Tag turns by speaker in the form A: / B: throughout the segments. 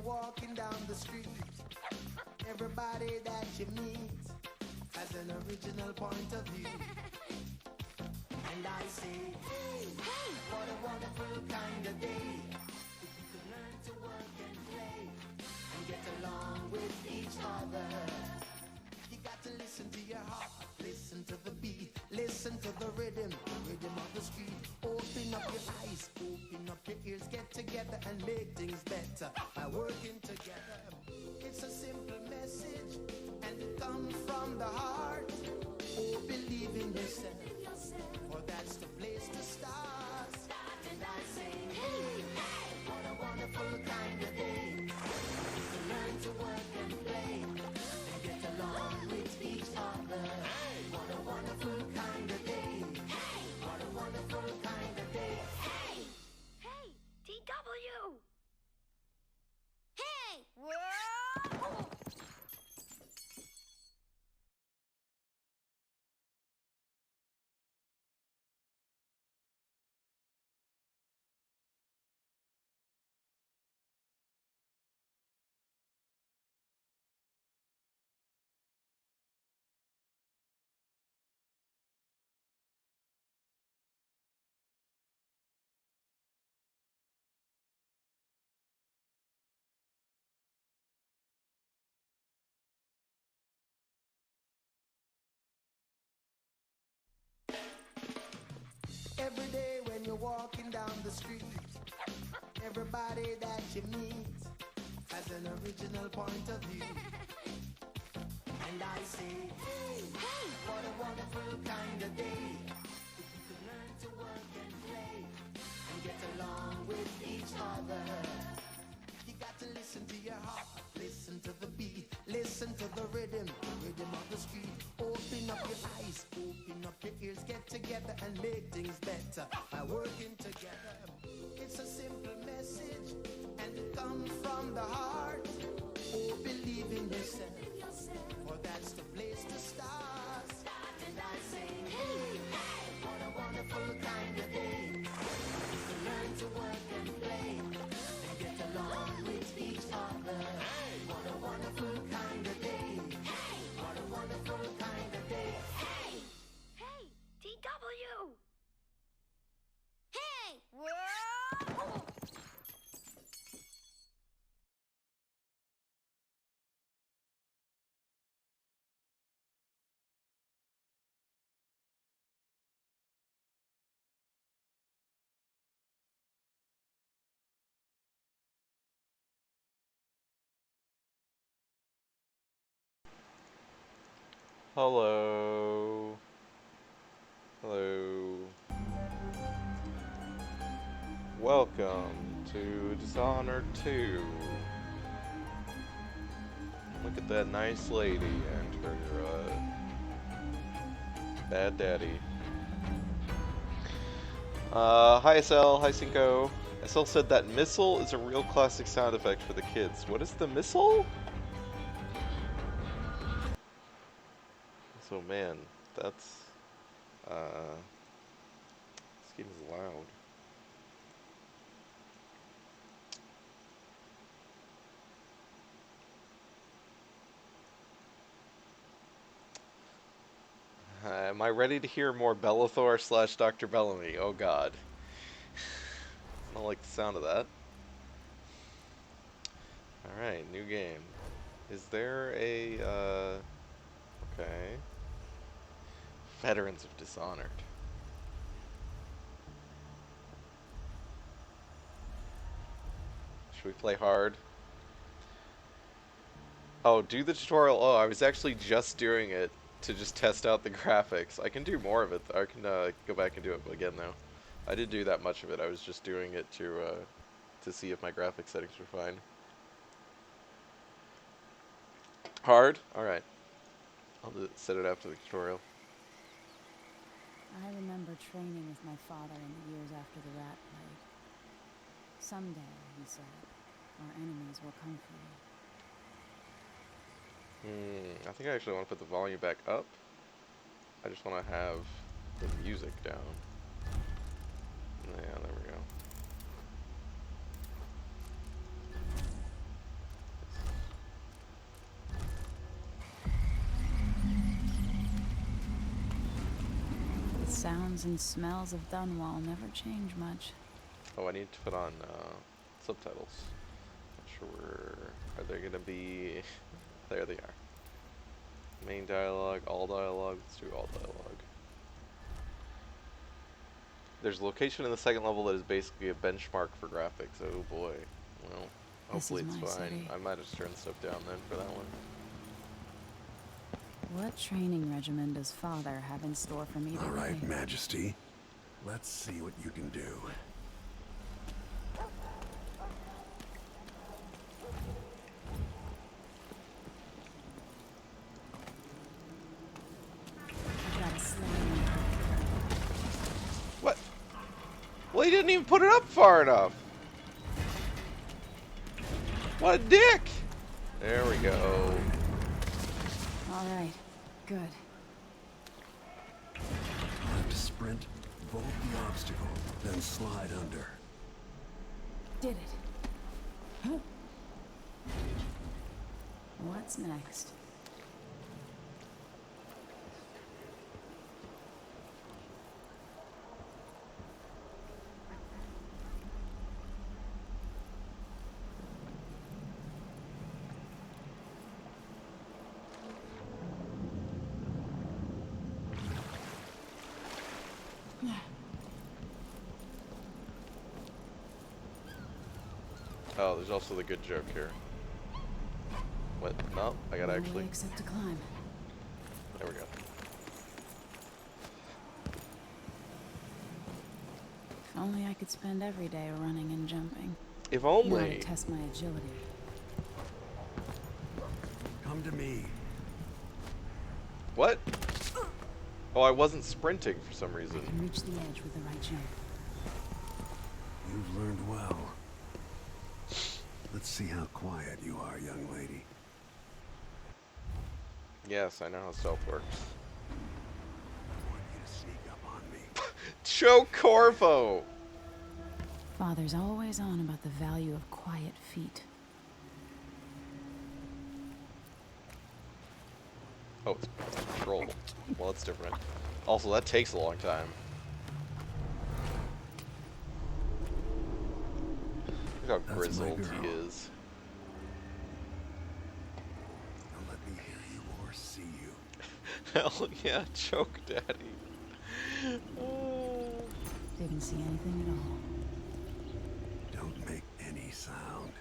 A: walking down the street, everybody that you meet has an original point of view. And I say, hey, what a wonderful kind of day. If you can learn to work and play and get along with each other. You got to listen to your heart, listen to the beat, listen to the rhythm of the street. Open up your eyes, open up your ears, get together and make things better by working together. It's a simple message and it comes from the heart. Oh, believe in yourself, for that's the place to start. And I say, hey, what a wonderful kind of day. To learn to work and play and get along with each other. What a wonderful kind of day. What a wonderful kind of day.
B: Hey! Hey! DW! Hey! Whoa!
A: Every day when you're walking down the street, everybody that you meet has an original point of view. And I say, hey, what a wonderful kind of day. If you could learn to work and play and get along with each other. You got to listen to your heart, listen to the beat, listen to the rhythm of the street. Open up your eyes, open up your ears, get together and make things better by working together. It's a simple message and it comes from the heart. Oh, believe in yourself, for that's the place to start. And I say, hey, what a wonderful kind of day. To learn to work and play and get along with each other. What a wonderful kind of day. What a wonderful kind of day.
B: Hey! Hey! DW! Hey! Whoa!
C: Hello. Hello. Welcome to Dishonored 2. Look at that nice lady and her, bad daddy. Hi SL, hi Cinco. SL said that missile is a real classic sound effect for the kids. What is the missile? So man, that's, this game is loud. Am I ready to hear more Bellathor / Dr. Bellamy? Oh god. I don't like the sound of that. Alright, new game. Is there a, okay. Veterans of Dishonored. Should we play hard? Oh, do the tutorial. Oh, I was actually just doing it to just test out the graphics. I can do more of it. I can go back and do it again though. I didn't do that much of it. I was just doing it to see if my graphic settings were fine. Hard? Alright. I'll set it after the tutorial.
D: I remember training with my father in the years after the rat plague. Someday, he said, our enemies will come for you.
C: I think I actually want to put the volume back up. I just want to have the music down. Yeah, there we go.
D: sounds and smells of Dunwall never change much.
C: Oh, I need to put on subtitles. Not sure. Are they gonna be? There they are. Main dialogue, all dialogue. Let's do all dialogue. There's a location in the second level that is basically a benchmark for graphics. Oh boy. Well, hopefully it's fine.
D: City.
C: I might just turn stuff down then for that one.
D: What training regimen does Father have in store for me today?
E: All right, Majesty. Let's see what you can do.
D: I gotta slay him.
C: What? Well, he didn't even put it up far enough. What a dick! There we go.
D: All right, good.
E: Have to sprint, vault the obstacle, then slide under.
D: Did it. Huh. What's next?
C: Oh, there's also the good joke here. What? No, I gotta actually.
D: Except to climb.
C: There we go.
D: If only I could spend every day running and jumping.
C: If
D: Now
C: only.
D: to test my agility.
E: Come to me.
C: What? Oh, I wasn't sprinting for some reason.
D: I can reach the edge with the right jump.
E: You've learned well. Let's see how quiet you are, young lady.
C: Yes, I know how stealth works.
E: I want you to sneak up on me.
C: Cho Corvo!
D: Father's always on about the value of quiet feet.
C: Oh, it's control. Well, that's different. Also, that takes a long time. Look how
E: That's my
C: grizzled he
E: girl.
C: is.
E: Don't let me hear you or see you.
C: Hell yeah, choke daddy. Oh.
D: Didn't see anything at all.
E: Don't make any sound.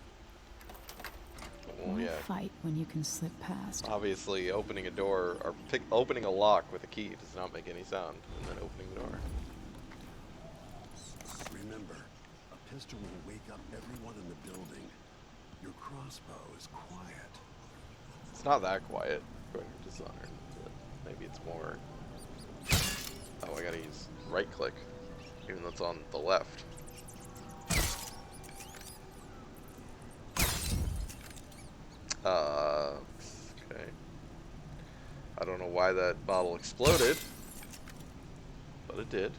C: Well,
D: Why
C: yeah.
D: fight when you can slip past?
C: Obviously, opening a door or opening a lock with a key does not make any sound, and then opening the door.
E: Remember, a pistol will wake up everyone in the building. Your crossbow is quiet.
C: It's not that quiet, according to Dishonored, but maybe it's more. Oh, I gotta use right click, even though it's on the left. Okay. I don't know why that bottle exploded, but it did.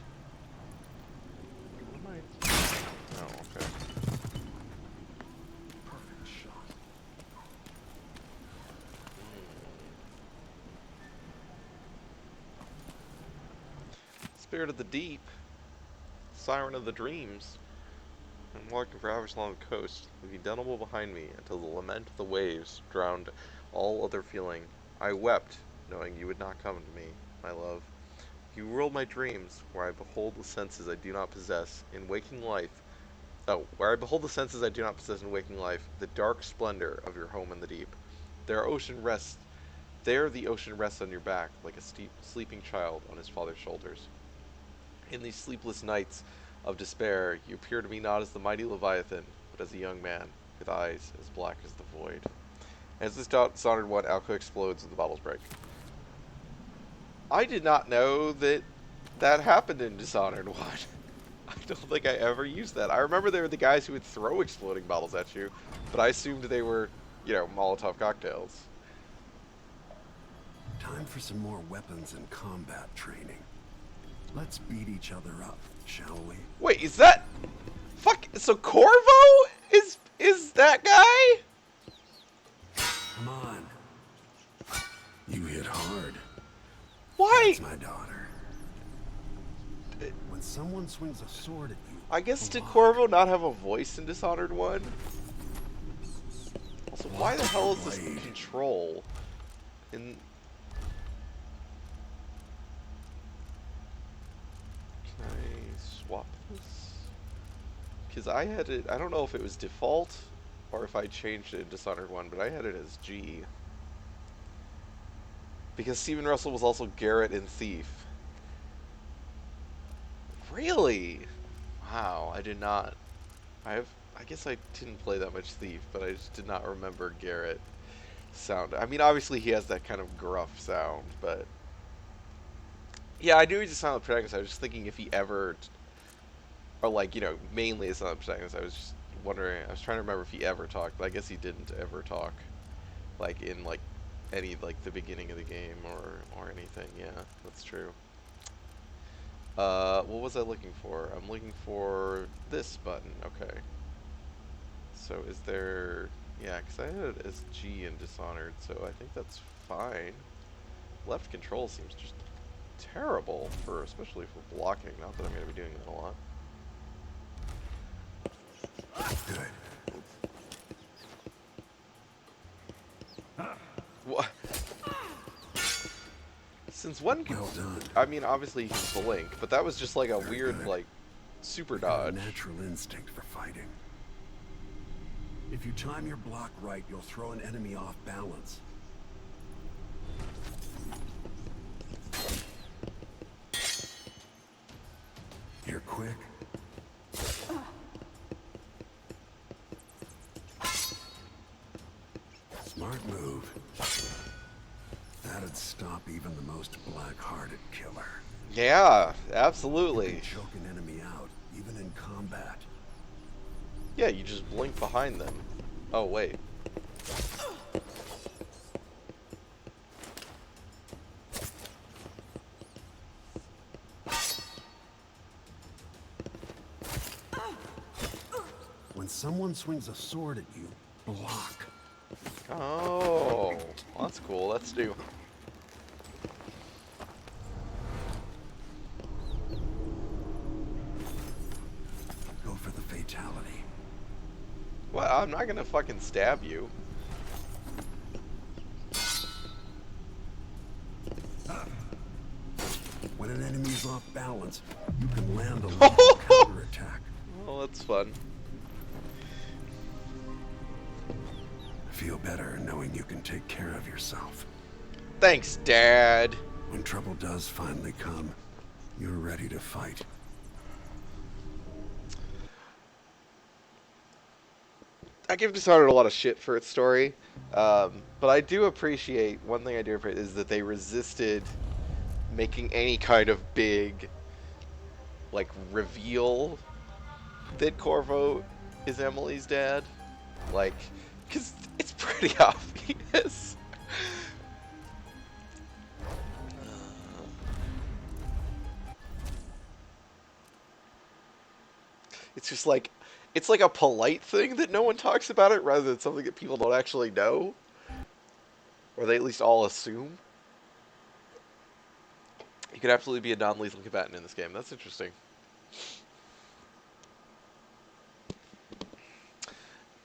C: What am I? Oh, okay.
E: Perfect shot.
C: Spirit of the deep, siren of the dreams. I'm walking for hours along the coast, leaving Dunwall behind me until the lament of the waves drowned all other feeling. I wept, knowing you would not come to me, my love. You rule my dreams, where I behold the senses I do not possess in waking life. Oh, where I behold the senses I do not possess in waking life, the dark splendor of your home in the deep. There the ocean rests on your back, like a sleeping child on his father's shoulders. In these sleepless nights of despair, you appear to me not as the mighty Leviathan, but as a young man, with eyes as black as the void. As this Dishonored 1, Alco explodes and the bottles break. I did not know that that happened in Dishonored 1. I don't think I ever used that. I remember there were the guys who would throw exploding bottles at you, but I assumed they were, you know, Molotov cocktails.
E: Time for some more weapons and combat training. Let's beat each other up, shall we?
C: Wait, is that... Fuck, so Corvo is that guy?
E: Come on. You hit hard.
C: Why?
E: That's my daughter. someone swings a sword at you,
C: I guess did
E: block.
C: Corvo not have a voice in Dishonored 1? Also, why the hell is this
E: Blade.
C: control in... Can I swap this? Because I had it, I don't know if it was default or if I changed it in Dishonored 1, but I had it as G. Because Steven Russell was also Garrett in Thief. Really? Wow, I did not. I guess I didn't play that much Thief, but I just did not remember Garrett sound. I mean, obviously he has that kind of gruff sound, but... Yeah, I knew he was a silent protagonist. I was just thinking if he ever... Or, like, you know, mainly a silent protagonist. I was just wondering... I was trying to remember if he ever talked, but I guess he didn't ever talk. Like, in, like, any, like, the beginning of the game or anything. Yeah, that's true. What was I looking for? I'm looking for this button. Okay. So is there... Yeah, because I had it as G in Dishonored, so I think that's fine. Left control seems just terrible, especially for blocking. Not that I'm going to be doing that a lot.
E: Good.
C: What? Since when can...
E: Well done.
C: I mean, obviously you can blink, but that was just like a
E: Very
C: weird,
E: good.
C: like, super
E: You've got a
C: dodge.
E: natural instinct for fighting. If you time your block right, you'll throw an enemy off balance. You're quick. Smart move. That'd stop even the most black-hearted killer.
C: Yeah,
E: You
C: absolutely.
E: can choke an enemy out, even in combat.
C: Yeah, you just blink behind them. Oh, wait.
E: When someone swings a sword at you, block.
C: Oh, well, that's cool. That's new.
E: Go for the fatality.
C: Well, I'm not gonna fucking stab you.
E: When an enemy's off balance, you can land a lethal counterattack.
C: Oh, that's fun.
E: Feel better knowing you can take care of yourself.
C: Thanks, Dad.
E: When trouble does finally come, you're ready to fight.
C: I give Dishonored a lot of shit for its story, but I do appreciate, one thing I do appreciate is that they resisted making any kind of big, like, reveal that Corvo is Emily's dad. Like, because it's pretty obvious. It's just like, it's like a polite thing that no one talks about it rather than something that people don't actually know. Or they at least all assume. You could absolutely be a non-lethal combatant in this game. That's interesting.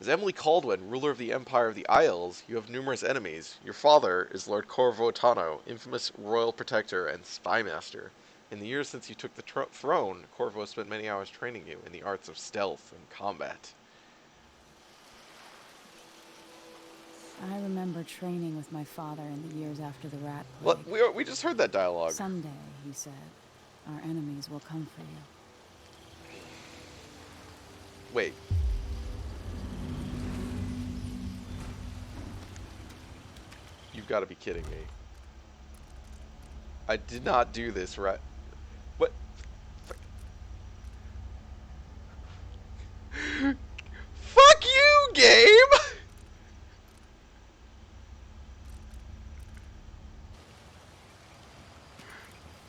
C: As Emily Caldwen, ruler of the Empire of the Isles, you have numerous enemies. Your father is Lord Corvo Tano, infamous royal protector and spy master. In the years since you took the throne, Corvo has spent many hours training you in the arts of stealth and combat.
D: I remember training with my father in the years after the rat plague.
C: What? We just heard that dialogue.
D: Someday, he said, our enemies will come for you.
C: Wait. You've got to be kidding me. I did not do this right. What? Fuck you, game!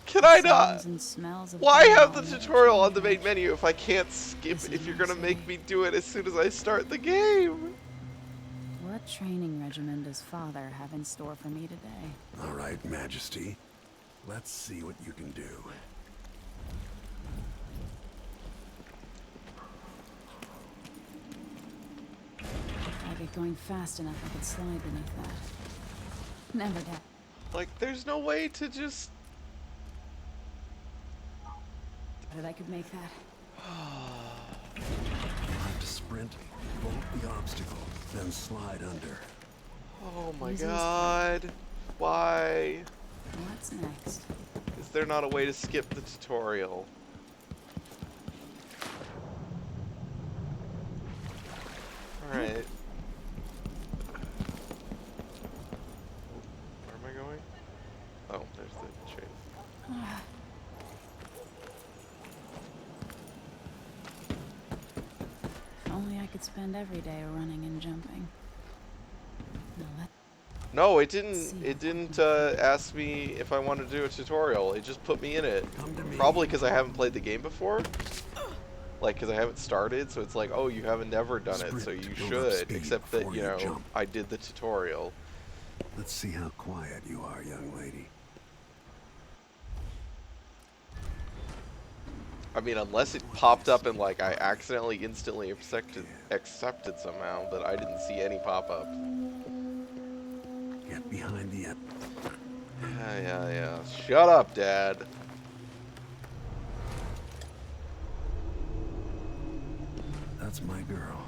C: Can I not?
D: Sounds and smells of
C: Why have the
D: all that
C: tutorial on the
D: change.
C: main menu if I can't skip,
D: Yes,
C: if you're
D: you
C: gonna
D: say.
C: make me do it as soon as I start the game?
D: What training regimen does father have in store for me today?
E: All right, Majesty. Let's see what you can do.
D: it going fast enough I could slide beneath that. Never did.
C: Like, there's no way to just...
D: But I could make that.
E: You'll have to sprint, bolt the obstacle, then slide under.
C: Oh my
D: Easy as
C: god. Why?
D: What's next?
C: Is there not a way to skip the tutorial? Alright. Where am I going? Oh, there's the chain.
D: If only I could spend every day running and jumping. Now let
C: No, it
D: See.
C: didn't ask me if I wanted to do a tutorial. It just put me in it.
E: Come to me.
C: Probably because I haven't played the game before. Like, because I haven't started, so it's like, oh, you haven't never done it,
E: Sprint
C: so
E: to
C: you
E: build up
C: should.
E: speed
C: Except that,
E: before
C: you
E: you
C: know,
E: jump.
C: I did the tutorial.
E: Let's see how quiet you are, young lady.
C: I mean, unless it popped up and, like, I accidentally instantly accepted somehow, but I didn't see any pop-up.
E: Get behind the
C: Yeah. Shut up, Dad.
E: That's my girl.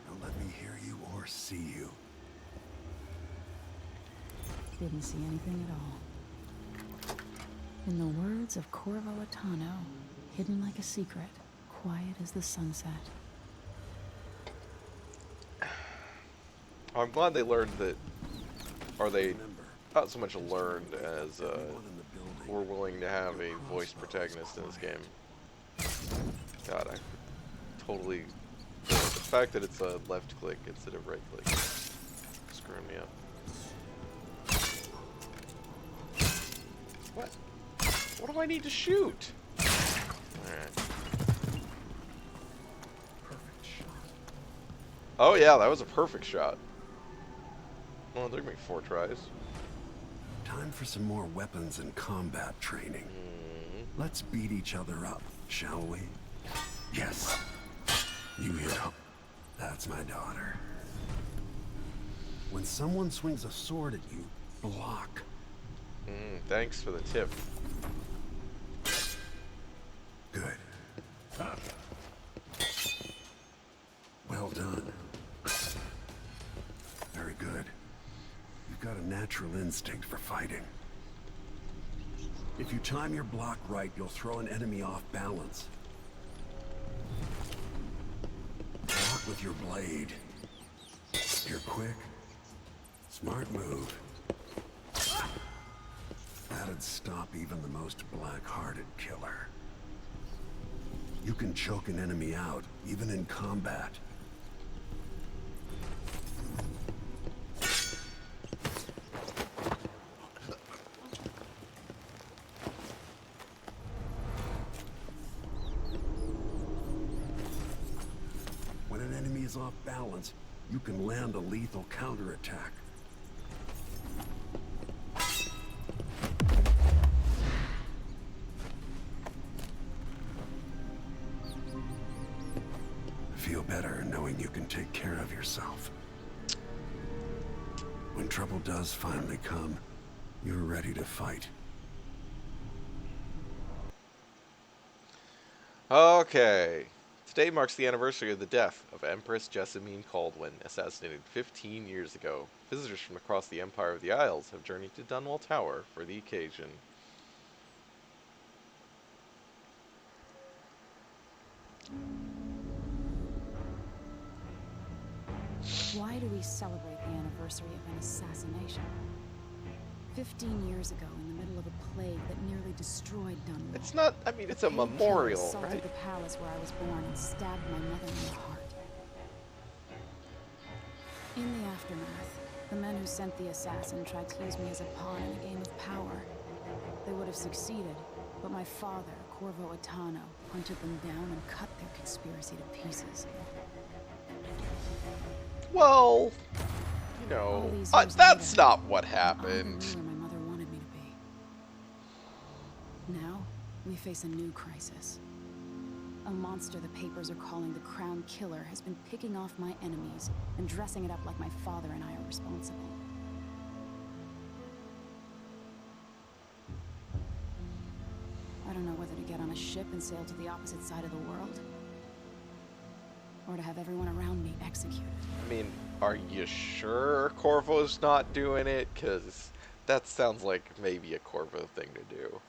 E: Now let me hear you or see you.
D: Didn't see anything at all. In the words of Corvo Attano, hidden like a secret, quiet as the sunset.
C: I'm glad they learned that, or they
E: Remember,
C: not so much learned as
E: everyone in the building.
C: we're willing to have a voice protagonist in this game. God, I totally... The fact that it's a left click instead of right click screwing me up. What? What do I need to shoot? Alright.
E: Perfect shot.
C: Oh yeah, that was a perfect shot. Well, it took me 4 tries.
E: Time for some more weapons and combat training. Let's beat each other up, shall we? Yes. You hit him. That's my daughter. When someone swings a sword at you, block.
C: Thanks for the tip.
E: Good. Well done. Very good. You've got a natural instinct for fighting. If you time your block right, you'll throw an enemy off balance. Block with your blade. You're quick. Smart move. That'd stop even the most black-hearted killer. You can choke an enemy out, even in combat. When an enemy is off balance, you can land a lethal counterattack. Feel better knowing you can take care of yourself. When trouble does finally come, you're ready to fight.
C: Okay. Today marks the anniversary of the death of Empress Jessamine Caldwen, assassinated 15 years ago. Visitors from across the Empire of the Isles have journeyed to Dunwall Tower for the occasion.
D: Why do we celebrate the anniversary of an assassination? 15 years ago, in the middle of a plague that nearly destroyed Dunwall.
C: It's not, I mean, it's a
D: Plague killer
C: memorial,
D: assaulted
C: right?
D: the palace where I was born and stabbed my mother in the heart. In the aftermath, the men who sent the assassin tried to use me as a pawn in a game of power. They would have succeeded, but my father, Corvo Attano, hunted them down and cut their conspiracy to pieces.
C: Well, you
D: All
C: know,
D: these years
C: that's
D: later,
C: not what
D: I'm
C: happened.
D: where my mother wanted me to be. Now, we face a new crisis. A monster the papers are calling the Crown Killer has been picking off my enemies and dressing it up like my father and I are responsible. I don't know whether to get on a ship and sail to the opposite side of the world, or to have everyone around me executed.
C: I mean, are you sure Corvo's not doing it? Because that sounds like maybe a Corvo thing to do.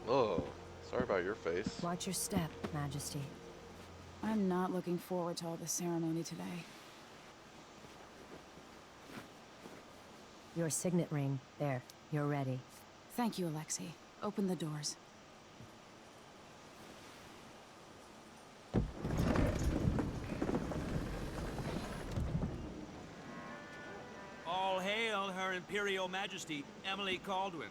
C: Oh, sorry about your face.
F: Watch your step, Majesty.
D: I'm not looking forward to all the ceremony today.
F: Your signet ring. There. You're ready.
D: Thank you, Alexei. Open the doors.
G: All hail Her Imperial Majesty, Emily Caldwen.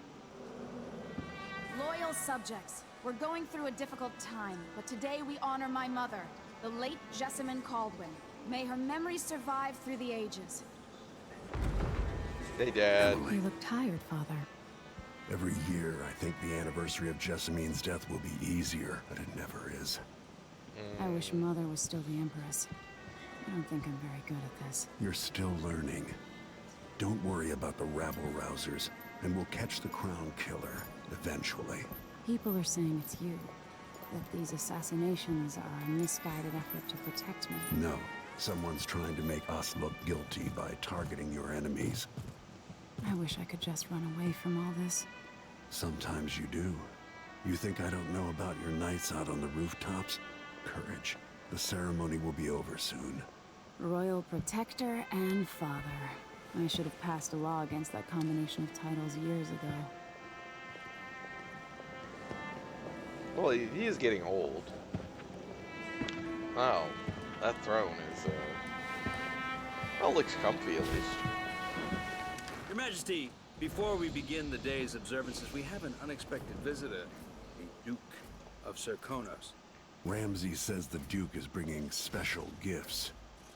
D: Loyal subjects, we're going through a difficult time, but today we honor my mother, the late Jessamine Caldwen. May her memory survive through the ages.
C: Hey, Dad.
F: You look tired, Father.
E: Every year, I think the anniversary of Jessamine's death will be easier, but it never is.
D: I wish Mother was still the Empress. I don't think I'm very good at this.
E: You're still learning. Don't worry about the rabble-rousers, and we'll catch the Crown Killer, eventually.
D: People are saying it's you. That these assassinations are a misguided effort to protect me.
E: No, someone's trying to make us look guilty by targeting your enemies.
D: I wish I could just run away from all this.
E: Sometimes you do. You think I don't know about your nights out on the rooftops? Courage. The ceremony will be over soon.
D: Royal Protector and Father. I should have passed a law against that combination of titles years ago.
C: Well, he is getting old. Wow, that throne is, well, looks comfy at least.
G: Your Majesty, before we begin the day's observances, we have an unexpected visitor, the Duke of Serkonos.
E: Ramsey says the Duke is bringing special gifts.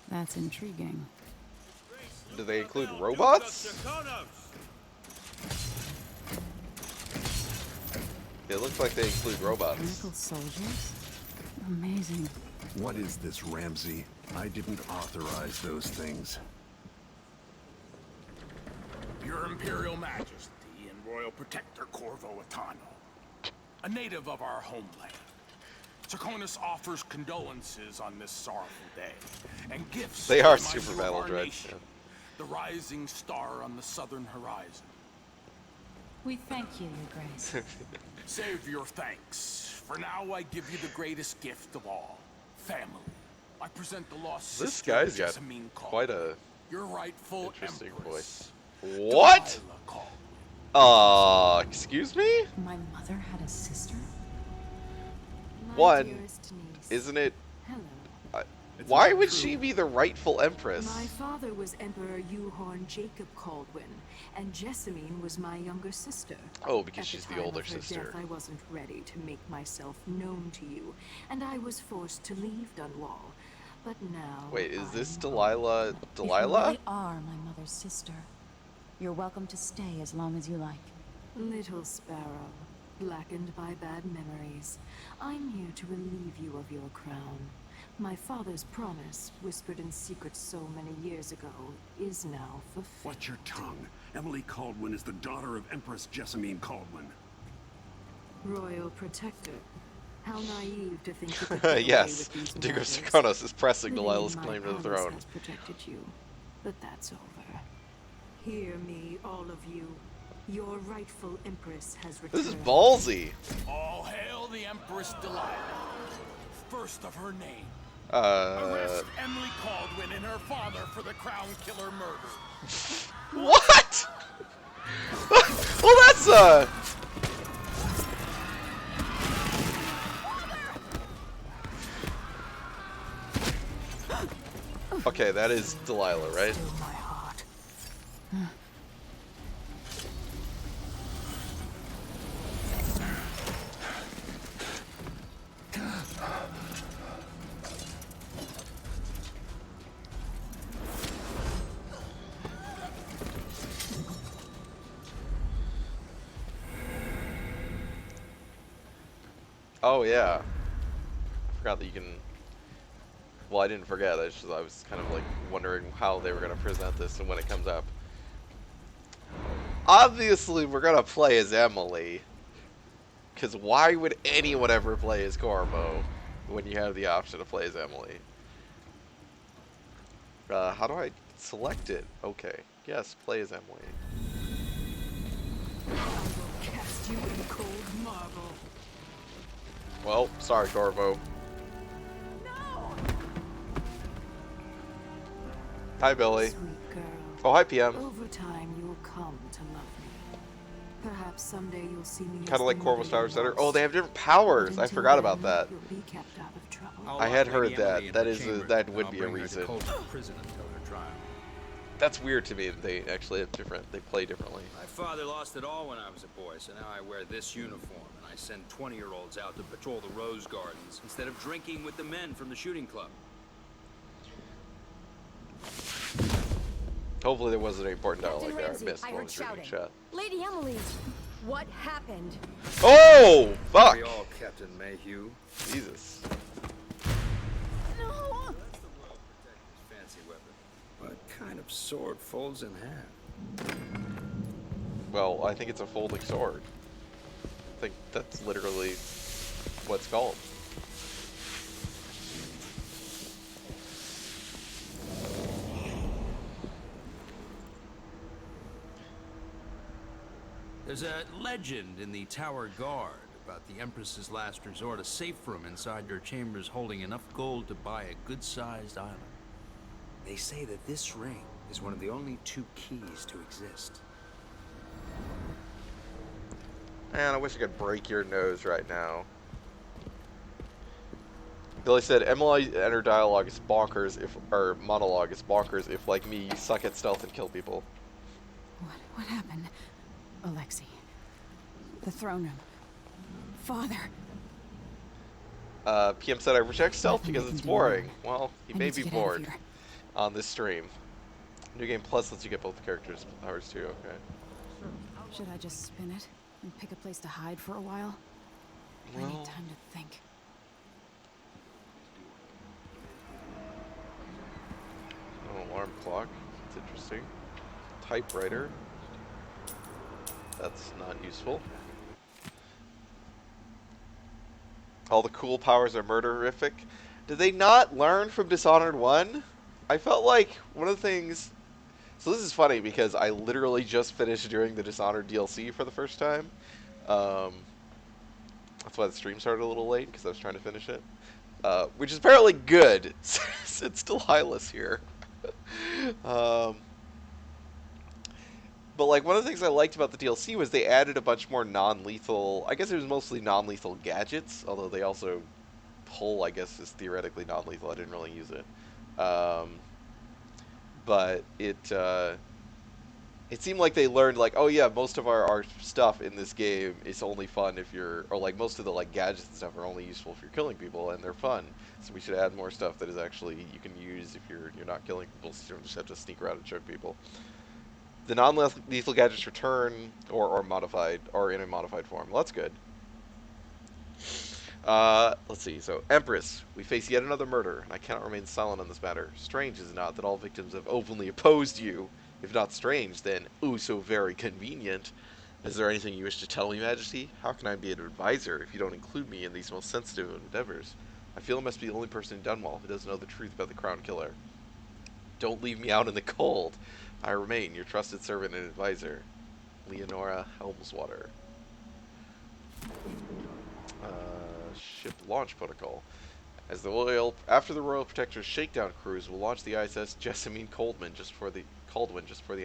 D: That's intriguing.
C: Do they include robots? It looks like they include robots.
D: Mechanical soldiers? Amazing.
E: What is this, Ramsey? I didn't authorize those things.
H: Your Imperial Majesty and Royal Protector Corvo Attano, a native of our homeland. Serkonos offers condolences on this sorrowful day, and gifts
C: They are
H: to the
C: super
H: reminder of
C: battle
H: our
C: dread.
H: nation, the rising star on the southern horizon.
F: We thank you, Your Grace.
H: Save your thanks. For now, I give you the greatest gift of all, family. I present the lost
C: This
H: sister
C: guy's
H: of
C: got
H: Jessamine Caldwen,
C: quite a
H: your rightful
C: interesting
H: empress,
C: voice. What?
H: Delilah Caldwen.
C: Excuse me?
F: My mother had a sister?
C: One, isn't it?
F: Hello.
C: Why would she be the rightful empress?
I: My father was Emperor Yuhorn Jacob Caldwen, and Jessamine was my younger sister.
C: Oh, because
I: At
C: she's the
I: time
C: older
I: of her
C: sister.
I: Death, I wasn't ready to make myself known to you, and I was forced to leave Dunwall. But now.
C: Wait, is this
I: I'm
C: Delilah?
I: home.
F: If you
C: Delilah?
F: really are my mother's sister, you're welcome to stay as long as you like.
I: Little sparrow, blackened by bad memories, I'm here to relieve you of your crown. My father's promise, whispered in secret so many years ago, is now fulfilled.
E: Watch your tongue. Emily Caldwen is the daughter of Empress Jessamine Caldwen.
I: Royal Protector. How naive to think you could get away
C: Yes,
I: with these
C: Duke of
I: matters.
C: Serkonos is pressing
I: Living
C: Delilah's
I: in my
C: claim to the
I: palace
C: throne.
I: has protected you, but that's over. Hear me, all of you. Your rightful empress has returned.
C: This is ballsy.
H: All hail the Empress Delilah, first of her name.
C: Uh,
H: Arrest Emily Caldwen and her father for the Crown Killer murder.
C: what? Well, that's Okay, that is Delilah, right?
I: Still my heart.
C: Oh yeah. I forgot that you can. Well, I didn't forget. I was kind of like wondering how they were gonna present this and when it comes up. Obviously, we're gonna play as Emily. Because why would anyone ever play as Corvo when you have the option to play as Emily? How do I select it? Okay. Yes, play as Emily.
I: Cast you in cold marble.
C: Well, sorry, Corvo. Hi, Billy.
I: Sweet girl.
C: Oh, hi, PM.
I: Over time, you'll come to love me. Perhaps someday you'll see me
C: Kind of like Corvo's Tower Center. Oh, they have different powers. I forgot about that.
I: You'll be kept out of trouble.
G: I'll
C: I
G: lock
C: had
G: Lady
C: heard that.
G: Emily in
C: That
G: her
C: is
G: chambers,
C: that
G: and
C: would
G: I'll
C: be a
G: bring her to
C: reason.
G: Caldwen prison until her trial.
C: That's weird to me that they actually have different. They play differently.
G: My father lost it all when I was a boy, so now I wear this uniform, and I send 20-year-olds out to patrol the rose gardens instead of drinking with the men from the shooting club.
C: Hopefully there wasn't any important
B: Captain
C: dialogue there. I
B: Ramsey,
C: missed
B: I
C: while I
B: heard
C: was reading
B: shouting.
C: chat.
B: Lady Emily, what happened?
C: Oh, fuck!
G: We all, Captain Mayhew.
C: Jesus.
B: No!
G: That's the Royal Protector's fancy weapon. What kind of sword folds in half?
C: Well, I think it's a folding sword. I think that's literally what it's called.
G: There's a legend in the Tower Guard about the Empress's last resort, a safe room inside your chambers holding enough gold to buy a good-sized island. They say that this ring is one of the only 2 keys to exist.
C: Man, I wish I could break your nose right now. Billy said, Emily and her dialogue is bonkers or monologue is bonkers if, like me, you suck at stealth and kill people.
D: What happened? Alexei. The throne room. Father.
C: PM said, I reject stealth
D: Nothing
C: because
D: I
C: it's
D: can do
C: boring.
D: now.
C: Well, you
D: I
C: may
D: need to
C: be
D: get out of
C: bored
D: here.
C: on this stream. New Game Plus lets you get both characters' powers too, okay.
D: Should I just spin it and pick a place to hide for a while? I
C: Well,
D: need time to think.
C: an alarm clock. That's interesting. Typewriter. That's not useful. All the cool powers are murderific. Did they not learn from Dishonored 1? I felt like one of the things... So this is funny because I literally just finished doing the Dishonored DLC for the first time. That's why the stream started a little late, because I was trying to finish it. Which is apparently good, since it's still Hylas here. But like one of the things I liked about the DLC was they added a bunch more non-lethal, I guess it was mostly non-lethal gadgets, although they also pull, I guess, is theoretically non-lethal. I didn't really use it. But it seemed like they learned, like, oh yeah, most of our stuff in this game is only fun if you're, or like most of the like gadgets and stuff are only useful if you're killing people, and they're fun. So we should add more stuff that is actually you can use if you're not killing people, so you don't just have to sneak around and choke people. The non-lethal gadgets return, or modified, or in a modified form. Well, that's good. Let's see. So, Empress, we face yet another murder, and I cannot remain silent on this matter. Strange is it not that all victims have openly opposed you. If not strange, then, ooh, so very convenient. Is there anything you wish to tell me, Majesty? How can I be an advisor if you don't include me in these most sensitive endeavors? I feel I must be the only person in Dunwall who doesn't know the truth about the Crown Killer. Don't leave me out in the cold. I remain your trusted servant and advisor, Leonora Helmswater. Ship launch protocol. After the Royal Protector's shakedown cruise, we'll launch the ISS Jessamine Caldwen just for the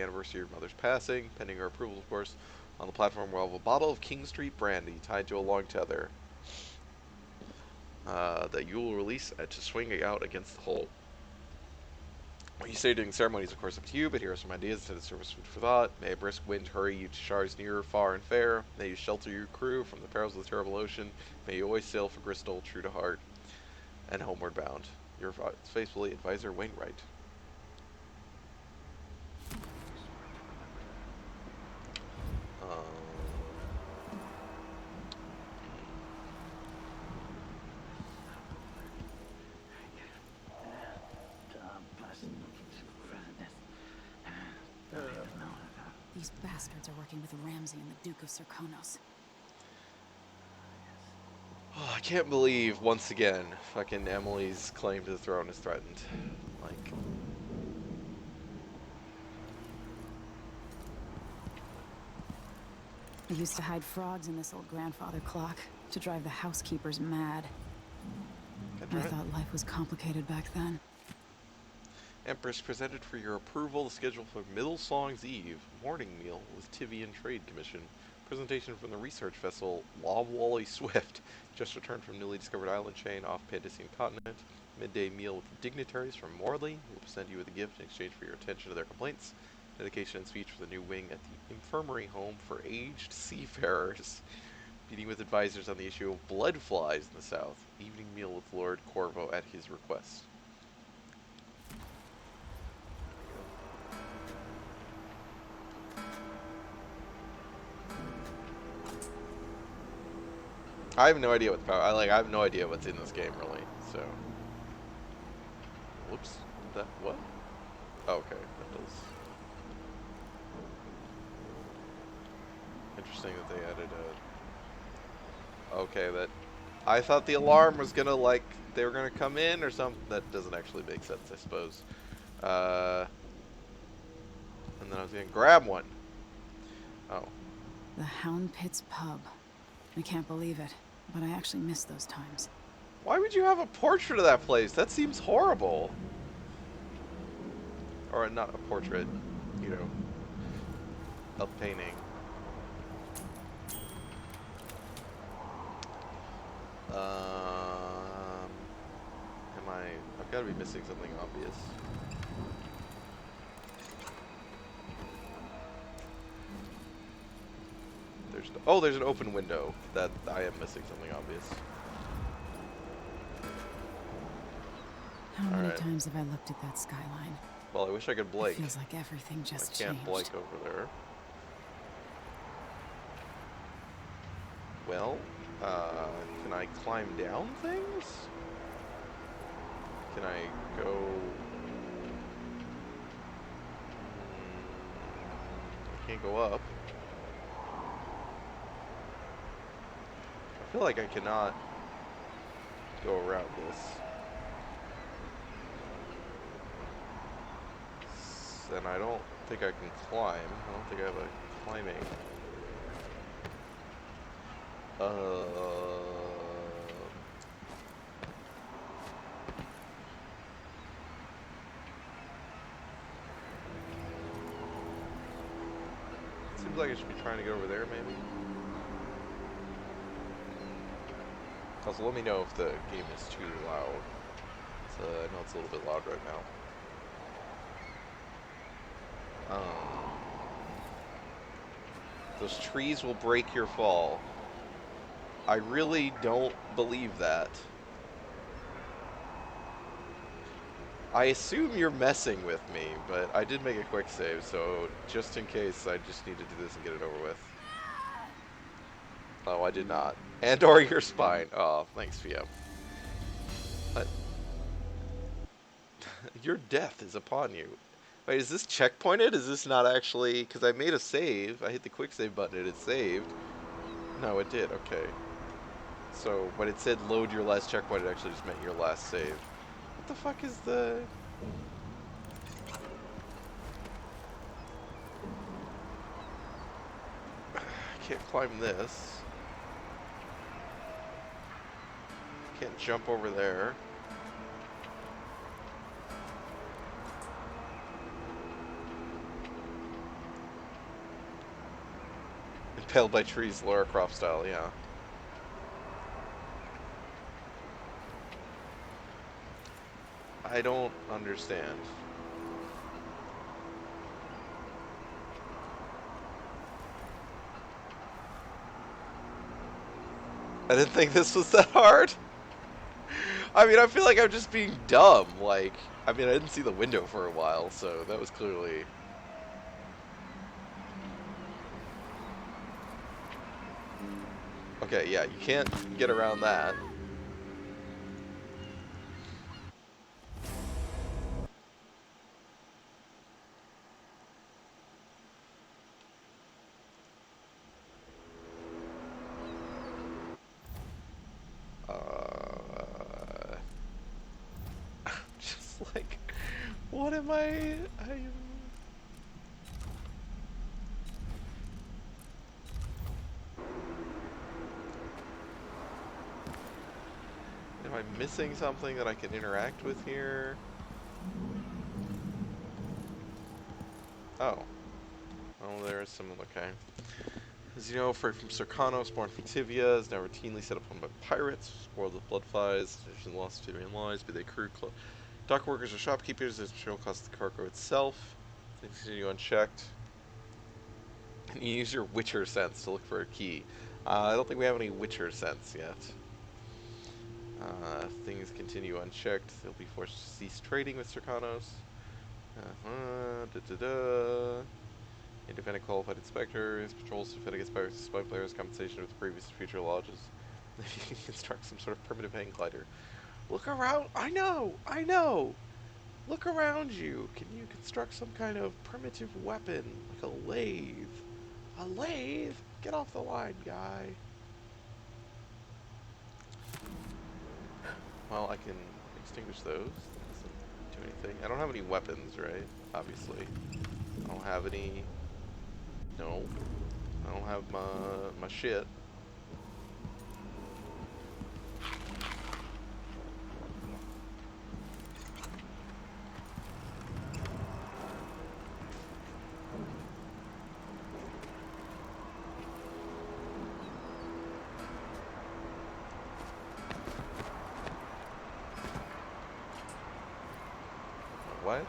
C: anniversary of your mother's passing, pending her approval, of course. On the platform, we'll have a bottle of King Street brandy tied to a long tether that you will release to swing out against the hull. What you say during the ceremony is of course up to you, but here are some ideas intended to serve as food for thought. May a brisk wind hurry you to shores near, far, and fair. May you shelter your crew from the perils of the terrible ocean. May you always sail for Bristol, true to heart, and homeward bound. Your faithfully, Advisor Wainwright.
D: These bastards are working with Ramsay and the Duke of Serkonos.
C: Oh, I can't believe, once again, fucking Emily's claim to the throne is threatened. Like...
D: I used to hide frogs in this old grandfather clock to drive the housekeepers mad. I thought life was complicated back then.
C: Empress presented for your approval the schedule for Middle Song's Eve, morning meal with Tivian Trade Commission, presentation from the research vessel Lob Wally Swift, just returned from newly discovered island chain off Pandician continent, midday meal with the dignitaries from Morley, who will present you with a gift in exchange for your attention to their complaints, dedication and speech for the new wing at the infirmary home for aged seafarers, meeting with advisors on the issue of blood flies in the south, evening meal with Lord Corvo at his request. I have no idea what the power. I have no idea what's in this game really. So, whoops. That what? Oh, okay, that does. Interesting that they added a. Okay, that. I thought the alarm was gonna they were gonna come in or something. That doesn't actually make sense, I suppose. And then I was gonna grab one. Oh.
D: The Hound Pit's pub. I can't believe it, but I actually miss those times.
C: Why would you have a portrait of that place? That seems horrible. Or not a portrait, you know, a painting. I've got to be missing something obvious. There's an open window. That I am missing something obvious.
D: How many times have I looked at that skyline?
C: Well, I wish I could blink.
D: It feels like everything just changed.
C: I can't blink over there. Well, can I climb down things? Can I go... I can't go up. I feel like I cannot go around this. And I don't think I can climb. I don't think I have a climbing. Seems like I should be trying to get over there, maybe. Also, let me know if the game is too loud. I know it's a little bit loud right now. Those trees will break your fall. I really don't believe that. I assume you're messing with me, but I did make a quick save, so just in case, I just need to do this and get it over with. Oh, I did not. And or your spine. Oh, thanks, Fia. What? Your death is upon you. Wait, is this checkpointed? Is this not actually... Because I made a save. I hit the quick save button and it saved. No, it did. Okay. So, when it said load your last checkpoint, it actually just meant your last save. What the fuck is the... I can't climb this. Can't jump over there. Impaled by trees, Lara Croft style, yeah. I don't understand. I didn't think this was that hard. I mean, I feel like I'm just being dumb. Like, I mean, I didn't see the window for a while, so that was clearly... Okay, yeah, you can't get around that. What am I? Am I missing something that I can interact with here? Oh. Oh, there's some, okay. As you know, freight from Sercanos, born from Tivia, is now routinely set upon by pirates, spoiled with blood flies, and lost to Tivian lies, be they crew, dock workers, or shopkeepers. There's material cost of the cargo itself. Things continue unchecked. And you use your Witcher sense to look for a key. I don't think we have any Witcher sense yet. Things continue unchecked. They'll be forced to cease trading with Sercanos. Independent qualified inspectors, patrols to fit against pirates, spy players, compensation with previous and future lodges. You can construct some sort of primitive hang glider. Look around! I know! Look around you! Can you construct some kind of primitive weapon? Like a lathe? A lathe? Get off the line, guy. Well, I can extinguish those. That doesn't do anything. I don't have any weapons, right? Obviously. I don't have any... No. I don't have my shit. What?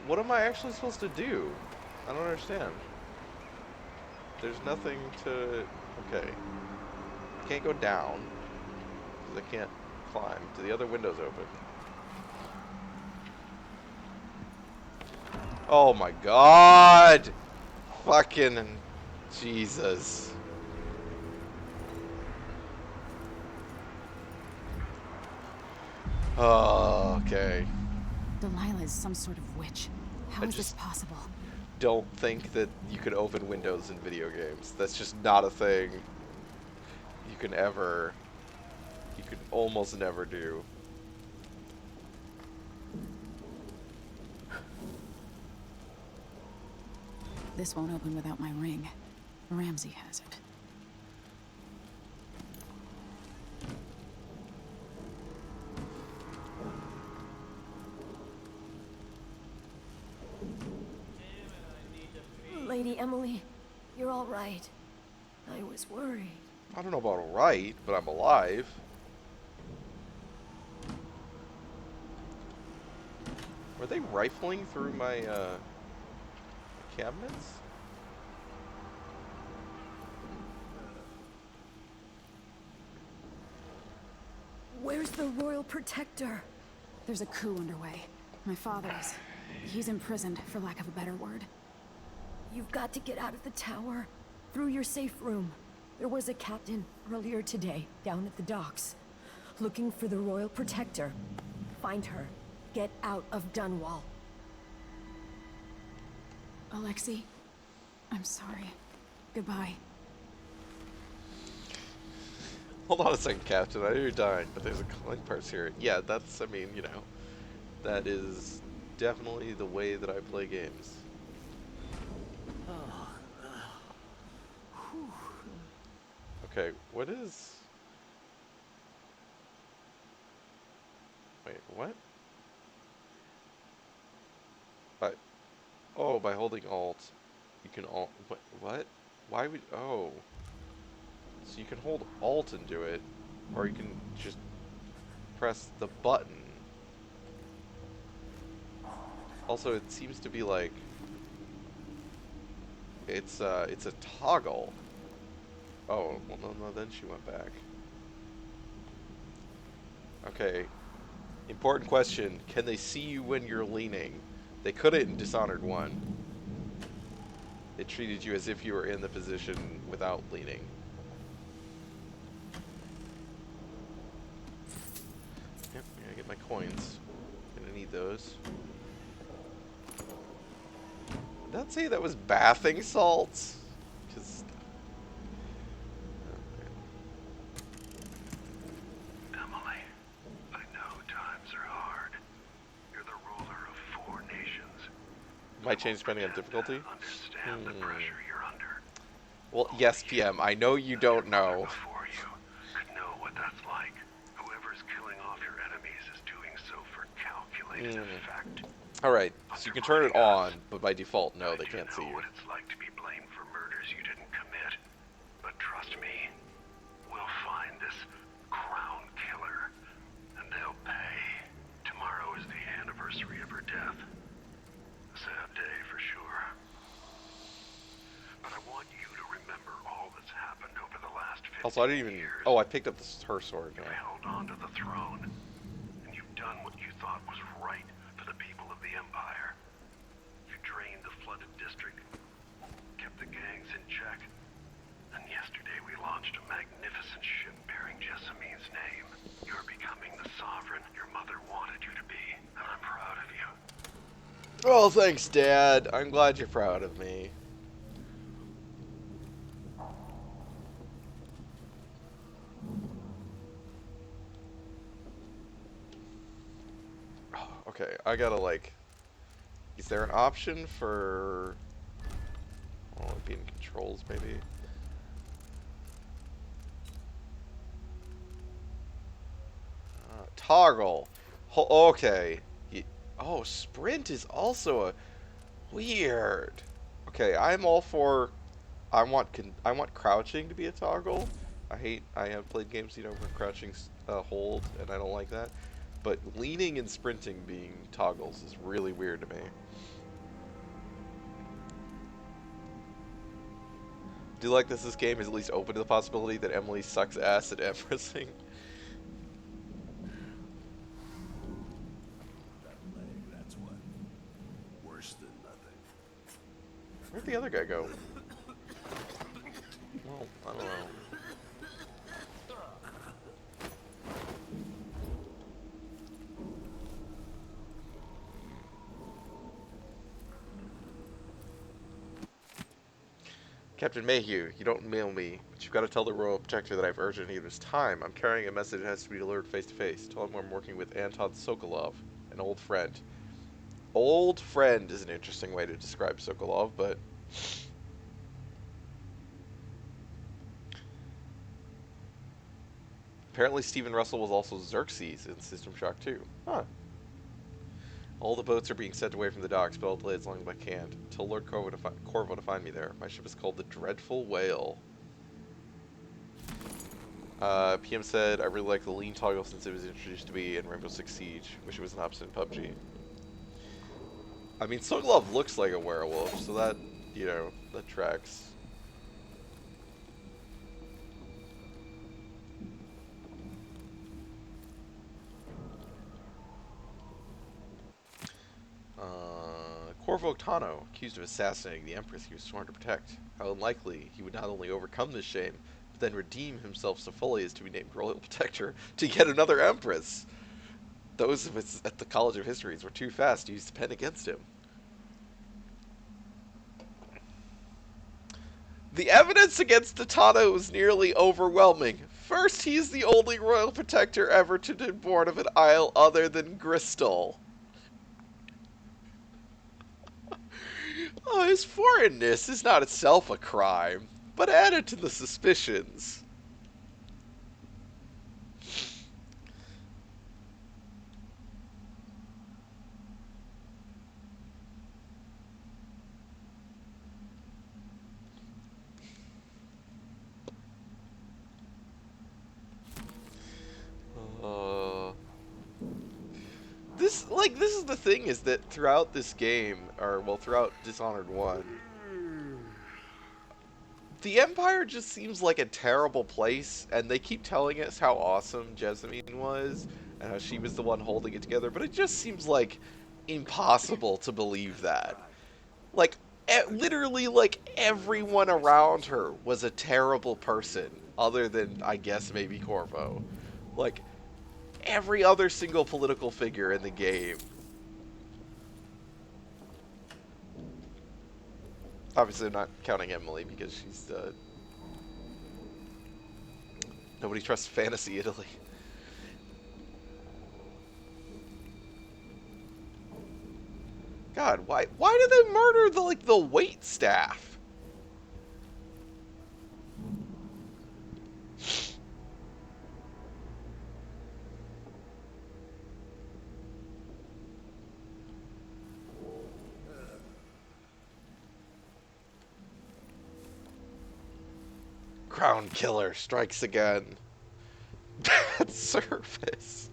C: What am I actually supposed to do? I don't understand. There's nothing to... Okay. I can't go down, because I can't climb. Do the other windows open? Oh my god! Fucking... Jesus. Oh, okay.
D: Delilah is some sort of witch. How is this possible?
C: Don't think that you can open windows in video games. That's just not a thing you can almost never do.
D: This won't open without my ring. Ramsey has it.
B: Lady Emily, you're all right. I was worried.
C: I don't know about alright, but I'm alive. Were they rifling through my cabinets?
B: Where's the Royal Protector?
D: There's a coup underway. My father's. He's imprisoned, for lack of a better word.
B: You've got to get out of the tower. Through your safe room. There was a captain earlier today, down at the docks. Looking for the Royal Protector. Find her. Get out of Dunwall.
D: Alexei, I'm sorry. Goodbye.
C: Hold on a second, Captain. I know you're dying, but there's a calling parts here. Yeah, that's, I mean, you know, that is definitely the way that I play games. Okay, what is... Wait, what? Oh, by holding Alt, you can Alt... What? Why would... Oh. So you can hold Alt and do it, or you can just press the button. Also, it seems to be like... It's a toggle. Oh, well, no, then she went back. Okay. Important question. Can they see you when you're leaning? They couldn't in Dishonored 1. It treated you as if you were in the position without leaning. Yep, I gotta get my coins. Gonna need those. Did that say that was bathing salts? Because might change depending on difficulty.
E: Understand the pressure you're under.
C: Well, yes, PM. I know you don't know.
E: Before you could know what that's like. Whoever's killing off your enemies is doing so for calculated effect.
C: All right, so you can turn it on, but by default, no, they can't see
E: know
C: you.
E: what it's like to be blamed for murders you didn't commit. But trust me, we'll find this crown killer, and they'll pay. Tomorrow is the anniversary of her death. A sad day for sure. But I want you to remember all that's happened over the last 50
C: Also, I didn't even.
E: years.
C: Oh, I picked up her sword.
E: You held on to the throne, and you've done what you thought was right for the people of the Empire. You drained the flooded district, kept the gangs in check, and yesterday we launched a magnificent ship bearing Jessamine's name. You're becoming the sovereign your mother wanted you to be, and I'm proud of you.
C: Oh, thanks, Dad. I'm glad you're proud of me. Okay, I gotta, like... Is there an option for... Oh, it'd be in controls, maybe? Toggle. Okay. Oh, sprint is also a... Weird. Okay, I'm all for... I want crouching to be a toggle. I have played games you don't have crouching hold, and I don't like that. But leaning and sprinting being toggles is really weird to me. Do you like this game is at least open to the possibility that Emily sucks ass at everything?
E: That leg, that's what. Worse than nothing.
C: Where'd the other guy go? Well, I don't know. Captain Mayhew, you don't mail me, but you've got to tell the Royal Protector that I've urgent need of his time. I'm carrying a message that has to be delivered face to face. Tell him I'm working with Anton Sokolov, an old friend. Old friend is an interesting way to describe Sokolov, but... Apparently Stephen Russell was also Xerxes in System Shock 2. Huh. All the boats are being sent away from the docks, but I'll delay as long as I can. Tell Lord Corvo to find me there. My ship is called the Dreadful Whale. PM said, I really like the lean toggle since it was introduced to me in Rainbow Six Siege. Wish it was an option in PUBG. I mean, Sokolov looks like a werewolf, so that, you know, that tracks. Corvo Tano, accused of assassinating the Empress he was sworn to protect. How unlikely he would not only overcome this shame, but then redeem himself so fully as to be named Royal Protector to yet another Empress. Those of us at the College of Histories were too fast to use the pen against him. The evidence against Tano is nearly overwhelming. First, he is the only Royal Protector ever to be born of an isle other than Bristol. His foreignness is not itself a crime, but added to the suspicions. This is the thing, is that throughout this game, or, well, throughout Dishonored 1, the Empire just seems like a terrible place, and they keep telling us how awesome Jessamine was, and how she was the one holding it together, but it just seems, like, impossible to believe that. Like, literally, like, everyone around her was a terrible person, other than, I guess, maybe Corvo. Like, every other single political figure in the game. Obviously, I'm not counting Emily because she's, nobody trusts Fantasy Italy. God, why did they murder the wait staff? Crown Killer strikes again. At surface.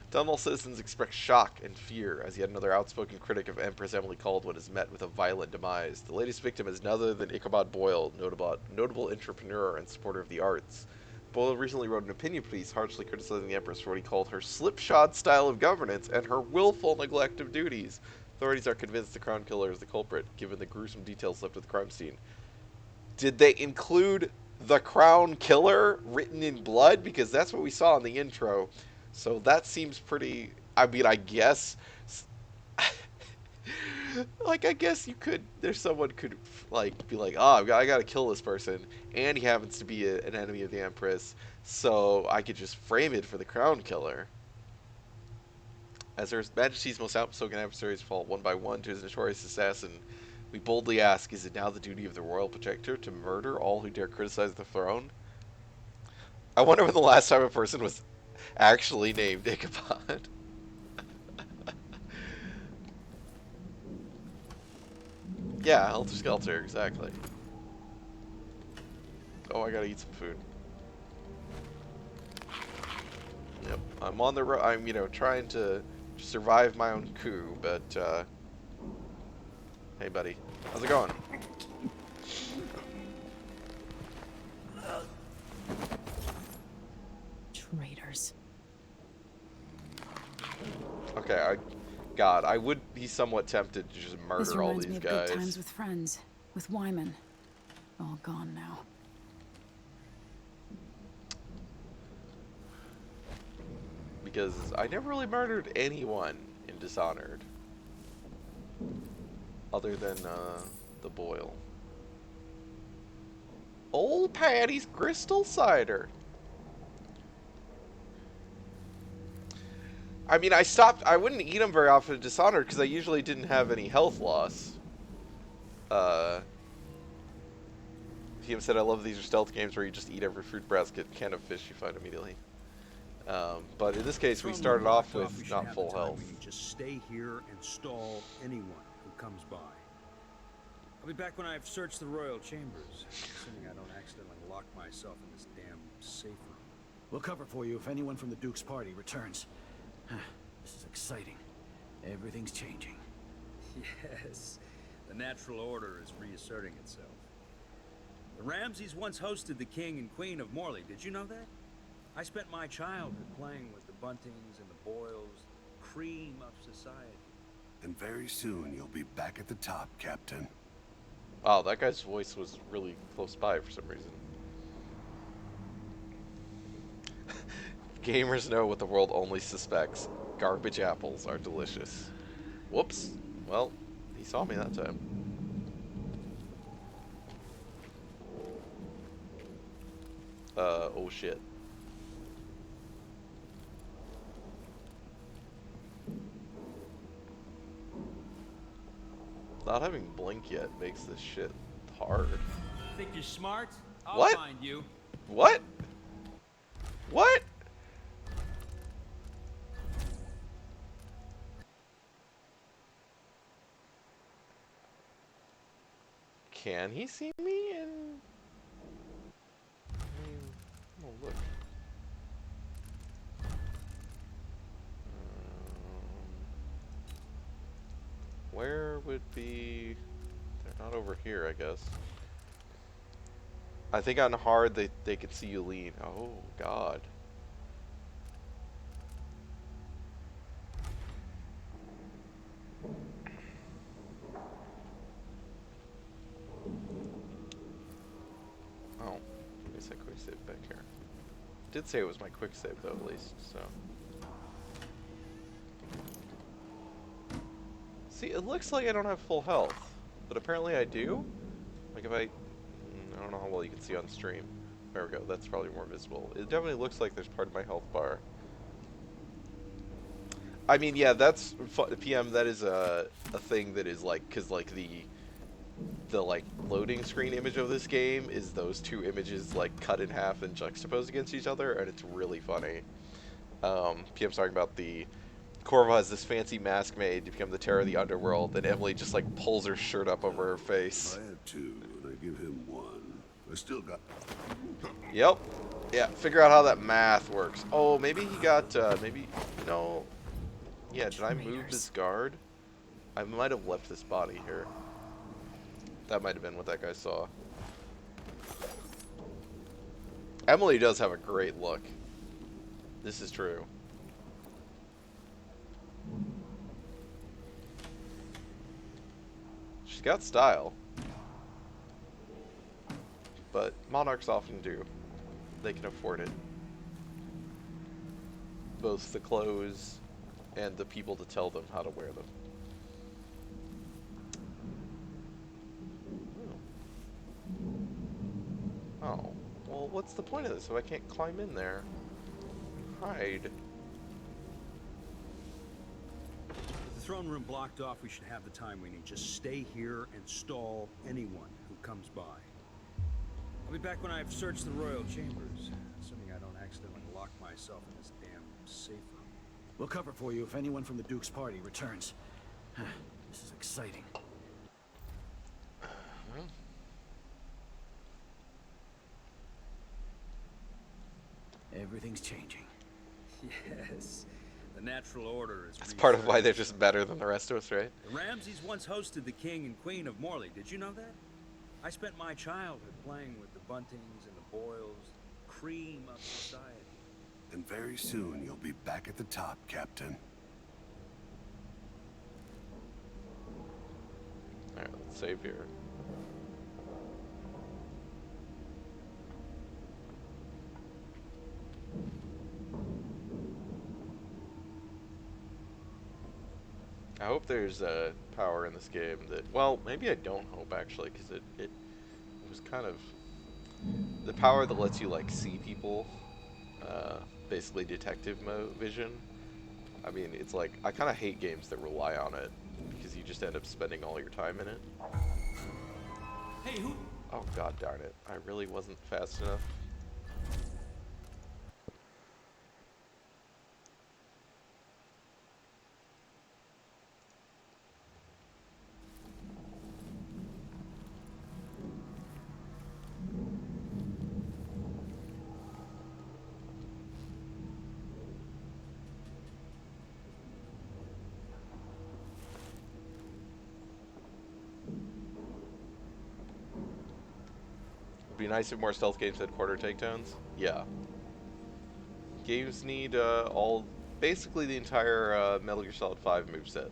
C: Dunwall citizens express shock and fear as yet another outspoken critic of Empress Emily Caldwen is met with a violent demise. The latest victim is none other than Ichabod Boyle, notable entrepreneur and supporter of the arts. Boyle recently wrote an opinion piece harshly criticizing the Empress for what he called her slipshod style of governance and her willful neglect of duties. Authorities are convinced the Crown Killer is the culprit, given the gruesome details left at the crime scene. Did they include the Crown Killer written in blood? Because that's what we saw in the intro. So that seems pretty... I mean, I guess... like, I guess you could... someone could, like, be like, oh, I gotta kill this person. And he happens to be an enemy of the Empress. So I could just frame it for the Crown Killer. As Her Majesty's most outspoken adversaries fall one by one to his notorious assassin, we boldly ask, is it now the duty of the royal protector to murder all who dare criticize the throne? I wonder when the last time a person was actually named Ichabod. Yeah, Helter Skelter, exactly. Oh, I gotta eat some food. Yep, I'm on the road. I'm, trying to survive my own coup, but, hey, buddy. How's it going?
B: Traitors.
C: Okay, God, I would be somewhat tempted to just murder all these
D: This reminds me of
C: guys.
D: good times with friends, with Wyman. All gone now.
C: Because I never really murdered anyone in Dishonored. Other than, the Boyle. Old Patty's Crystal Cider. I mean, I wouldn't eat them very often in Dishonored because I usually didn't have any health loss. TM said, I love these are stealth games where you just eat every fruit basket can of fish you find immediately. But in this case, we started off with not full health.
G: Just stay here and stall anyone who comes by. I'll be back when I've searched the royal chambers, assuming I don't accidentally lock myself in this damn safe room.
J: We'll cover for you if anyone from the Duke's party returns. This is exciting. Everything's changing.
G: Yes, the natural order is reasserting itself. The Ramseys once hosted the king and queen of Morley. Did you know that? I spent my childhood playing with the Buntings and the Boyles, cream of society.
E: And very soon you'll be back at the top, Captain.
C: Wow, that guy's voice was really close by for some reason. Gamers know what the world only suspects. Garbage apples are delicious. Whoops. Well, he saw me that time. Oh shit. Not having blink yet makes this shit hard.
G: Think you're smart? I'll
C: What?
G: find you.
C: What? What? Can he see me? And oh look. Where would be? They're not over here, I guess. I think on hard they can see you lean. Oh God. Oh, I guess I quick save back here. Did say it was my quick save though, at least. So. See, it looks like I don't have full health, but apparently I do. Like if I don't know how well you can see on stream. There we go, that's probably more visible. It definitely looks like there's part of my health bar. I mean, yeah, that's PM. That is a thing that is like, cause like the like loading screen image of this game is those two images like cut in half and juxtaposed against each other, and it's really funny. PM's talking about the Corvo has this fancy mask made to become the terror of the underworld, and Emily just like pulls her shirt up over her face.
E: I have two, and I give him one. I still got.
C: Yep. Yeah. Figure out how that math works. Oh, maybe he got. Maybe no. Yeah. Did I move this guard? I might have left this body here. That might have been what that guy saw. Emily does have a great look. This is true. She's got style. But monarchs often do. They can afford it. Both the clothes and the people to tell them how to wear them. Oh, well, what's the point of this if I can't climb in there? Hide.
G: With the throne room blocked off, we should have the time we need. Just stay here and stall anyone who comes by. I'll be back when I've searched the royal chambers, assuming I don't accidentally lock myself in this damn safe room.
J: We'll cover for you if anyone from the Duke's party returns. This is exciting. Everything's changing.
G: Yes, the natural order is.
C: That's part of why they're just better than the rest of us, right?
G: The Ramses once hosted the king and queen of Morley. Did you know that? I spent my childhood playing with the Buntings and the Boyles, cream of society.
E: And very soon you'll be back at the top, Captain.
C: Alright, let's save here. I hope there's power in this game that, well, maybe I don't hope actually, because it was kind of the power that lets you like see people, basically detective mode vision. I mean, it's like, I kind of hate games that rely on it because you just end up spending all your time in it.
G: Hey, who?
C: Oh god darn it, I really wasn't fast enough. Be nice if more stealth games had quarter takedowns. Yeah. Games need basically the entire Metal Gear Solid 5 moveset,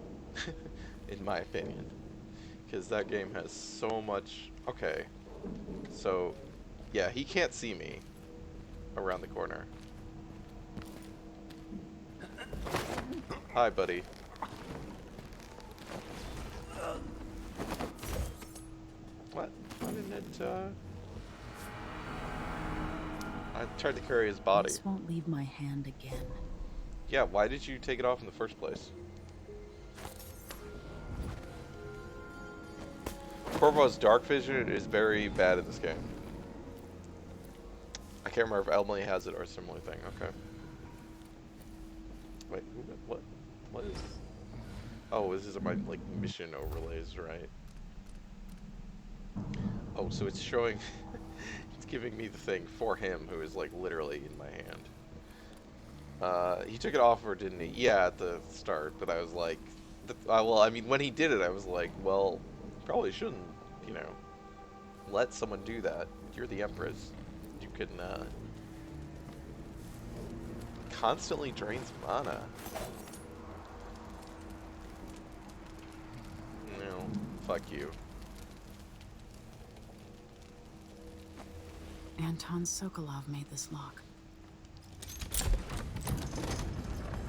C: in my opinion. Because that game has so much... Okay. So, yeah, he can't see me around the corner. Hi, buddy. What? Why didn't it, I tried to carry his body.
D: This won't leave my hand again.
C: Yeah, why did you take it off in the first place? Corvo's dark vision is very bad in this game. I can't remember if Emily has it or a similar thing. Okay. Wait, what? What is? Oh, this is my like mission overlays, right? Oh, so it's showing. It's giving me the thing for him, who is like literally in my hand. He took it off, or didn't he? Yeah, at the start. But I was like, well, I mean, when he did it, I was like, well, probably shouldn't, you know, let someone do that. You're the Empress. You can constantly drains mana. No, fuck you.
D: Anton Sokolov made this lock.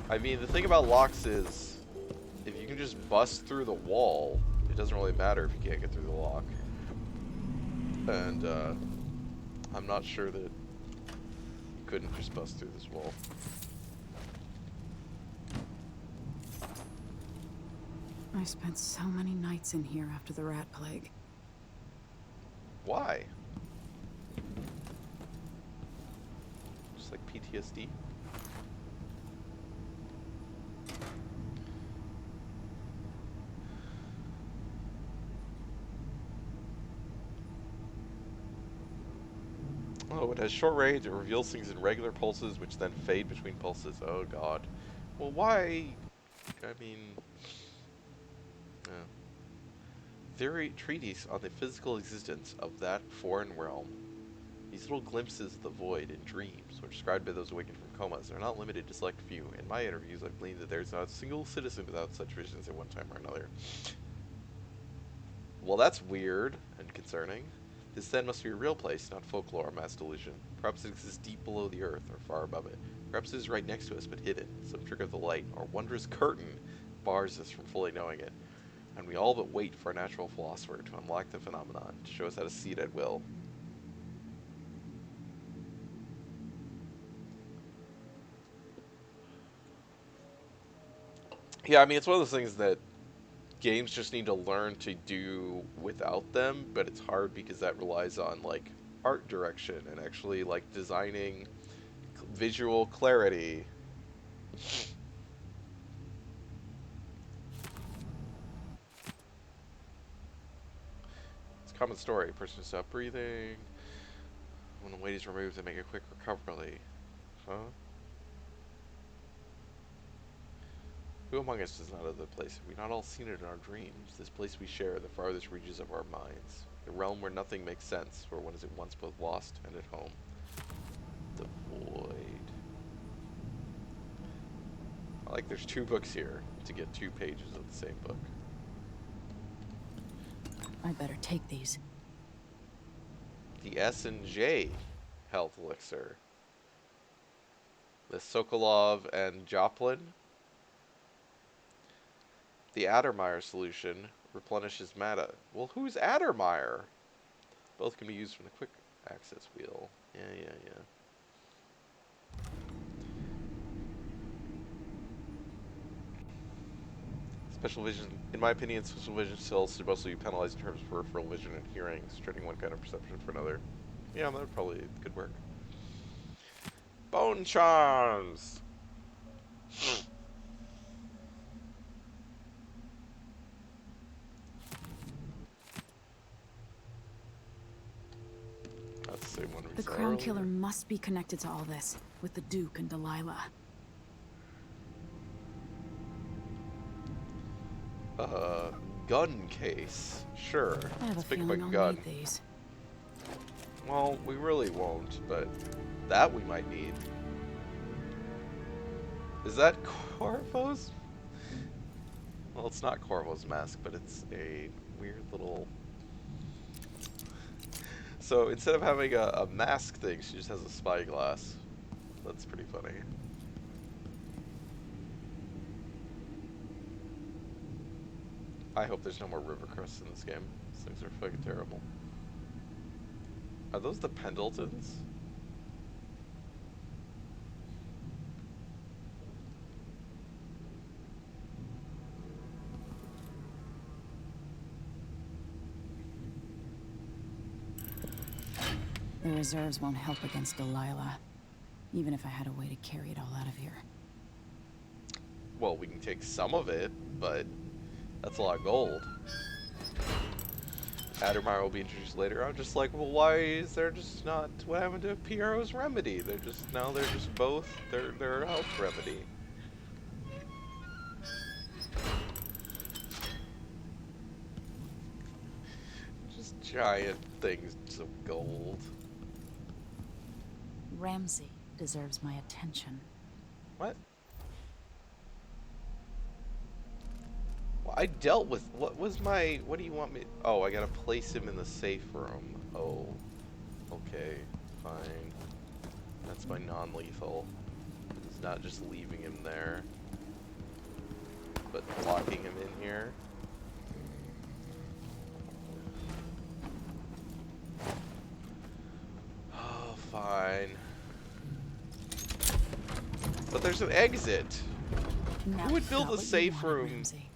C: I mean, the thing about locks is, if you can just bust through the wall, it doesn't really matter if you can't get through the lock. And, I'm not sure that you couldn't just bust through this wall.
D: spent so many nights in here after the rat plague.
C: Why? Just like PTSD? Oh, it has short range. It reveals things in regular pulses, which then fade between pulses. Oh, God. Well, why? I mean... Theory treatise on the physical existence of that foreign realm. These little glimpses of the void in dreams were described by those awakened from comas. They're not limited to select few. In my interviews, I've gleaned that there's not a single citizen without such visions at one time or another. Well, that's weird and concerning. This then must be a real place, not folklore or mass delusion. Perhaps it exists deep below the earth or far above it. Perhaps it is right next to us but hidden. Some trick of the light or wondrous curtain bars us from fully knowing it. And we all but wait for a natural philosopher to unlock the phenomenon, to show us how to see it at will. Yeah, I mean, it's one of those things that games just need to learn to do without them, but it's hard because that relies on, like, art direction and actually, like, designing visual clarity. It's a common story. A person stops breathing. When the weight is removed, they make a quick recovery. Huh? Who among us does not know the place? Have we not all seen it in our dreams? This place we share, the farthest reaches of our minds. The realm where nothing makes sense, where one is at once both lost and at home. The void. I like there's 2 books here to get 2 pages of the same book.
D: I better take these.
C: The S&J health elixir. The Sokolov and Joplin. The Addermeyer solution replenishes mana. Well, who's Addermeyer? Both can be used from the quick access wheel. Yeah. Special vision, in my opinion, special vision skills should mostly be penalized in terms of peripheral vision and hearing, trading one kind of perception for another. Yeah, that probably could work. Bone charms! That's the same one we
D: The
C: saw
D: Crown
C: earlier.
D: Killer must be connected to all this, with the Duke and Delilah.
C: Gun case. Sure.
D: I have
C: Let's
D: a
C: pick up a
D: feeling I'll
C: gun.
D: need these.
C: Well, we really won't, but that we might need. Is that Corvo's? Well, it's not Corvo's mask, but it's a weird little... So instead of having a mask thing, she just has a spyglass. That's pretty funny. I hope there's no more river crusts in this game. These things are fucking terrible. Are those the Pendletons?
D: The reserves won't help against Delilah, even if I had a way to carry it all out of here.
C: Well, we can take some of it, but that's a lot of gold. Addermeyer will be introduced later. I'm just like, well, why is there just not... What happened to Piero's remedy? They're just... Now they're just both... They're a health remedy. Just giant things of gold.
F: Ramsey deserves my attention.
C: What? Well, I dealt with... What was my... What do you want me... Oh, I gotta place him in the safe room. Oh. Okay. Fine. That's my non-lethal. It's not just leaving him there, but locking him in here. Oh, fine. But there's an exit.
F: Now
C: Who would
F: you've
C: build
F: got
C: a
F: what you
C: safe
F: wanted,
C: room?
F: Ramsey.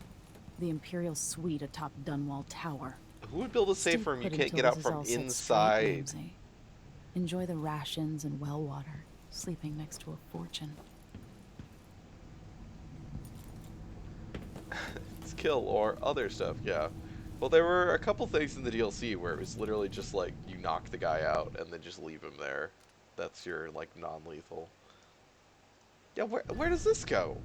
D: The Imperial suite atop Dunwall Tower.
C: Who would build a safe
D: Stay
C: room you
D: put
C: can't
D: until
C: get out
D: this is
C: from
D: all set straight,
C: inside?
D: Ramsay. Enjoy the rations and well water, sleeping next to a fortune.
C: Skill or other stuff, yeah. Well, there were a couple things in the DLC where it was literally just like you knock the guy out and then just leave him there. That's your like non-lethal. Yeah, where does this go?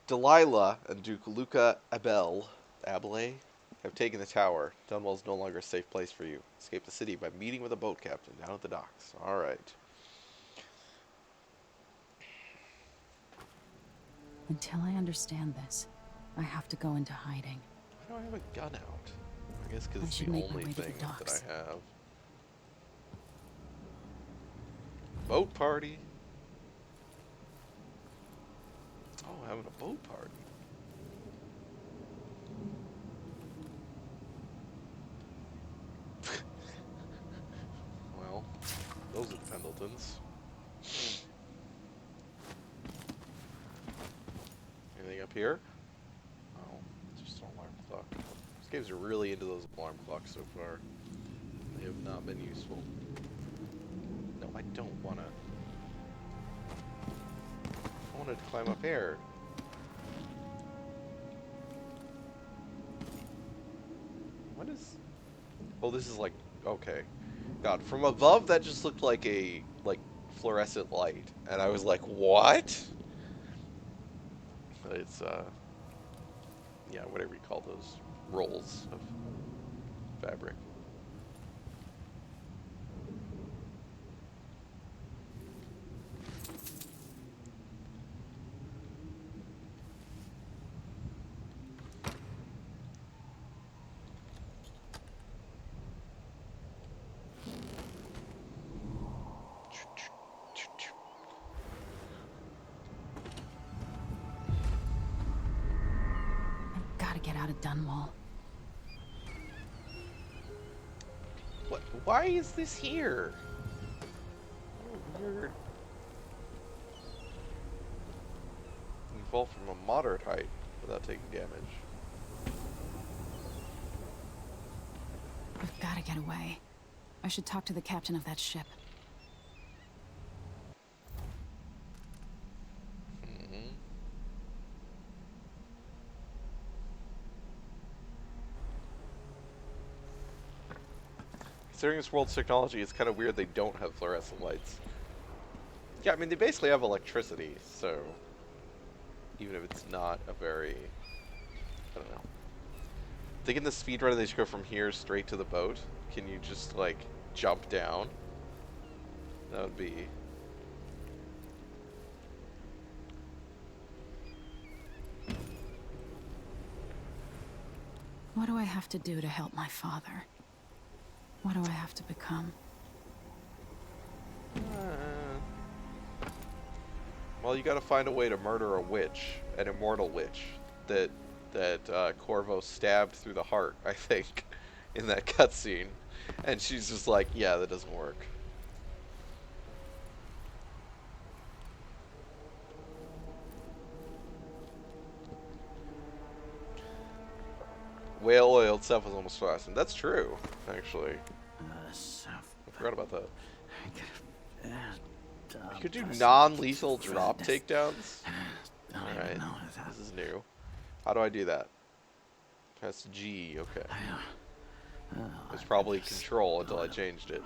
C: Delilah and Duke Luca Abele have taken the tower. Dunwall is no longer a safe place for you. Escape the city by meeting with a boat captain down at the docks. Alright.
D: Until I understand this, I have to go into hiding.
C: Why do I have a gun out? I guess because
D: I
C: it's
D: should
C: the
D: make my
C: only
D: way to the
C: thing that
D: docks.
C: I have. Boat party. Oh, having a boat party. Well, those are the Pendletons. Anything up here? Oh, just an alarm clock. These games are really into those alarm clocks so far. They have not been useful. No, I don't wanna. I wanted to climb up here. What is... Oh, this is like... Okay. God, from above that just looked like a, like, fluorescent light. And I was like, what? But it's, yeah, whatever you call those rolls of fabric.
D: Gotta get out of Dunwall.
C: What? Why is this here? Oh, weird. You fall from a moderate height without taking damage.
D: I've gotta get away. I should talk to the captain of that ship.
C: Considering this world's technology, it's kind of weird they don't have fluorescent lights. Yeah, I mean, they basically have electricity, so... Even if it's not a very... I don't know. Thinking the speedrunner, they just go from here straight to the boat. Can you just, like, jump down? That would be...
D: What do I have to do to help my father? What do I have to become?
C: Well, you gotta find a way to murder a witch, an immortal witch, that Corvo stabbed through the heart, I think, in that cutscene. And she's just like, yeah, that doesn't work. Whale oil itself is almost fast, and that's true, actually. I forgot about that. You could do non-lethal drop takedowns? Alright, this is new. How do I do that? Press G, okay. It's probably control until I changed it.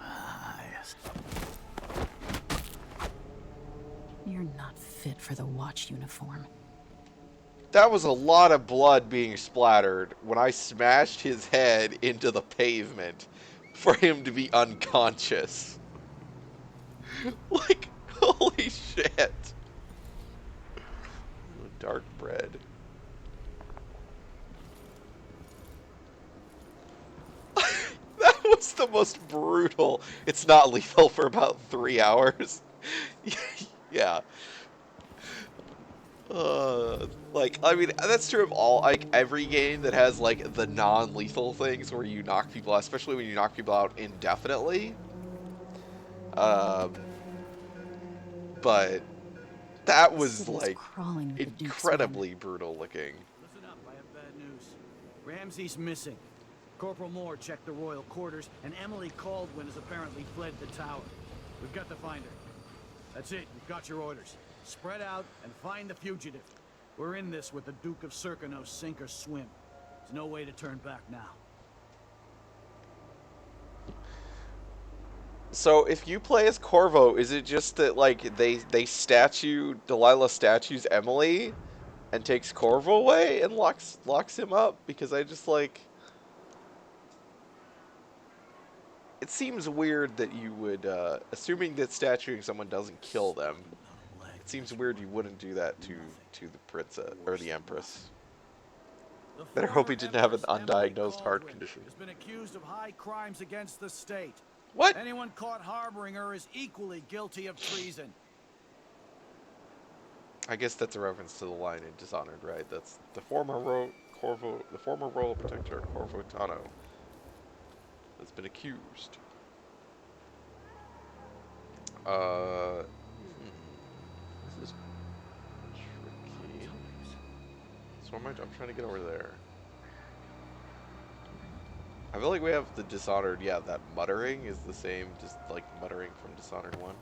D: You're not fit for the watch uniform.
C: That was a lot of blood being splattered when I smashed his head into the pavement for him to be unconscious. Like, holy shit. Dark bread. That was the most brutal. It's not lethal for about 3 hours. Yeah. Like, I mean, that's true of all, like, every game that has, like, the non-lethal things where you knock people out, especially when you knock people out indefinitely. But that
F: The
C: was
F: city's
C: like
F: crawling with the Duke's
C: incredibly brutal looking.
J: Listen up, I have bad news. Ramsey's missing. Corporal Moore checked the royal quarters, and Emily Caldwen has apparently fled the tower. We've got to find her. That's it, you've got your orders. Spread out and find the fugitive. We're in this with the Duke of Serkino, sink or swim. There's no way to turn back now.
C: So if you play as Corvo, is it just that like Delilah statues Emily and takes Corvo away and locks him up? Because I just like, it seems weird that you would, assuming that statuing someone doesn't kill them, it seems weird you wouldn't do that to the princess or the Empress. Better hope he didn't have an undiagnosed heart condition.
J: Has been accused of high crimes against the state.
C: What?
J: Anyone caught harboring her is equally guilty of treason.
C: I guess that's a reference to the line in Dishonored, right? That's the former royal protector Corvo Attano has been accused. This is tricky. So I'm trying to get over there. I feel like we have the Dishonored, yeah, that muttering is the same, just like muttering from Dishonored 1.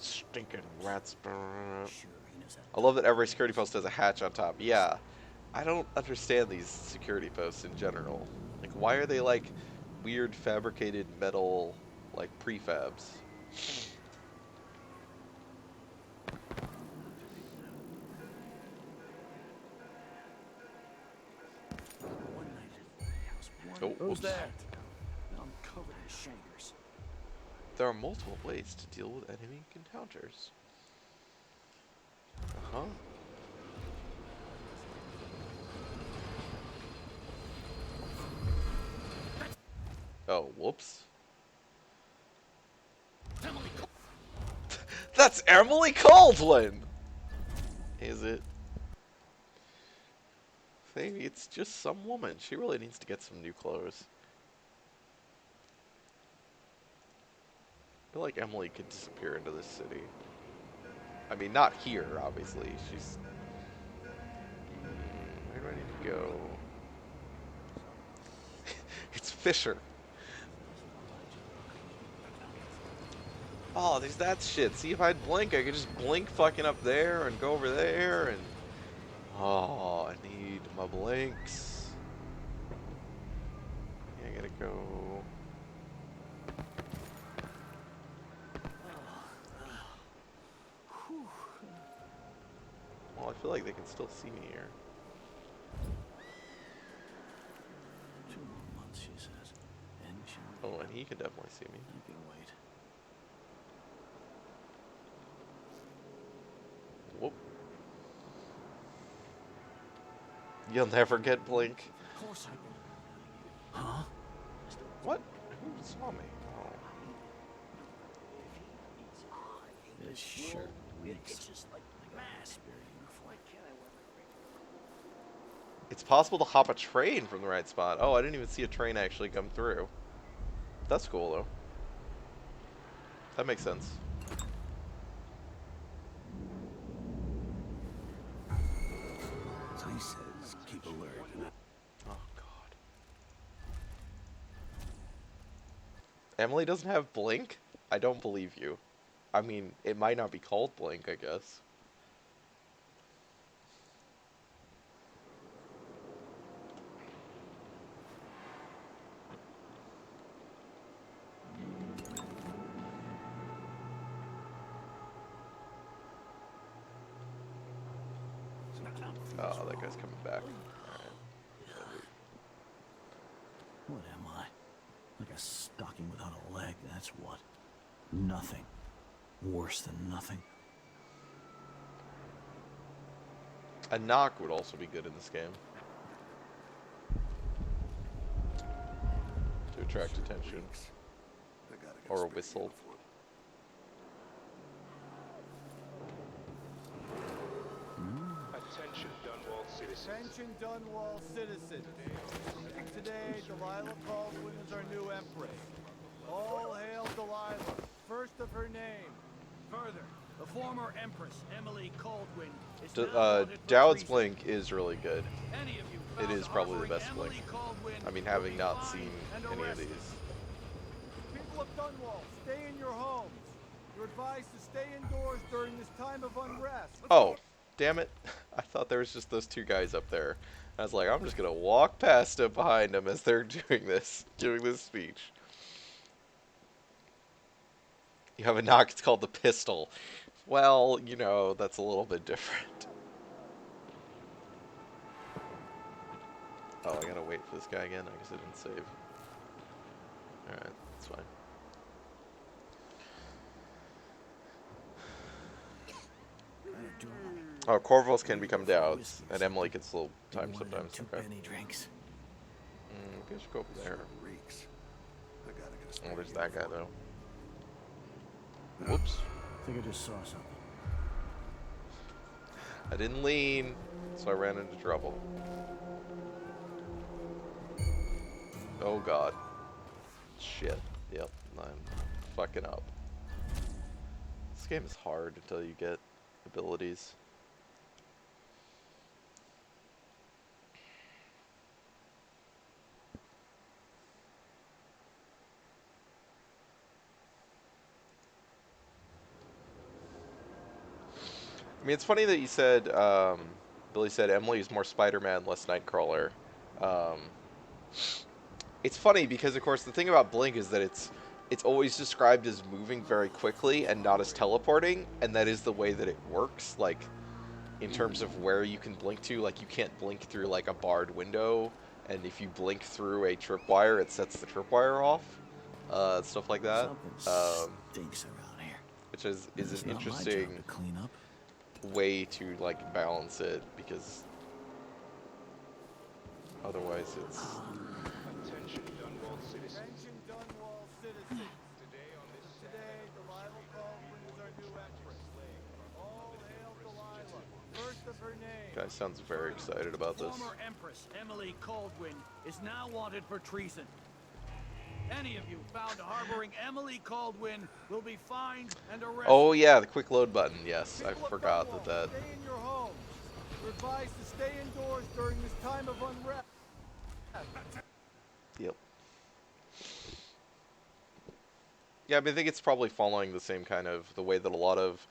C: Stinking rats. I love that every security post has a hatch on top. Yeah, I don't understand these security posts in general. Like, why are they like weird fabricated metal, like prefabs? Oh,
J: Who's
C: whoops.
J: there? I'm covered in shankers.
C: There are multiple ways to deal with enemy encounters. Uh-huh. Oh, whoops. That's Emily Caldwen! Is it? Maybe it's just some woman. She really needs to get some new clothes. I feel like Emily could disappear into this city. I mean, not here, obviously. She's... where do I need to go? It's Fisher. Oh, there's that shit. See, if I'd blink, I could just blink fucking up there and go over there and... oh, I need my blinks. Yeah, I gotta go... well, I feel like they can still see me here.
J: 2 more months, she says. And she...
C: oh, and he can definitely see me.
J: I can wait.
C: Whoop. You'll never get blink.
J: Of course I can. Huh?
C: What? Who saw me? Oh.
J: This shirt reeks. Just like mass.
C: It's possible to hop a train from the right spot. Oh, I didn't even see a train actually come through. That's cool, though. That makes sense.
J: So he says, keep alert.
C: Oh, God. Emily doesn't have blink? I don't believe you. I mean, it might not be called blink, I guess. Oh, that guy's coming back. Alright.
J: What am I? Like a stocking without a leg, that's what. Nothing. Worse than nothing.
C: A knock would also be good in this game. To attract attention. Or a whistle.
K: Attention Dunwall citizens. Today, Delilah Caldwen is our new empress.
J: All hail Delilah, first of her name. Further, the former Empress, Emily Caldwen, is now wanted for
C: Dowd's
J: treason.
C: Blink is really good.
J: Any of you
C: It
J: found
C: is probably the
J: harboring
C: best
J: Emily
C: Blink.
J: Caldwen
C: I mean,
J: will
C: having
J: be
C: not
J: fined
C: seen
J: and
C: any of
J: arrested.
C: these.
J: People of Dunwall, stay in your homes. You're advised to stay indoors during this time of unrest.
C: Oh, damn it. I thought there was just those two guys up there. I was like, I'm just going to walk past them behind them as they're doing this speech. You have a knock, it's called the pistol. Well, you know, that's a little bit different. Oh, I gotta wait for this guy again? I guess I didn't save. Alright, that's fine. Oh, Corvals can become Dowds, and Emily can slow time sometimes. Okay.
J: Drinks.
C: I guess go over there.
E: Reeks. I gotta get a
C: Oh, there's that guy, though. Whoops.
J: I think I just saw something.
C: I didn't lean, so I ran into trouble. Oh god. Shit. Yep, I'm fucking up. This game is hard until you get abilities. I mean, it's funny that you said, Billy said Emily is more Spider-Man, less Nightcrawler. It's funny because, of course, the thing about Blink is that it's always described as moving very quickly and not as teleporting, and that is the way that it works. Like, in terms of where you can blink to, like, you can't blink through, like, a barred window, and if you blink through a tripwire, it sets the tripwire off. Stuff like that.
J: Stinks around here.
C: Which is
J: It's
C: an
J: not my job
C: interesting
J: to clean up.
C: way to, like, balance it, because otherwise it's...
K: Attention Dunwall citizens.
J: Attention Dunwall citizens.
K: Today on this
J: Today, Delilah Caldwen is our new empress. All hail Delilah, first of her name.
C: Guy sounds very excited about this.
J: Former Empress Emily Caldwen is now wanted for treason. Any of you found harboring Emily Caldwen will be fined and arrested.
C: Oh yeah, the quick load button. Yes, I
J: People of
C: forgot
J: Dunwall,
C: that.
J: Stay in your homes. You're advised to stay indoors during this time of unrest.
C: Yep. Yeah, I mean, I think it's probably following the same kind of the way that a lot of,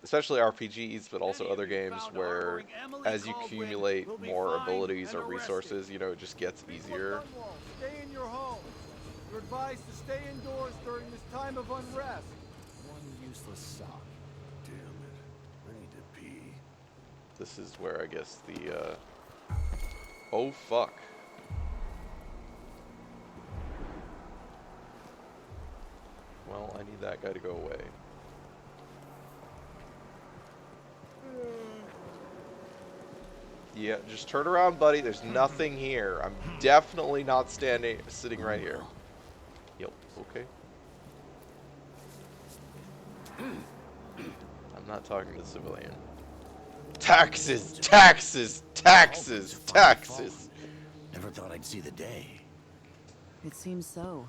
C: especially RPGs, but also other games, where as you accumulate more abilities or resources, you know, it just gets easier.
J: Stay in your homes. You're advised to stay indoors during this time of unrest. One useless sock.
E: Damn it. I need to pee.
C: This is where I guess the, oh fuck. Well, I need that guy to go away. Yeah, just turn around, buddy. There's nothing here. I'm definitely not sitting right here. Yep, okay. I'm not talking to the civilian. Taxes, taxes, taxes, taxes.
J: Never thought I'd see the day.
L: It seems so.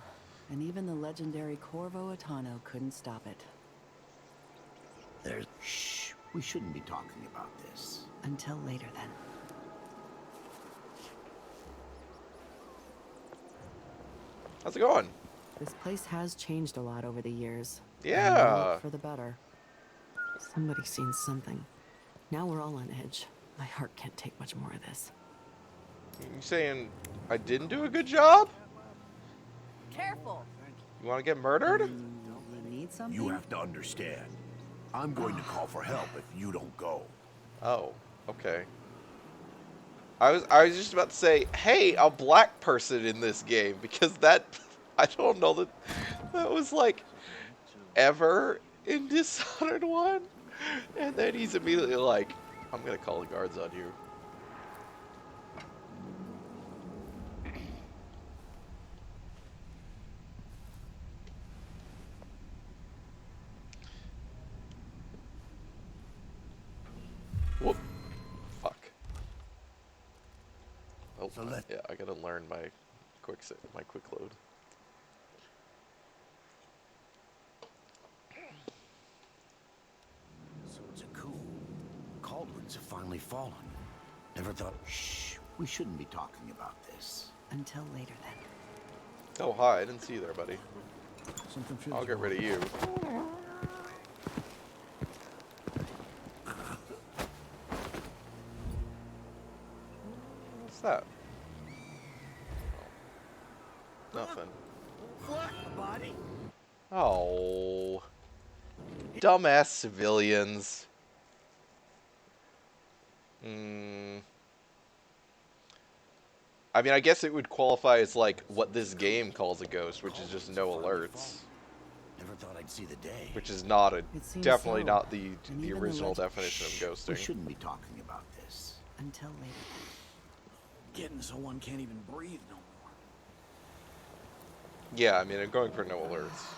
L: And even the legendary Corvo Attano couldn't stop it.
J: Shh. We shouldn't be talking about this.
L: Until later, then.
C: How's it going?
L: This place has changed a lot over the years.
C: Yeah.
L: For the better. Somebody's seen something. Now we're all on edge. My heart can't take much more of this.
C: You saying I didn't do a good job?
B: Careful.
C: You want to get murdered?
L: You need something?
E: You have to understand. I'm going to call for help if you don't go.
C: Oh, okay. I was just about to say, hey, a black person in this game, because that, I don't know that was like ever in Dishonored 1, and then he's immediately like, I'm gonna call the guards on you. Whoop. Fuck. Oh, yeah, I gotta learn my quick load.
J: Mutants have finally fallen. Never thought... Shh, we shouldn't be talking about this.
L: Until later, then.
C: Oh, hi. I didn't see you there, buddy.
J: Something feels
C: I'll get rid of you. What's that? Oh. Nothing.
J: What, buddy?
C: Oh. Dumbass civilians. I mean, I guess it would qualify as like what this game calls a ghost, which is just no alerts.
J: Never thought I'd see the day.
C: Which is not a
L: It seems
C: definitely
L: so.
C: not the
L: And even the
C: original
L: legend-
C: definition of
J: We
C: ghosting.
J: shouldn't be talking about this.
L: Until later, then.
J: Getting so one can't even breathe no more.
C: Yeah, I mean, I'm going for no alerts.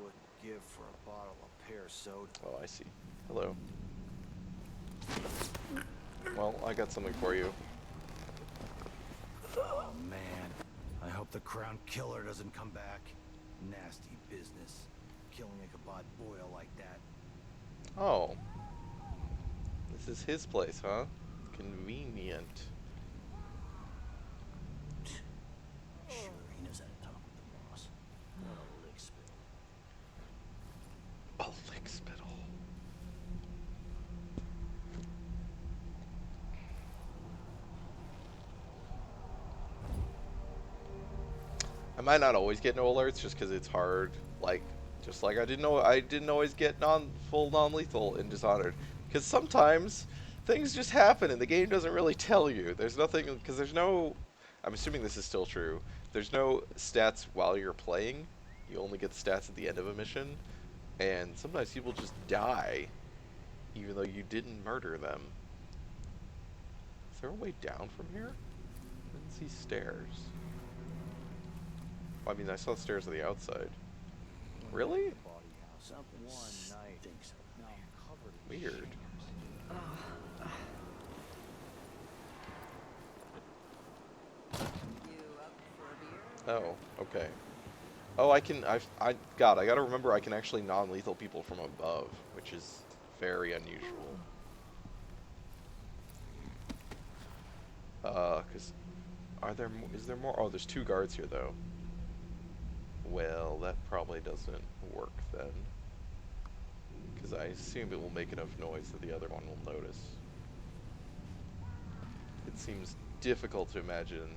J: Would give for a bottle of pear soda.
C: Oh, I see. Hello. Well, I got something for you.
J: Oh man, I hope the Crown Killer doesn't come back. Nasty business, killing a Kabad boil like that.
C: Oh. This is his place, huh? Convenient.
J: Sure, he knows how to talk with the boss. What a lick spittle.
C: A lick spittle. I might not always get no alerts just because it's hard. Like, just like I didn't always get full non-lethal in Dishonored, because sometimes things just happen and the game doesn't really tell you. There's nothing, because there's no. I'm assuming this is still true. There's no stats while you're playing. You only get the stats at the end of a mission, and sometimes people just die, even though you didn't murder them. Is there a way down from here? I didn't see stairs. I mean, I saw stairs on the outside. Really? Weird. Oh, okay. Oh, I gotta remember I can actually non-lethal people from above, which is very unusual. Cause is there more? Oh, there's 2 guards here though. Well, that probably doesn't work then. Because I assume it will make enough noise that the other one will notice. It seems difficult to imagine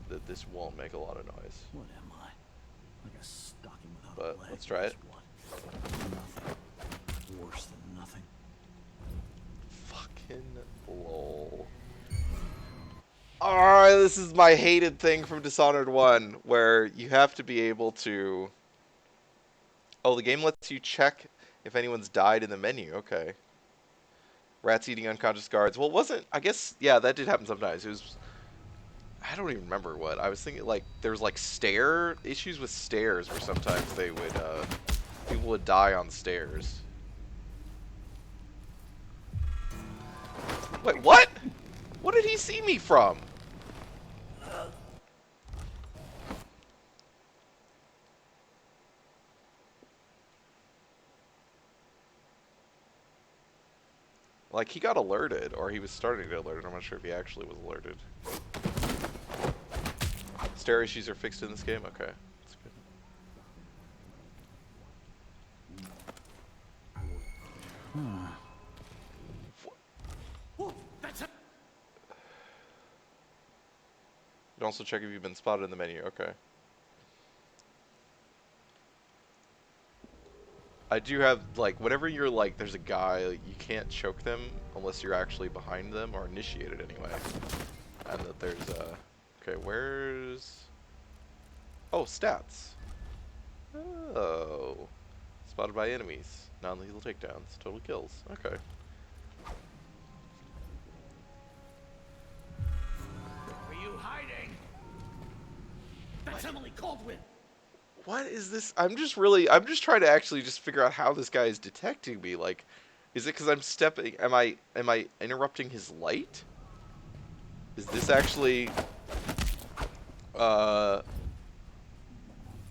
C: that this won't make a lot of noise.
J: What am I? Like a stocking without a
C: But
J: leg.
C: let's try it.
J: What? Nothing. Worse than nothing.
C: Fucking lol. Alright, this is my hated thing from Dishonored 1, where you have to be able to... Oh, the game lets you check if anyone's died in the menu, okay. Rats eating unconscious guards. Well, it wasn't... I guess, yeah, that did happen sometimes. It was... I don't even remember what. I was thinking, like, there was, like, issues with stairs, where sometimes they would, people would die on stairs. Wait, what? What did he see me from? Like, he got alerted, or he was starting to get alerted. I'm not sure if he actually was alerted. Stair issues are fixed in this game? Okay. That's good.
J: Whoa, that's it.
C: You can also check if you've been spotted in the menu. Okay. I do have, like, whenever you're, like, there's a guy, you can't choke them unless you're actually behind them, or initiated anyway. And that there's, okay, where's... Oh, stats. Oh. Spotted by enemies. Non-lethal takedowns. Total kills. Okay.
J: Are you hiding? That's Emily Caldwen.
C: What is this? I'm just trying to actually just figure out how this guy is detecting me. Like, is it because I'm stepping? Am I interrupting his light? Is this actually? Well,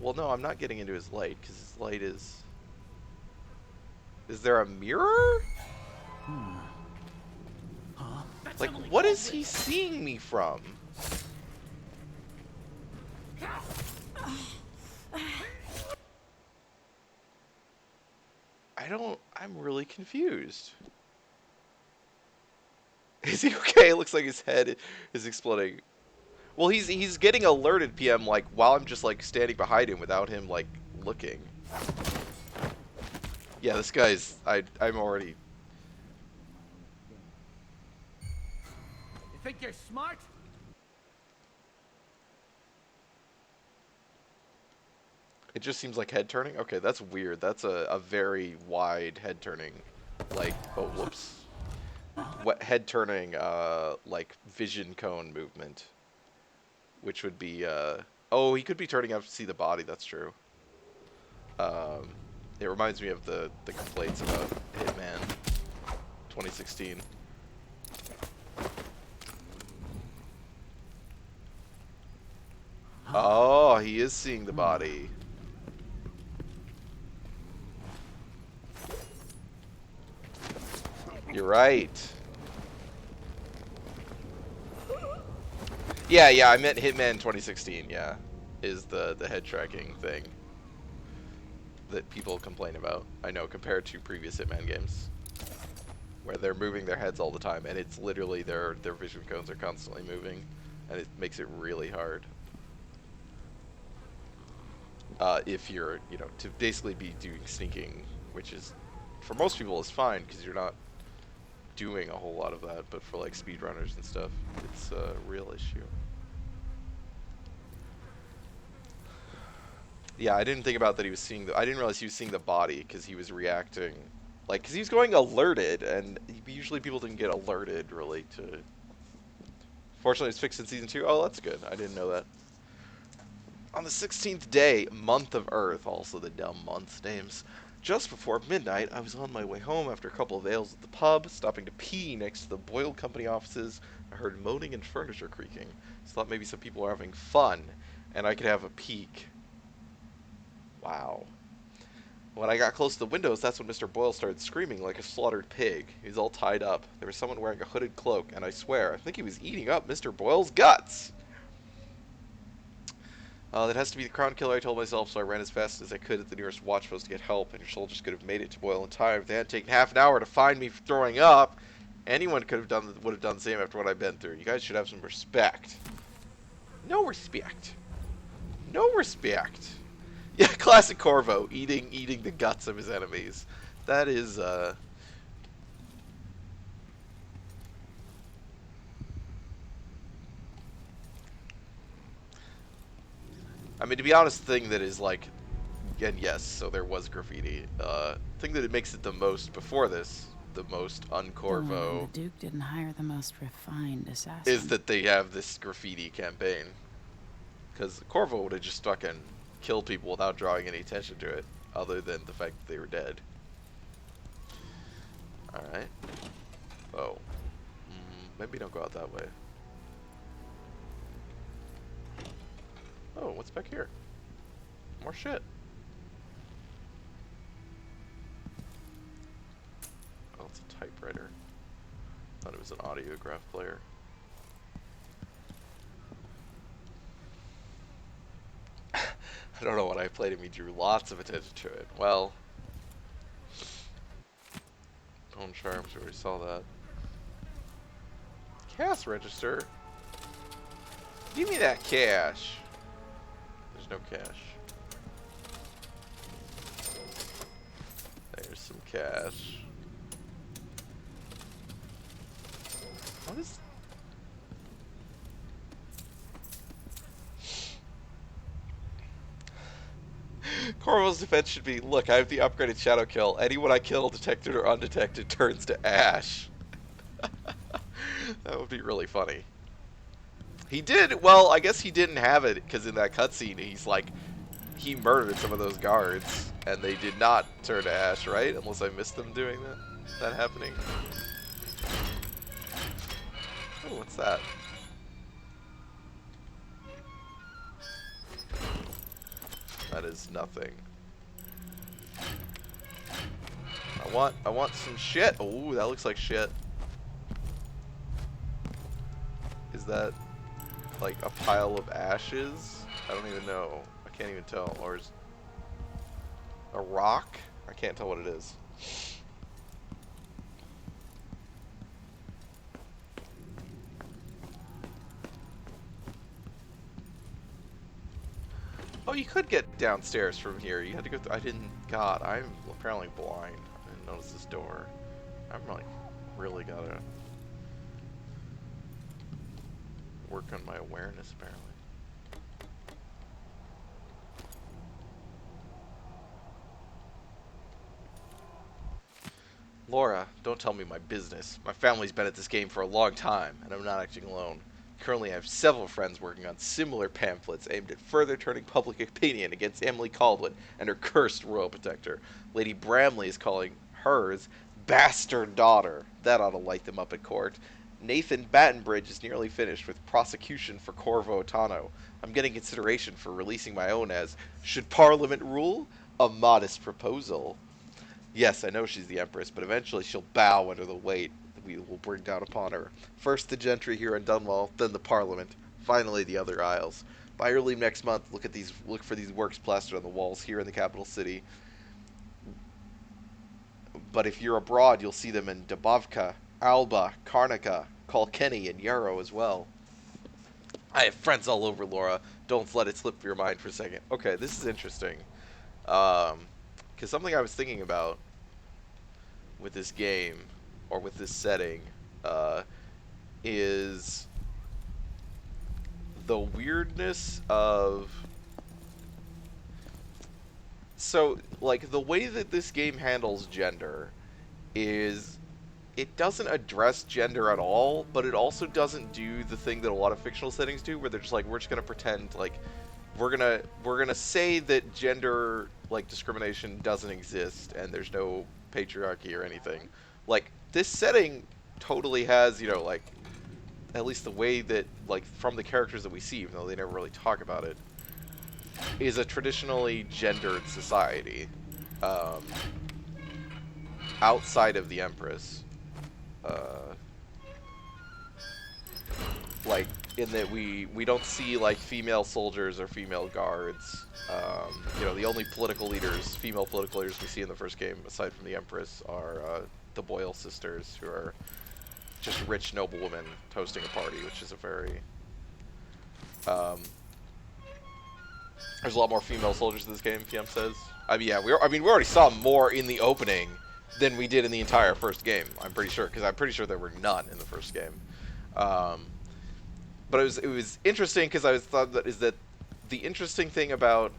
C: no, I'm not getting into his light because his light is. Is there a mirror? Like, what is he seeing me from? I'm really confused. Is he okay? It looks like his head is exploding. Well, he's getting alerted, PM, like, while I'm just, like, standing behind him without him, like, looking. Yeah, this guy's... I'm already...
J: You think you're smart?
C: It just seems like head turning? Okay, that's weird. That's a very wide head turning. Like, oh, whoops. What head turning, like, vision cone movement. Which would be, oh, he could be turning up to see the body, that's true. It reminds me of the complaints about Hitman 2016. Oh, he is seeing the body. You're right. Yeah, I meant Hitman 2016, yeah. Is the head tracking thing that people complain about. I know, compared to previous Hitman games. Where they're moving their heads all the time, and it's literally their vision cones are constantly moving. And it makes it really hard. If you're, you know, to basically be doing sneaking, which is, for most people, is fine, because you're not doing a whole lot of that, but for, like, speedrunners and stuff, it's a real issue. Yeah, I didn't think about that he was seeing I didn't realize he was seeing the body, because he was reacting, like, because he was going alerted, and usually people didn't get alerted, really, to... Fortunately, it's fixed in Season 2. Oh, that's good. I didn't know that. On the 16th day, month of Earth, also the dumb months names. Just before midnight, I was on my way home after a couple of ales at the pub, stopping to pee next to the Boyle Company offices. I heard moaning and furniture creaking. So thought maybe some people were having fun, and I could have a peek. Wow. When I got close to the windows, that's when Mr. Boyle started screaming like a slaughtered pig. He was all tied up. There was someone wearing a hooded cloak, and I swear, I think he was eating up Mr. Boyle's guts! That has to be the Crown Killer, I told myself, so I ran as fast as I could at the nearest watch post to get help, and your soldiers could have made it to Boyle in time. If they hadn't taken half an hour to find me throwing up, anyone would have done the same after what I've been through. You guys should have some respect. No respect. No respect. Yeah, classic Corvo, eating the guts of his enemies. That is, I mean, to be honest, the thing that is, like, and yes, so there was graffiti. Thing that it makes it the most, before this, the most un-Corvo...
D: The Duke didn't hire the most refined assassin.
C: ...is that they have this graffiti campaign. Because Corvo would have just fucking killed people without drawing any attention to it, other than the fact that they were dead. Alright. Oh. Maybe don't go out that way. Oh, what's back here? More shit. Oh, it's a typewriter. Thought it was an audiograph player. I don't know what I played and we drew lots of attention to it. Well, Bone Charms, we already saw that. Cash register? Give me that cash. There's no cash. There's some cash. What is... Corvo's defense should be, look, I have the upgraded Shadow Kill. Anyone I kill, detected or undetected, turns to ash. That would be really funny. He did, well, I guess he didn't have it, because in that cutscene, he's like, he murdered some of those guards, and they did not turn to ash, right? Unless I missed them doing that happening. Oh, what's that? That is nothing. I want some shit. Oh, that looks like shit. Is that like a pile of ashes? I don't even know. I can't even tell. Or is a rock? I can't tell what it is. Oh, you could get downstairs from here. You had to go through. I didn't. God, I'm apparently blind. I didn't notice this door. I'm like, really gotta work on my awareness, apparently. Laura, don't tell me my business. My family's been at this game for a long time, and I'm not acting alone. Currently, I have several friends working on similar pamphlets aimed at further turning public opinion against Emily Caldwen and her cursed royal protector. Lady Bramley is calling hers bastard daughter. That ought to light them up at court. Nathan Battenbridge is nearly finished with prosecution for Corvo Otano. I'm getting consideration for releasing my own as, should Parliament rule? A modest proposal. Yes, I know she's the Empress, but eventually she'll bow under the weight that we will bring down upon her. First the gentry here in Dunwall, then the Parliament, finally the other isles. By early next month, look for these works plastered on the walls here in the capital city. But if you're abroad, you'll see them in Dubovka, Alba, Karnaca, Kilkenny, and Yarrow as well. I have friends all over, Laura. Don't let it slip your mind for a second. Okay, this is interesting. Because something I was thinking about with this game, or with this setting, is the weirdness of... So, like, the way that this game handles gender is... It doesn't address gender at all, but it also doesn't do the thing that a lot of fictional settings do, where they're just like, we're just gonna pretend, like, we're gonna say that gender, like, discrimination doesn't exist and there's no patriarchy or anything. Like, this setting totally has, you know, like, at least the way that, like, from the characters that we see, even though they never really talk about it, is a traditionally gendered society, outside of the Empress. Like, in that we don't see, like, female soldiers or female guards. You know, the only political leaders, female political leaders we see in the first game, aside from the Empress, are the Boyle sisters, who are just rich noblewomen hosting a party, which is a very... there's a lot more female soldiers in this game, PM says. I mean, yeah, we already saw more in the opening than we did in the entire first game, I'm pretty sure, because I'm pretty sure there were none in the first game. But it was interesting because I thought that the interesting thing about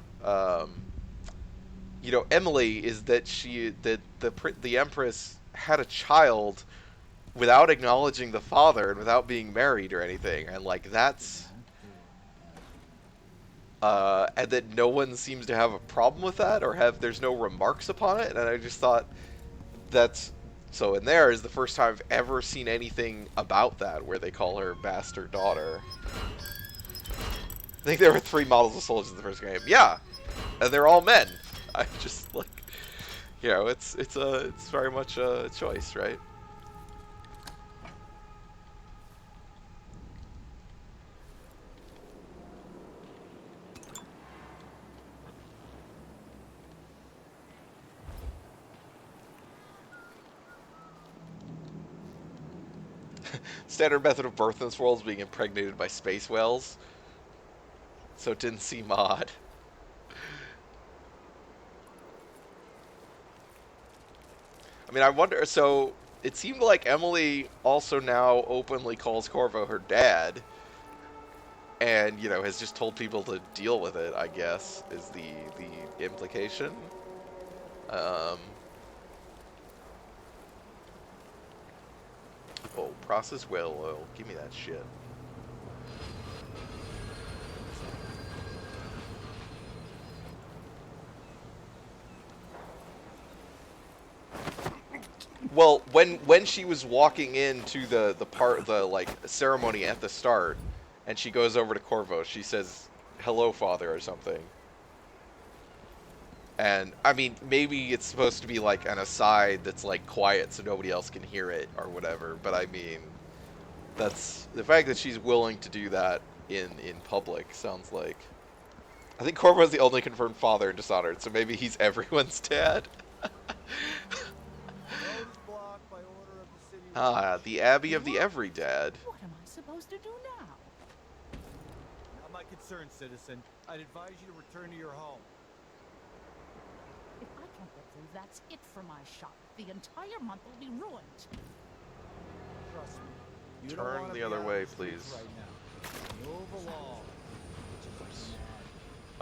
C: you know, Emily is that the Empress had a child without acknowledging the father and without being married or anything, and like that's and that no one seems to have a problem with that or there's no remarks upon it, and I just thought that's. So in there is the first time I've ever seen anything about that, where they call her bastard daughter. I think there were 3 models of soldiers in the first game. Yeah, and they're all men. I just, like, you know, it's very much a choice, right? Standard method of birth in this world is being impregnated by space whales. So it didn't seem odd. I mean, I wonder, so it seemed like Emily also now openly calls Corvo her dad. And, you know, has just told people to deal with it, I guess, is the implication. Oh, processed whale oil. Give me that shit. Well, when she was walking into the like ceremony at the start, and she goes over to Corvo, she says, "Hello, father," or something. And, I mean, maybe it's supposed to be, like, an aside that's, like, quiet so nobody else can hear it or whatever, but I mean, that's... The fact that she's willing to do that in public sounds like... I think Corvo's the only confirmed father in Dishonored, so maybe he's everyone's dad. Ah, the Abbey of the Every Dad.
M: What am I supposed to do now?
N: Not my concern, citizen. I'd advise you to return to your home.
M: If I can't get through, that's it for my shop. The entire month will be ruined.
N: Trust me. You don't
C: Turn
N: wanna
C: the
N: be
C: other
N: out
C: way,
N: on the streets
C: please.
N: right now. Move along.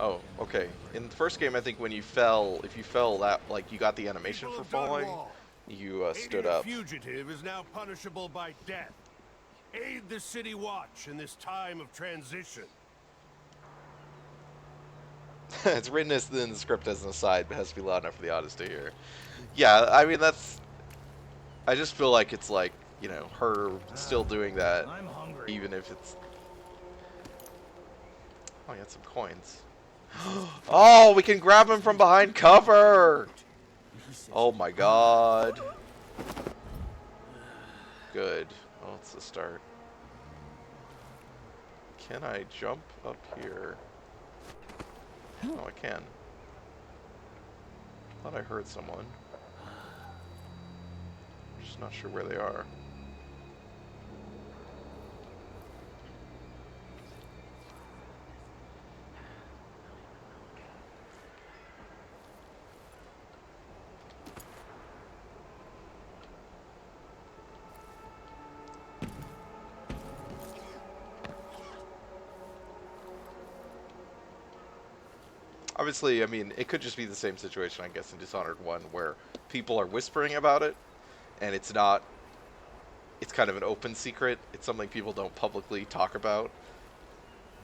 C: Oh, okay. In the first game, I think when you fell, if you fell that, like, you got the animation for falling, you stood up.
O: A fugitive is now punishable by death. Aid the city watch in this time of transition.
C: It's written in the script as an aside, but it has to be loud enough for the audience to hear. Yeah, I mean, that's... I just feel like it's like, you know, her still doing that, even if it's... Oh, I got some coins. Oh, we can grab him from behind cover! Oh my god. Good. Well, it's the start. Can I jump up here? Oh, I can. Thought I heard someone. I'm just not sure where they are. Obviously, I mean, it could just be the same situation, I guess, in Dishonored 1, where people are whispering about it, and it's not... It's kind of an open secret. It's something people don't publicly talk about,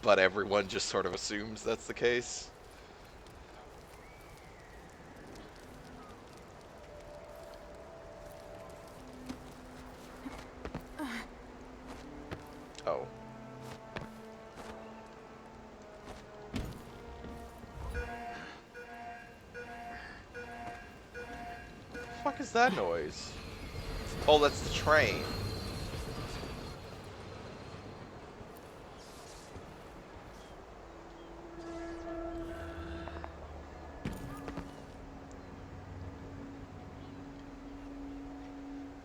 C: but everyone just sort of assumes that's the case. Oh. What the fuck is that noise? Oh, that's the train.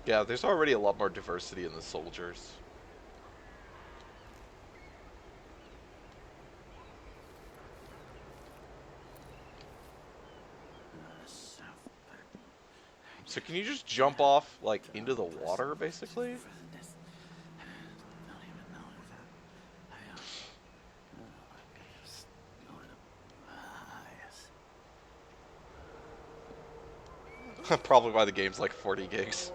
C: Yeah, there's already a lot more diversity in the soldiers. So can you just jump off, like, into the water, basically? Probably why the game's like 40 gigs.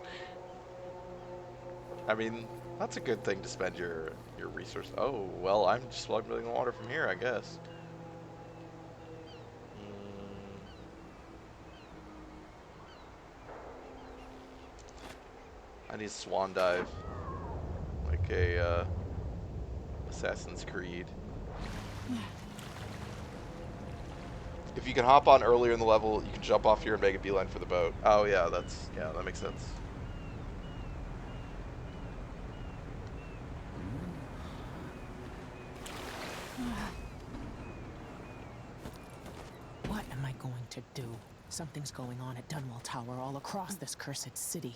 C: I mean, that's a good thing to spend your resource. Oh, well, I'm just slugging the water from here, I guess. I need a swan dive, like a Assassin's Creed. If you can hop on earlier in the level, you can jump off here and make a beeline for the boat. Oh yeah, that makes sense.
P: What am I going to do? Something's going on at Dunwall Tower all across this cursed city.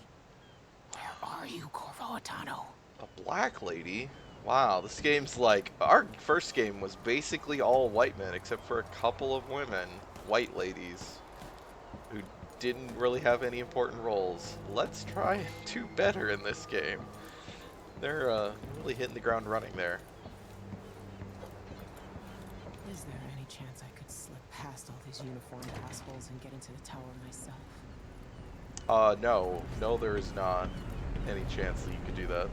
P: Where are you, Corvo Atano?
C: A black lady? Wow, this game's like... Our first game was basically all white men, except for a couple of women. White ladies. Who didn't really have any important roles. Let's try and do better in this game. They're really hitting the ground running there.
P: Is there any chance I could slip past all these uniformed assholes and get into the tower myself?
C: No. No, there is not any chance that you could do that.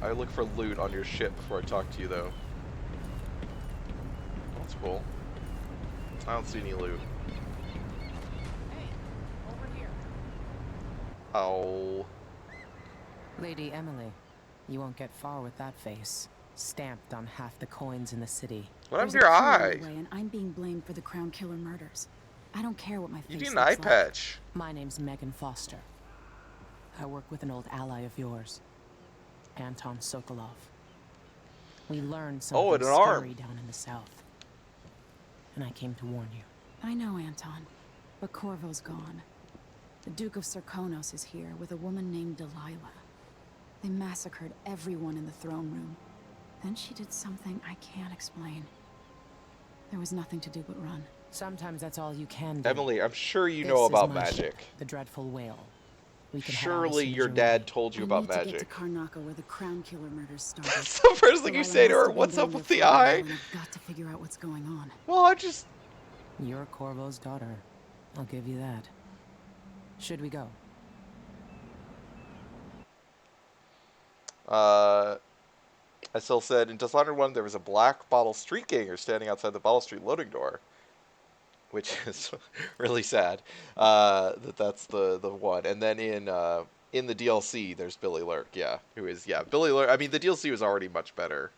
C: I look for loot on your ship before I talk to you, though. That's cool. I don't see any loot.
P: Hey, over here.
C: Oh.
P: Lady Emily, you won't get far with that face. stamped on half the coins in the city.
C: What happened to
D: There's
C: your
D: a coup
C: eye?
D: underway, and I'm being blamed for the Crown Killer murders. I don't care what my
C: You
D: face
C: need an
D: looks
C: eye
D: like.
C: patch.
P: My name's Megan Foster. I work with an old ally of yours, Anton Sokolov. We learned
C: Oh,
P: something
C: and an arm.
P: scary down in the south. And I came to warn you.
D: I know, Anton, but Corvo's gone. The Duke of Sarkonos is here with a woman named Delilah. They massacred everyone in the throne room. Then she did something I can't explain. There was nothing to do but run.
P: Sometimes that's all you can do.
C: Emily, I'm sure you
P: This
C: know
P: is
C: about
P: my
C: magic.
P: ship, the Dreadful Whale. We can head
C: Surely
P: out as
C: your
P: soon as you're
C: dad
P: ready.
C: told you
D: I
C: about
D: need to get to
C: magic.
D: Karnaca where the Crown Killer murders started.
C: That's the first thing you
D: Delilah
C: say to
D: must
C: her.
D: have been
C: What's up
D: down
C: with
D: there
C: the
D: for a while,
C: eye?
D: and I've got to figure out what's going on.
C: Well, I just...
P: You're Corvo's daughter. I'll give you that. Should we go?
C: I still said, in Dishonored 1, there was a black bottle street ganger standing outside the Bottle Street loading door. Which is really sad. That's the one. And then in the DLC, there's Billy Lurk, yeah. Who is, yeah, Billy Lurk. I mean, the DLC was already much better.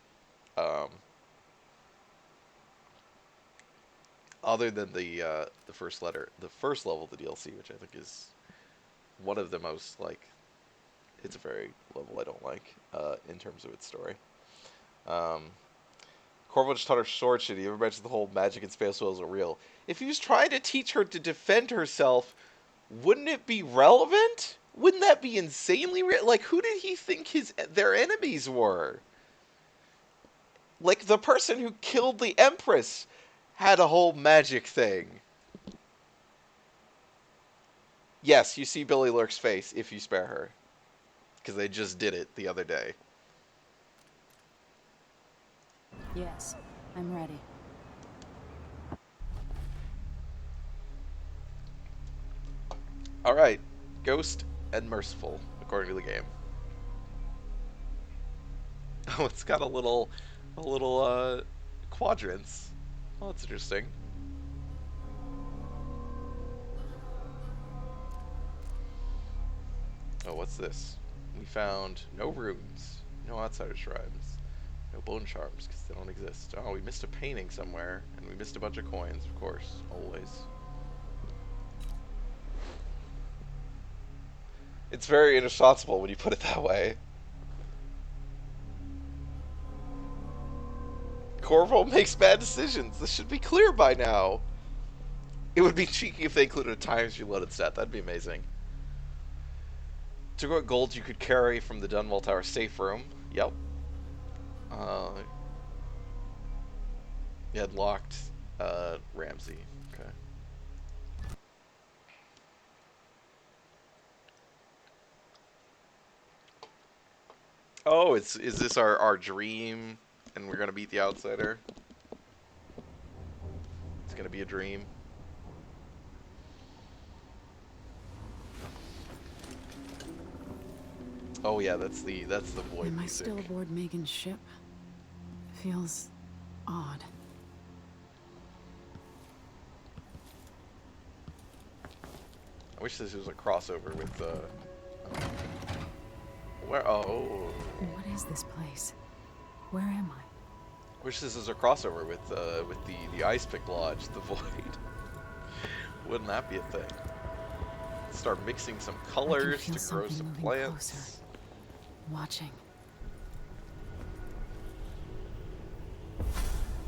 C: Other than the first level of the DLC, which I think is one of the most, like, it's a very level I don't like, in terms of its story. Corvo just taught her sword shit. He ever mentioned the whole magic and space whales are real. If he was trying to teach her to defend herself, wouldn't it be relevant? Wouldn't that be insanely real? Like, who did he think their enemies were? Like, the person who killed the Empress had a whole magic thing. Yes, you see Billy Lurk's face if you spare her. Because they just did it the other day.
D: Yes, I'm ready.
C: Alright. Ghost and Merciful, according to the game. Oh, it's got a little quadrants. Well, that's interesting. Oh, what's this? We found no runes, no outsider shrines, no bone charms, because they don't exist. Oh, we missed a painting somewhere, and we missed a bunch of coins, of course, always. It's very irresponsible when you put it that way. Corvo makes bad decisions. This should be clear by now. It would be cheeky if they included a times reloaded stat. That'd be amazing. To what gold you could carry from the Dunwall Tower safe room. Yep. You had locked Ramsey. Okay. Oh, is this our dream, and we're gonna beat the outsider? It's gonna be a dream. Oh yeah, that's the void
D: Am I
C: music.
D: still aboard Megan's ship? Feels odd.
C: I wish this was a crossover with where? Oh.
D: What is this place? Where am I?
C: I wish this was a crossover with the Ice Pick Lodge, the Void. Wouldn't that be a thing? Start mixing some colors to grow some plants.
D: Closer. Watching.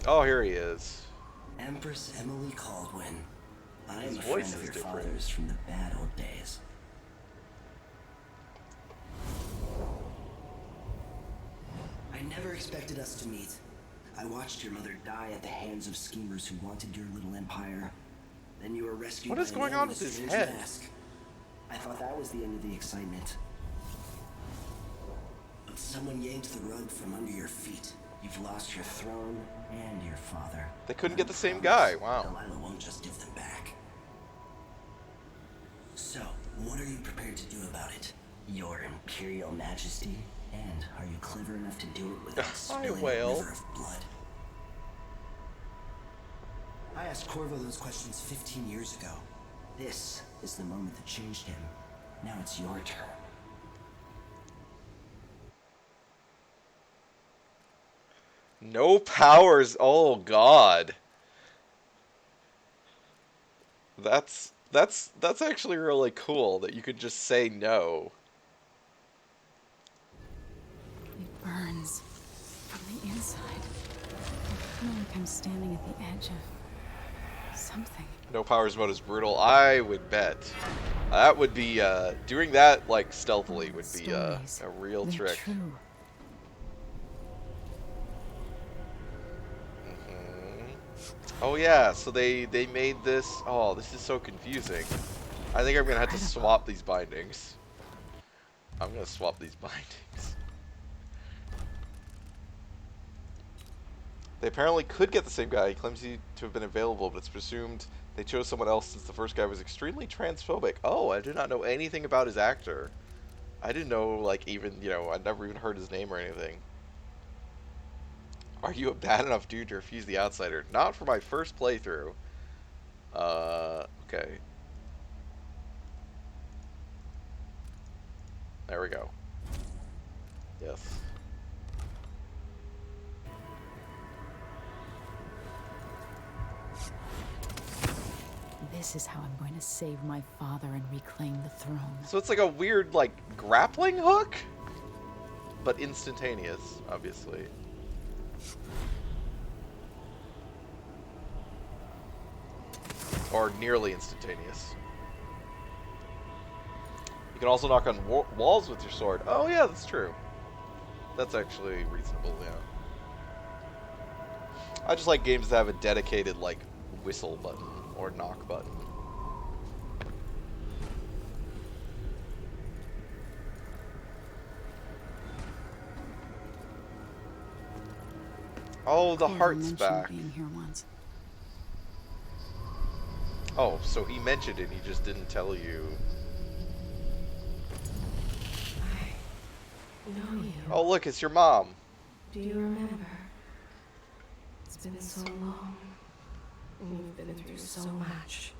C: Oh, here he is.
Q: Empress Emily Caldwen. I
C: His
Q: am a
C: voice
Q: friend of
C: is
Q: your
C: different.
Q: father's from the bad old days. I never expected us to meet. I watched your mother die at the hands of schemers who wanted your little empire. Then you were rescued
C: What
Q: by
C: is
Q: a
C: going
Q: man
C: on
Q: with
C: with
Q: a
C: his
Q: strange
C: head?
Q: mask. I thought that was the end of the excitement. But someone yanked the rug from under your feet. You've lost your throne and your father.
C: They couldn't get the same guy. Wow.
Q: Delilah won't just give them back. So, what are you prepared to do about it? Your Imperial Majesty? And are you clever enough to do it without spilling a
C: whale.
Q: river of blood? I asked Corvo those questions 15 years ago. This is the moment that changed him. Now it's your turn.
C: No powers. Oh God. That's actually really cool that you could just say no.
D: It burns from the inside. I feel like I'm standing at the edge of something.
C: No powers mode is brutal. I would bet. That would be, doing that, like, stealthily would be, a real
D: They're
C: trick.
D: true.
C: Oh yeah, so they made this. Oh, this is so confusing. I think I'm gonna have to swap these bindings. I'm gonna swap these bindings. They apparently could get the same guy. He claims he to have been available, but it's presumed they chose someone else since the first guy was extremely transphobic. Oh, I did not know anything about his actor. I didn't know, like, even, you know, I'd never even heard his name or anything. Are you a bad enough dude to refuse the outsider? Not for my first playthrough. Okay. There we go. Yes.
D: This is how I'm going to save my father and reclaim the throne.
C: So it's like a weird, like, grappling hook? But instantaneous, obviously. Or nearly instantaneous. You can also knock on walls with your sword. Oh yeah, that's true. That's actually reasonable, yeah. I just like games that have a dedicated, like, whistle button or knock button. Oh, the heart's back.
D: Being here once.
C: Oh, so he mentioned it, he just didn't tell you.
B: I know you.
C: Oh, look, it's your mom.
B: Do you remember? It's been so long. And you've been through so much.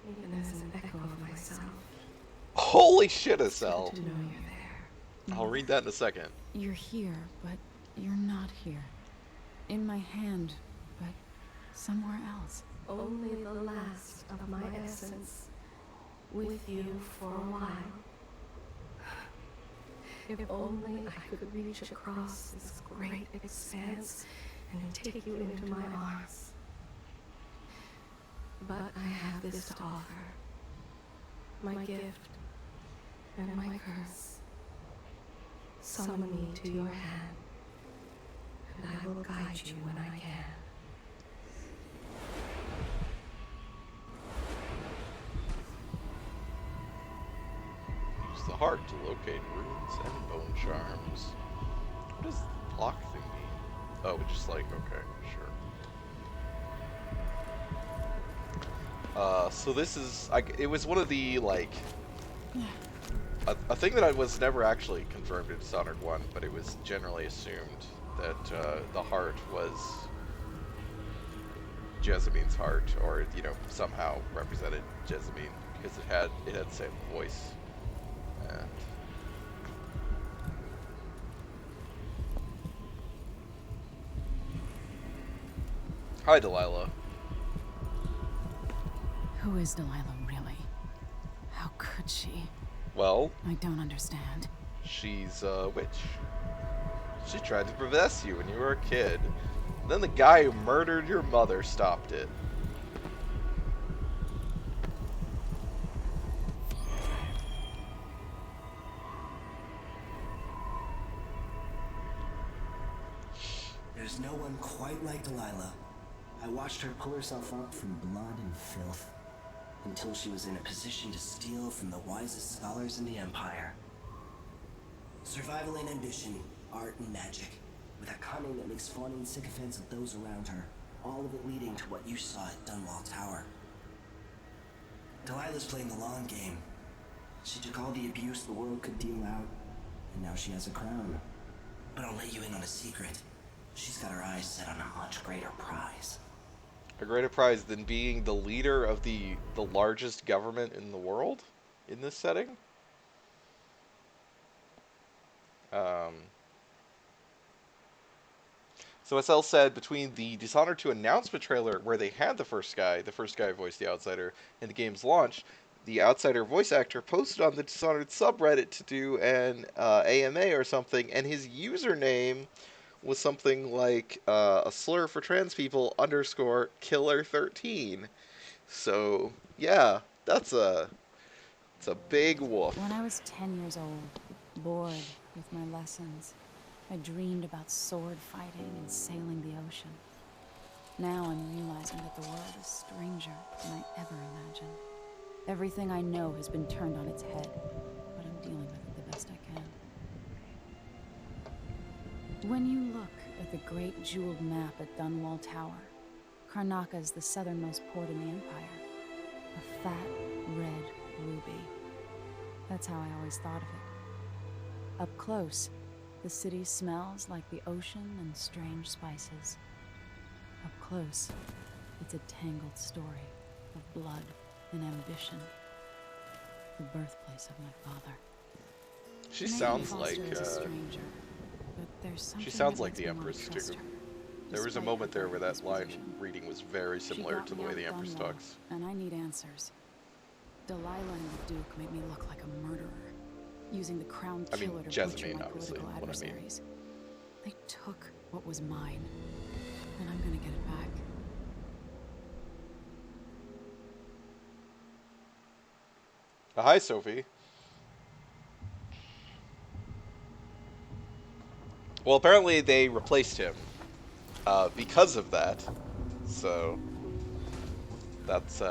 B: Even as an echo of myself.
C: Holy shit, Estelle.
B: To know you're there.
C: I'll read that in a second.
D: You're here, but you're not here. In my hand, but somewhere else.
B: Only the last of my essence. With you for a while. If only I could reach across this great expanse and take you into my arms. But I have this to offer. My gift and my curse. Summon me to your hand, and I will guide you when I can.
C: Use the heart to locate runes and bone charms. What does the block thing mean? Oh, just like, okay, sure. So this is, it was one of the, like, a thing that I was never actually confirmed in Dishonored 1, but it was generally assumed that the heart was Jessamine heart, or, you know, somehow represented Jessamine, because it had the same voice. And hi, Delilah.
D: Who is Delilah, really? How could she?
C: Well,
D: I don't understand.
C: She's a witch. She tried to possess you when you were a kid. Then the guy who murdered your mother stopped it.
Q: There's no one quite like Delilah. I watched her pull herself up from blood and filth until she was in a position to steal from the wisest scholars in the Empire. Survival and ambition, art and magic, with a cunning that makes fawning sycophants of those around her, all of it leading to what you saw at Dunwall Tower. Delilah's playing the long game. She took all the abuse the world could deal out, and now she has a crown. But I'll let you in on a secret. She's got her eyes set on a much greater prize.
C: A greater prize than being the leader of the largest government in the world in this setting? So as El said, between the Dishonored 2 announcement trailer where they had the first guy voiced the Outsider, and the game's launch, the Outsider voice actor posted on the Dishonored subreddit to do an AMA or something, and his username was something like a slur for trans people _ killer13. So yeah, it's a big woof.
D: When I was 10 years old, bored with my lessons, I dreamed about sword fighting and sailing the ocean. Now I'm realizing that the world is stranger than I ever imagined. Everything I know has been turned on its head, but I'm dealing with it the best I can. When you look at the great jeweled map at Dunwall Tower, Karnaca is the southernmost port in the Empire. A fat, red ruby. That's how I always thought of it. Up close, the city smells like the ocean and strange spices. Up close, it's a tangled story of blood and ambition. The birthplace of my father.
C: She sounds like she sounds like the Empress too. There was a moment there where that line reading was very similar to the way the Empress talks.
D: And I need answers. Delilah and the Duke made me look like a murderer, using the crown killer to butcher my political adversaries. They took what was mine, and I'm gonna get it back.
C: Hi, Sophie. Well, apparently they replaced him because of that. So that's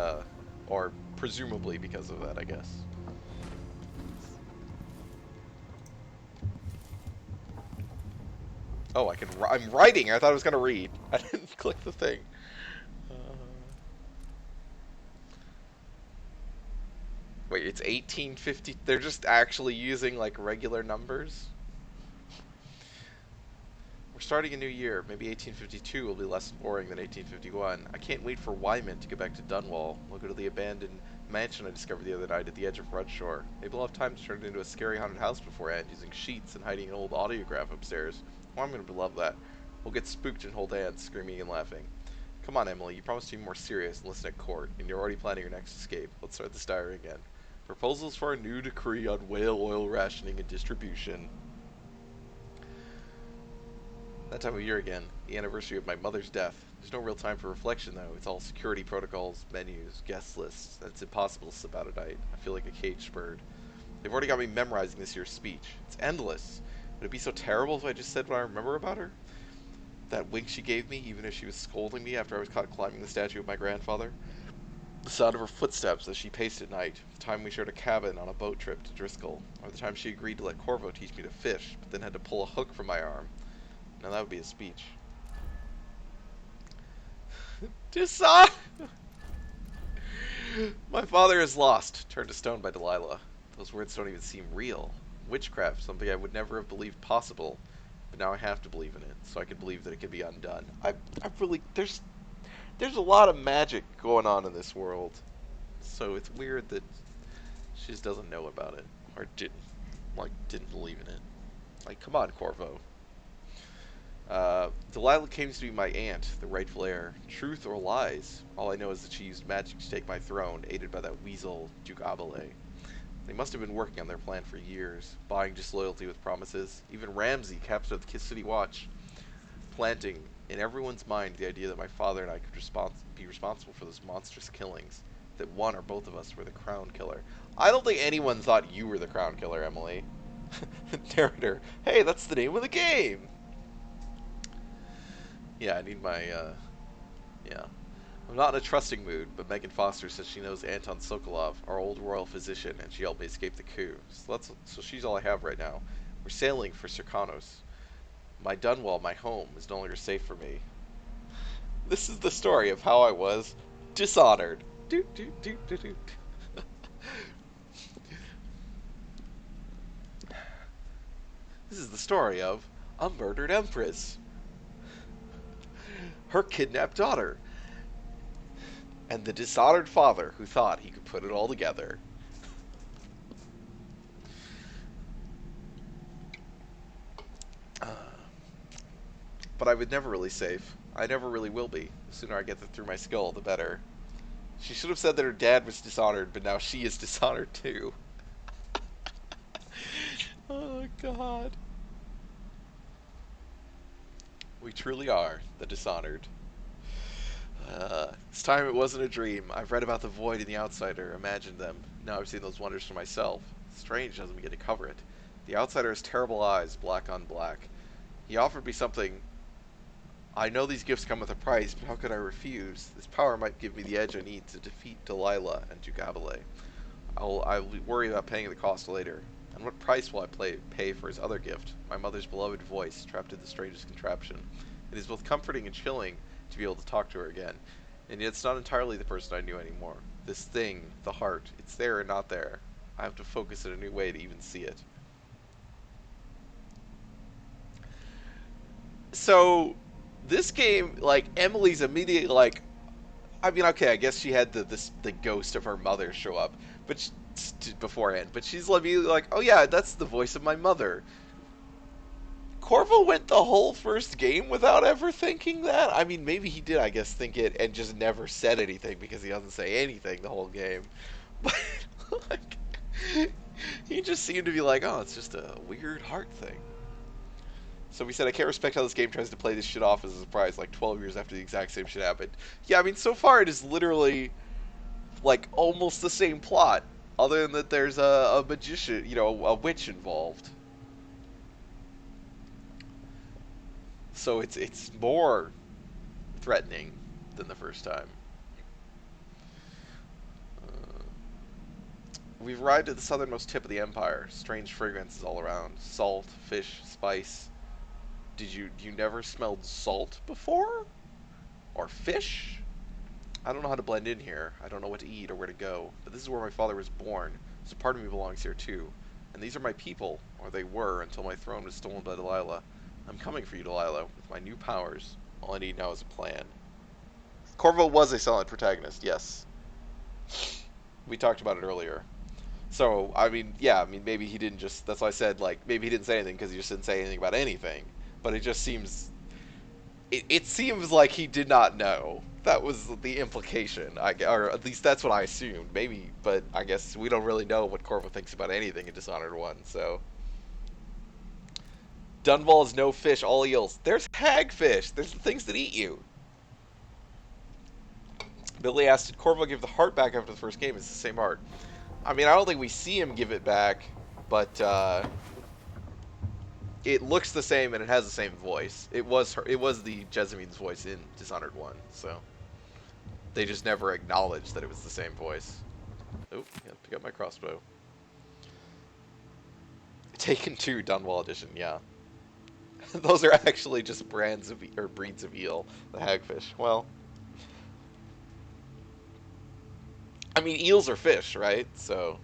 C: or presumably because of that, I guess. Oh, I'm writing. I thought I was gonna read. I didn't click the thing. Wait, it's 1850. They're just actually using like regular numbers. We're starting a new year. Maybe 1852 will be less boring than 1851. I can't wait for Wyman to get back to Dunwall. We'll go to the abandoned mansion I discovered the other night at the edge of Rudshore. Maybe we'll have time to turn it into a scary haunted house beforehand, using sheets and hiding an old audiograph upstairs. Oh, I'm going to love that. We'll get spooked and hold hands, screaming and laughing. Come on, Emily. You promised to be more serious and listen at court, and you're already planning your next escape. Let's start this diary again. Proposals for a new decree on whale oil rationing and distribution. That time of year again, the anniversary of my mother's death. There's no real time for reflection, though. It's all security protocols, menus, guest lists, and it's impossible to slip out at night. I feel like a caged bird. They've already got me memorizing this year's speech. It's endless. Would it be so terrible if I just said what I remember about her? That wink she gave me, even as she was scolding me after I was caught climbing the statue of my grandfather? The sound of her footsteps as she paced at night, the time we shared a cabin on a boat trip to Driscoll, or the time she agreed to let Corvo teach me to fish, but then had to pull a hook from my arm. Now that would be a speech. Dishonored! My father is lost, turned to stone by Delilah. Those words don't even seem real. Witchcraft, something I would never have believed possible, but now I have to believe in it, so I can believe that it can be undone. I really, there's a lot of magic going on in this world, so it's weird that she just doesn't know about it, or didn't believe in it. Like, come on, Corvo. Delilah claims to be my aunt, the rightful heir. Truth or lies? All I know is that she used magic to take my throne, aided by that weasel, Duke Abele. They must have been working on their plan for years, buying disloyalty with promises. Even Ramsay, captain of the City Watch, planting in everyone's mind the idea that my father and I could be responsible for those monstrous killings, that one or both of us were the crown killer. I don't think anyone thought you were the crown killer, Emily. Narrator, hey, that's the name of the game! Yeah, I need my, yeah. I'm not in a trusting mood, but Megan Foster says she knows Anton Sokolov, our old royal physician, and she helped me escape the coup. So she's all I have right now. We're sailing for Serkanos. My Dunwall, my home, is no longer safe for me. This is the story of how I was dishonored. Doot, doot, doot, doot, doot. This is the story of a murdered empress, her kidnapped daughter, and the dishonored father who thought he could put it all together. but I would never really save. I never really will be. The sooner I get that through my skull, the better. She should have said that her dad was dishonored, but now she is dishonored too. Oh, God. We truly are the Dishonored. This time it wasn't a dream. I've read about the Void and the Outsider, imagined them. Now I've seen those wonders for myself. Strange doesn't get to cover it. The Outsider has terrible eyes, black on black. He offered me something. I know these gifts come with a price, but how could I refuse? This power might give me the edge I need to defeat Delilah and Dugabele. I'll worry about paying the cost later. And what price will I pay for his other gift? My mother's beloved voice, trapped in the strangest contraption. It is both comforting and chilling to be able to talk to her again. And yet it's not entirely the person I knew anymore. This thing, the heart, it's there and not there. I have to focus in a new way to even see it. So, this game, like, Emily's immediately like, I mean, okay, I guess she had the ghost of her mother show up, but beforehand. But she's immediately like, oh yeah, that's the voice of my mother. Corvo went the whole first game without ever thinking that. I mean, maybe he did, I guess, think it and just never said anything because he doesn't say anything the whole game. But like, he just seemed to be like, oh, it's just a weird heart thing. So we said, I can't respect how this game tries to play this shit off as a surprise, like 12 years after the exact same shit happened. Yeah, I mean, so far it is literally, like, almost the same plot, other than that there's a magician, you know, a witch involved. So it's more threatening than the first time. We've arrived at the southernmost tip of the Empire. Strange fragrances all around. Salt, fish, spice. You never smelled salt before? Or fish? I don't know how to blend in here. I don't know what to eat or where to go. But this is where my father was born, so part of me belongs here too. And these are my people, or they were, until my throne was stolen by Delilah. I'm coming for you, Delilah, with my new powers. All I need now is a plan. Corvo was a solid protagonist, yes. We talked about it earlier. So, I mean, yeah, I mean, maybe he didn't just, that's why I said, like, maybe he didn't say anything because he just didn't say anything about anything. But it just seems, it seems like he did not know. That was the implication, or at least that's what I assumed. Maybe, but I guess we don't really know what Corvo thinks about anything in Dishonored 1, so. Dunwall is no fish, all eels. There's hagfish. There's the things that eat you. Billy asked, did Corvo give the heart back after the first game? It's the same heart. I mean, I don't think we see him give it back, but it looks the same and it has the same voice. It was the Jessamines voice in Dishonored 1, so they just never acknowledged that it was the same voice. Oh, yeah, pick up my crossbow. Taken 2 Dunwall edition, yeah. Those are actually just breeds of eel, the hagfish. Well, I mean, eels are fish, right? So,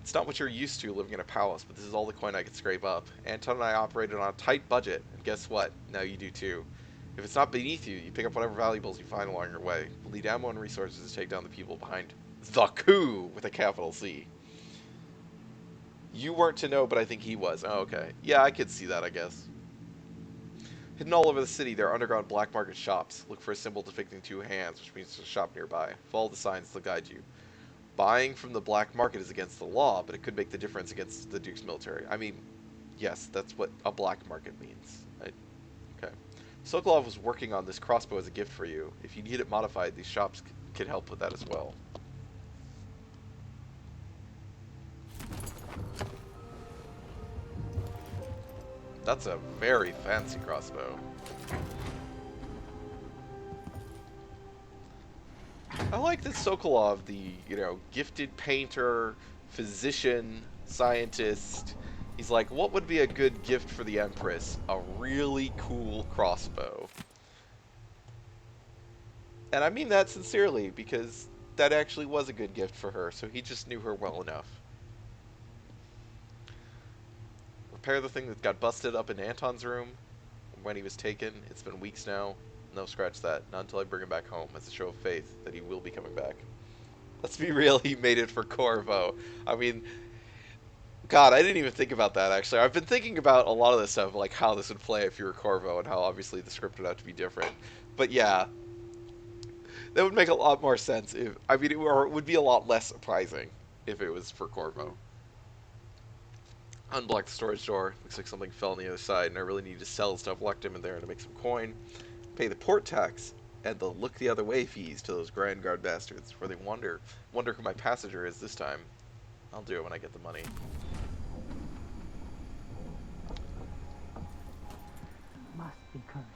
C: it's not what you're used to living in a palace, but this is all the coin I could scrape up. Anton and I operated on a tight budget, and guess what? Now you do too. If it's not beneath you, you pick up whatever valuables you find along your way. We'll need ammo and resources to take down the people behind the coup with a capital C. You weren't to know, but I think he was. Oh, okay. Yeah, I could see that, I guess. Hidden all over the city, there are underground black market shops. Look for a symbol depicting 2 hands, which means there's a shop nearby. Follow the signs, they'll guide you. Buying from the black market is against the law, but it could make the difference against the Duke's military. I mean, yes, that's what a black market means. Right? Okay. Sokolov was working on this crossbow as a gift for you. If you need it modified, these shops could help with that as well. That's a very fancy crossbow. I like that Sokolov, the, gifted painter, physician, scientist, he's like, what would be a good gift for the Empress? A really cool crossbow. And I mean that sincerely, because that actually was a good gift for her, so he just knew her well enough. Repair the thing that got busted up in Anton's room when he was taken. It's been weeks now. No, scratch that. Not until I bring him back home as a show of faith that he will be coming back. Let's be real, he made it for Corvo. I mean, God, I didn't even think about that, actually. I've been thinking about a lot of this stuff, like how this would play if you were Corvo, and how obviously the script would have to be different. But yeah, that would make a lot more sense if, I mean, or it would be a lot less surprising if it was for Corvo. Unblock the storage door. Looks like something fell on the other side, and I really need to sell stuff locked him in there to make some coin. Pay the port tax and the look the other way fees to those Grand Guard bastards, for they wonder who my passenger is this time. I'll do it when I get the money.
P: Must be cursed.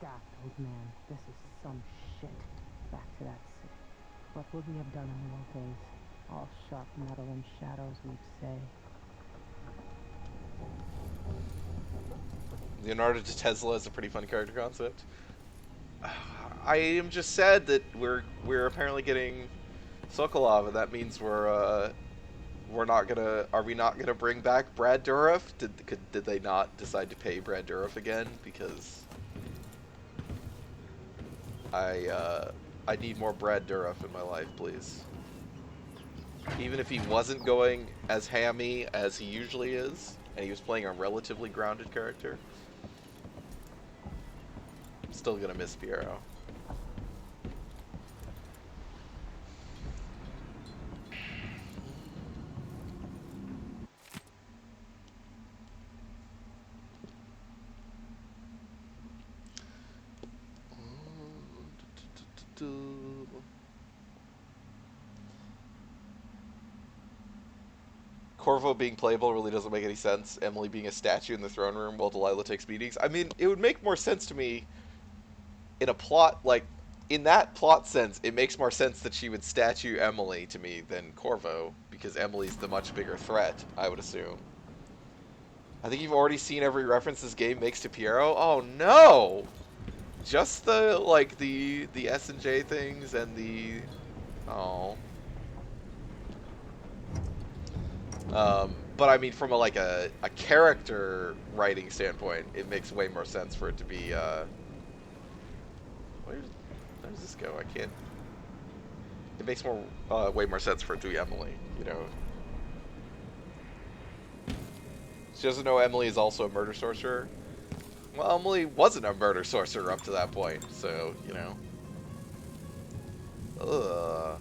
P: Daft old man, this is some shit. Back to that city. What would we have done in the old days? All sharp metal and shadows, we'd say.
C: Leonardo da Tesla is a pretty fun character concept. I am just sad that we're apparently getting Sokolov, and that means we're not gonna. Are we not gonna bring back Brad Dourif? Did they not decide to pay Brad Dourif again? Because I need more Brad Dourif in my life, please. Even if he wasn't going as hammy as he usually is, and he was playing a relatively grounded character, I'm still gonna miss Piero. Corvo being playable really doesn't make any sense. Emily being a statue in the throne room while Delilah takes meetings. I mean, it would make more sense to me in a plot, like, in that plot sense, it makes more sense that she would statue Emily to me than Corvo, because Emily's the much bigger threat, I would assume. I think you've already seen every reference this game makes to Piero. Oh no! Just the, like, the S&J things and the... Oh... But I mean, from a character writing standpoint, it makes way more sense for it to be, where does this go? I can't... It makes way more sense for it to be Emily, you know? She doesn't know Emily is also a murder sorcerer. Well, Emily wasn't a murder sorcerer up to that point, so, you know. Ugh.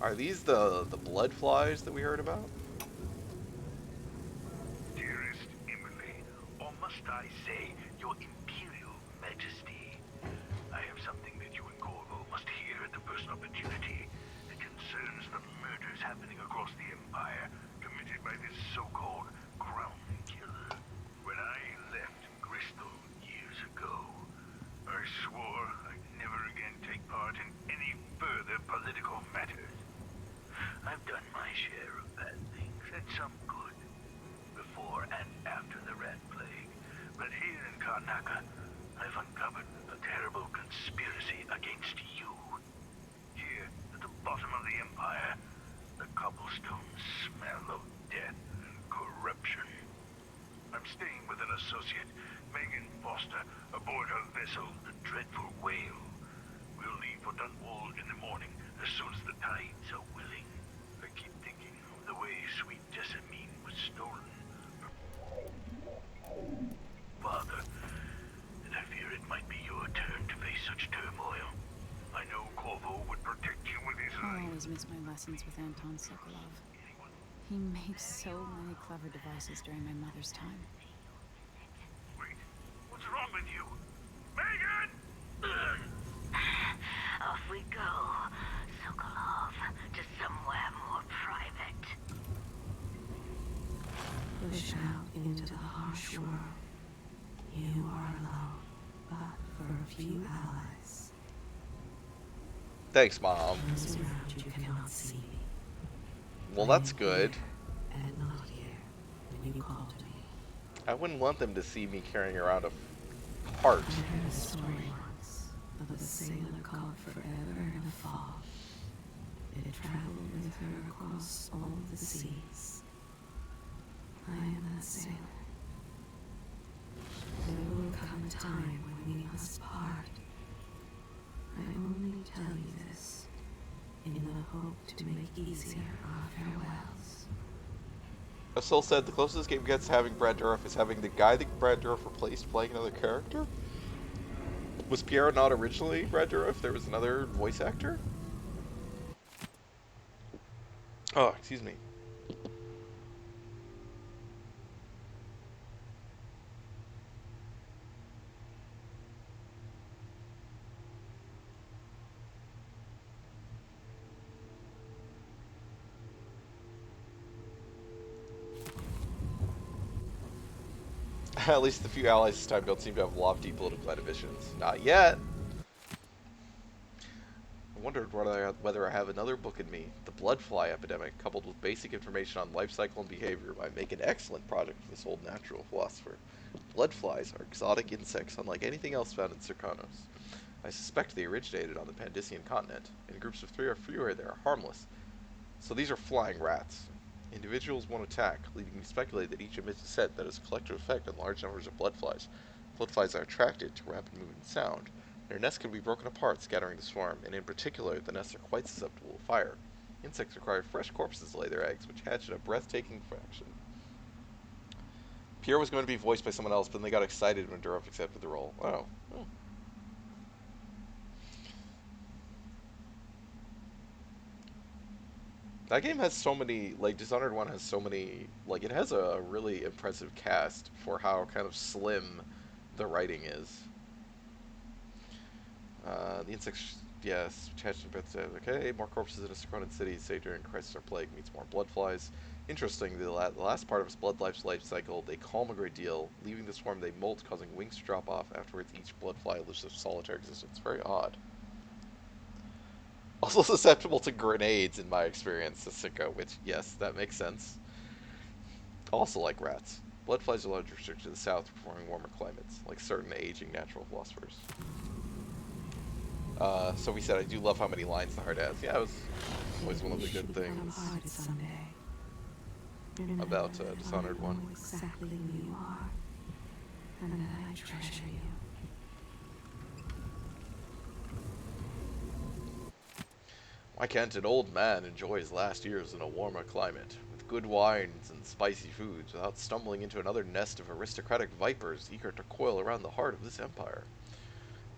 C: Are these the blood flies that we heard about?
R: Dearest Emily, or must I say, your Imperial Majesty, I have something that you and Corvo must hear at the first opportunity. It concerns the murders happening across the Empire, committed by this so-called Crown Killer. When I left Bristol years ago, I swore I'd never again take part in any further political matters. I've done my share of bad things, and some good, before and after the Rat Plague. But here in Karnaca, I've uncovered a terrible conspiracy against you. Here, at the bottom of the Empire, the cobblestones smell of death and corruption. I'm staying with an associate, Megan Foster, aboard her vessel, the Dreadful Whale. We'll leave for Dunwall in the morning, as soon as the tides are willing. I keep thinking of the way sweet Jessamine was stolen. Father, and I fear it might be your turn to face such turmoil. I know Corvo would protect you with his life.
D: I'll always miss my lessons with Anton Sokolov. He made so many clever devices during my mother's time.
R: Wait, what's wrong with you? Megan!
S: Off we go, Sokolov, to somewhere more private.
I: Push out into the harsh world. You are alone, but for a few allies.
C: Thanks, Mom.
I: Those around you cannot see me.
C: Well, that's good.
I: And not here when you call to me.
C: I wouldn't want them to see me carrying around a heart.
I: I heard a story once of a sailor caught forever in a fog. It traveled with her across all the seas. I am that sailor. There will come a time when we must part. I only tell you this in the hope to make easier our farewells.
C: Asil said the closest this game gets to having Brad Dourif is having the guy that Brad Dourif replaced playing another character. Was Piero not originally Brad Dourif? There was another voice actor? Oh, excuse me. At least the few allies this time don't seem to have lofty political ambitions. Not yet. I wondered whether I have another book in me. The Blood Fly Epidemic, coupled with basic information on life cycle and behavior, might make an excellent project for this old natural philosopher. Blood flies are exotic insects unlike anything else found in Serkanos. I suspect they originated on the Pandician continent. In groups of 3 or fewer, they are harmless. So these are flying rats. Individuals won't attack, leading me to speculate that each emits a scent that has a collective effect on large numbers of blood flies. Blood flies are attracted to rapid movement and sound. Their nests can be broken apart, scattering the swarm, and in particular, the nests are quite susceptible to fire. Insects require fresh corpses to lay their eggs, which hatch in a breathtaking fashion. Pierre was going to be voiced by someone else, but then they got excited when Dourif accepted the role. Oh. That game has so many, like, Dishonored 1 has so many, like, it has a really impressive cast for how kind of slim the writing is. The insects, yes, attached to bits. Okay, more corpses in a Serkonan city, say during Crisis or Plague, meets more blood flies. Interesting, the last part of its blood life cycle, they calm a great deal. Leaving the swarm, they molt, causing wings to drop off. Afterwards, each blood fly lives a solitary existence. Very odd. Also susceptible to grenades, in my experience, the Sicko, which, yes, that makes sense. Also like rats. Blood flies are largely restricted to the south, preferring warmer climates, like certain aging natural philosophers. So we said, I do love how many lines the heart has. Yeah, it was always one of the good things about Dishonored 1.
I: Exactly who you are, and I treasure you.
C: Why can't an old man enjoy his last years in a warmer climate, with good wines and spicy foods, without stumbling into another nest of aristocratic vipers eager to coil around the heart of this empire?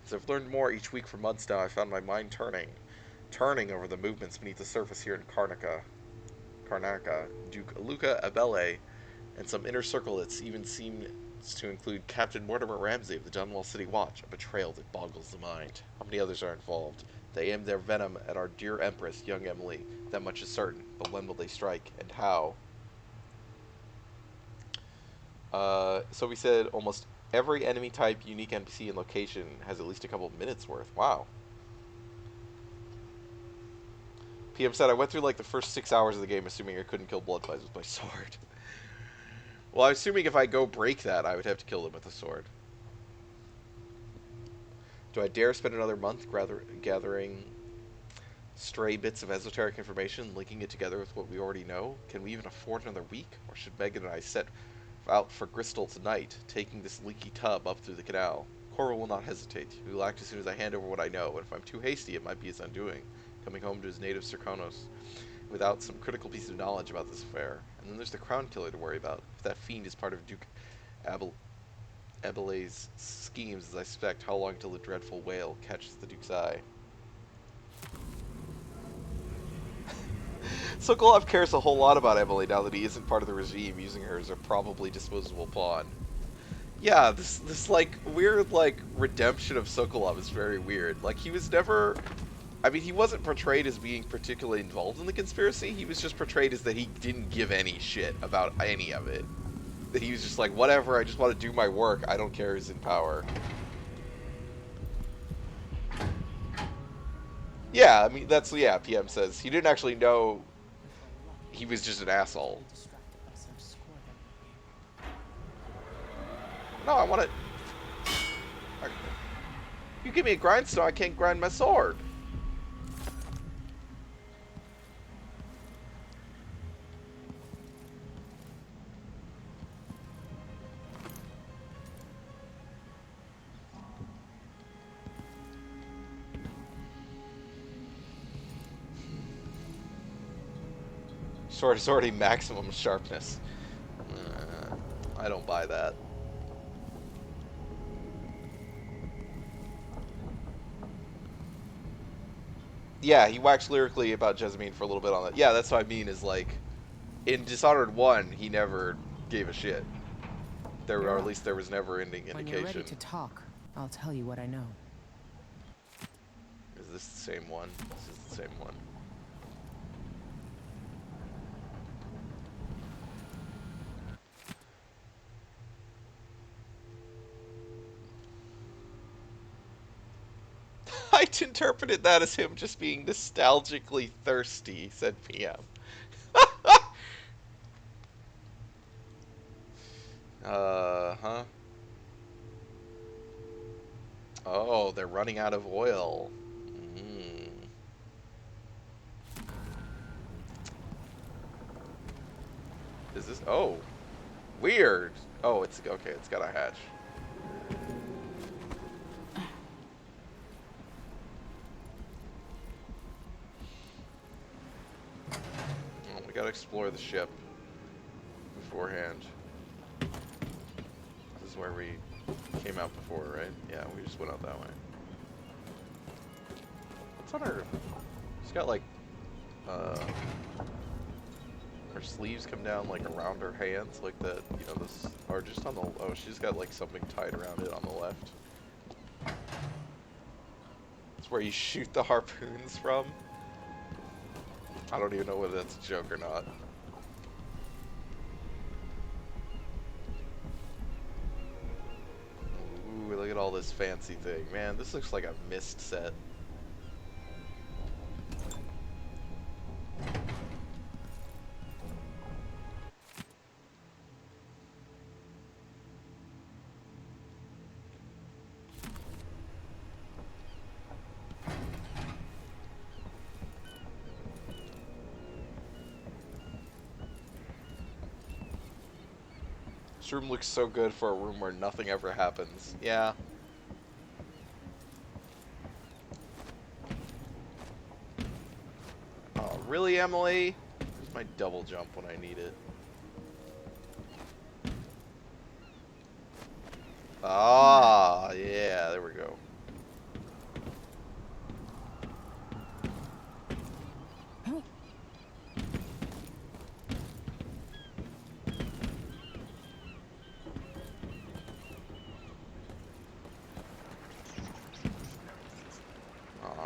C: As I've learned more each week for months now, I found my mind turning over the movements beneath the surface here in Karnaca, Duke Luca Abele, and some inner circle that even seems to include Captain Mortimer Ramsey of the Dunwall City Watch, a betrayal that boggles the mind. How many others are involved? They aim their venom at our dear Empress, young Emily. That much is certain, but when will they strike, and how? So we said almost every enemy type, unique NPC, and location has at least a couple of minutes worth. Wow. PM said, I went through like the first 6 hours of the game assuming I couldn't kill blood flies with my sword. Well, I'm assuming if I go break that, I would have to kill them with a sword. Do I dare spend another month gathering stray bits of esoteric information, linking it together with what we already know? Can we even afford another week? Or should Megan and I set out for Bristol tonight, taking this leaky tub up through the canal? Cora will not hesitate. He will act as soon as I hand over what I know, and if I'm too hasty, it might be his undoing, coming home to his native Serkonos without some critical piece of knowledge about this affair. And then there's the Crown Killer to worry about. If that fiend is part of Duke Abele's schemes, as I suspect, how long till the dreadful whale catches the Duke's eye? Sokolov cares a whole lot about Emily now that he isn't part of the regime, using her as a probably disposable pawn. Yeah, this like weird like redemption of Sokolov is very weird. Like he was never, I mean, he wasn't portrayed as being particularly involved in the conspiracy. He was just portrayed as that he didn't give any shit about any of it. That he was just like, whatever, I just want to do my work. I don't care who's in power. Yeah, I mean, that's, yeah, PM says. He didn't actually know he was just an asshole. No, I want it. You give me a grindstone, I can't grind my sword. Sword is already maximum sharpness. I don't buy that. Yeah, he waxed lyrically about Jessamine for a little bit on that. Yeah, that's what I mean is like, in Dishonored 1, he never gave a shit. Or at least there was never any indication.
T: When you're ready to talk, I'll tell you what I know.
C: Is this the same one? This is the same one. I interpreted that as him just being nostalgically thirsty, said PM. Huh? Oh, they're running out of oil. Mm. Is this... Oh. Weird. Oh, it's... Okay, it's got a hatch. Oh, we gotta explore the ship beforehand. This is where we came out before, right? Yeah, we just went out that way. What's on her... She's got, like... her sleeves come down, like, around her hands, like that, you know, this... Or just on the... Oh, she's got, like, something tied around it on the left. It's where you shoot the harpoons from. I don't even know whether that's a joke or not. Ooh, look at all this fancy thing. Man, this looks like a Myst set. This room looks so good for a room where nothing ever happens. Yeah. Oh, really, Emily? Where's my double jump when I need it? Ah, yeah, there we go.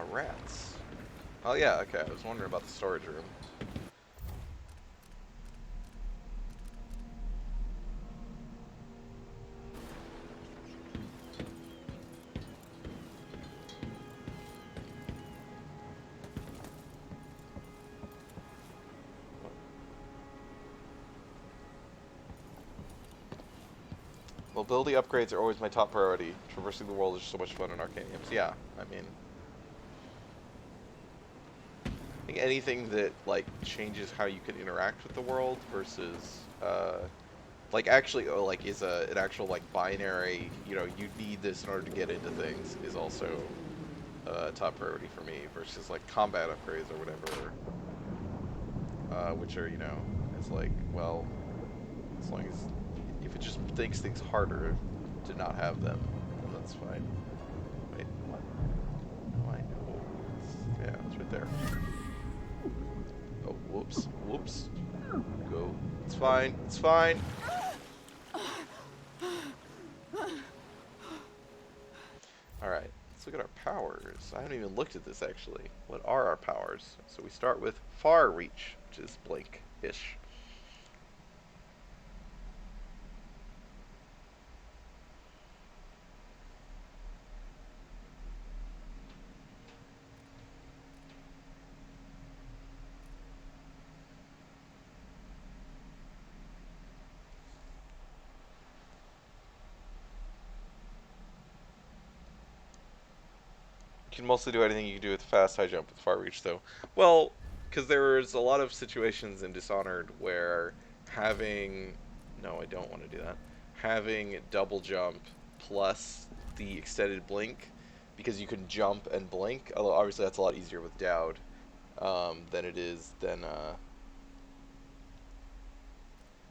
C: Rats. Oh yeah, okay, I was wondering about the storage room. Mobility upgrades are always my top priority. Traversing the world is so much fun in arcade games. Yeah, I mean... I think anything that, like, changes how you can interact with the world versus, like, actually, like, is an actual, like, binary, you know, you need this in order to get into things, is also top priority for me, versus, like, combat upgrades or whatever, which are, you know, it's like, well, as long as, if it just makes things harder to not have them, then that's fine. Wait, what? Oh, I know. Yeah, it's right there. Oh, whoops, whoops. Go. It's fine, it's fine. Alright, let's look at our powers. I haven't even looked at this, actually. What are our powers? So we start with Far Reach, which is Blink-ish. You can mostly do anything you can do with fast high jump with Far Reach, though. Well, because there's a lot of situations in Dishonored where having... No, I don't want to do that. Having double jump plus the extended blink, because you can jump and blink, although obviously that's a lot easier with Dowd than it is than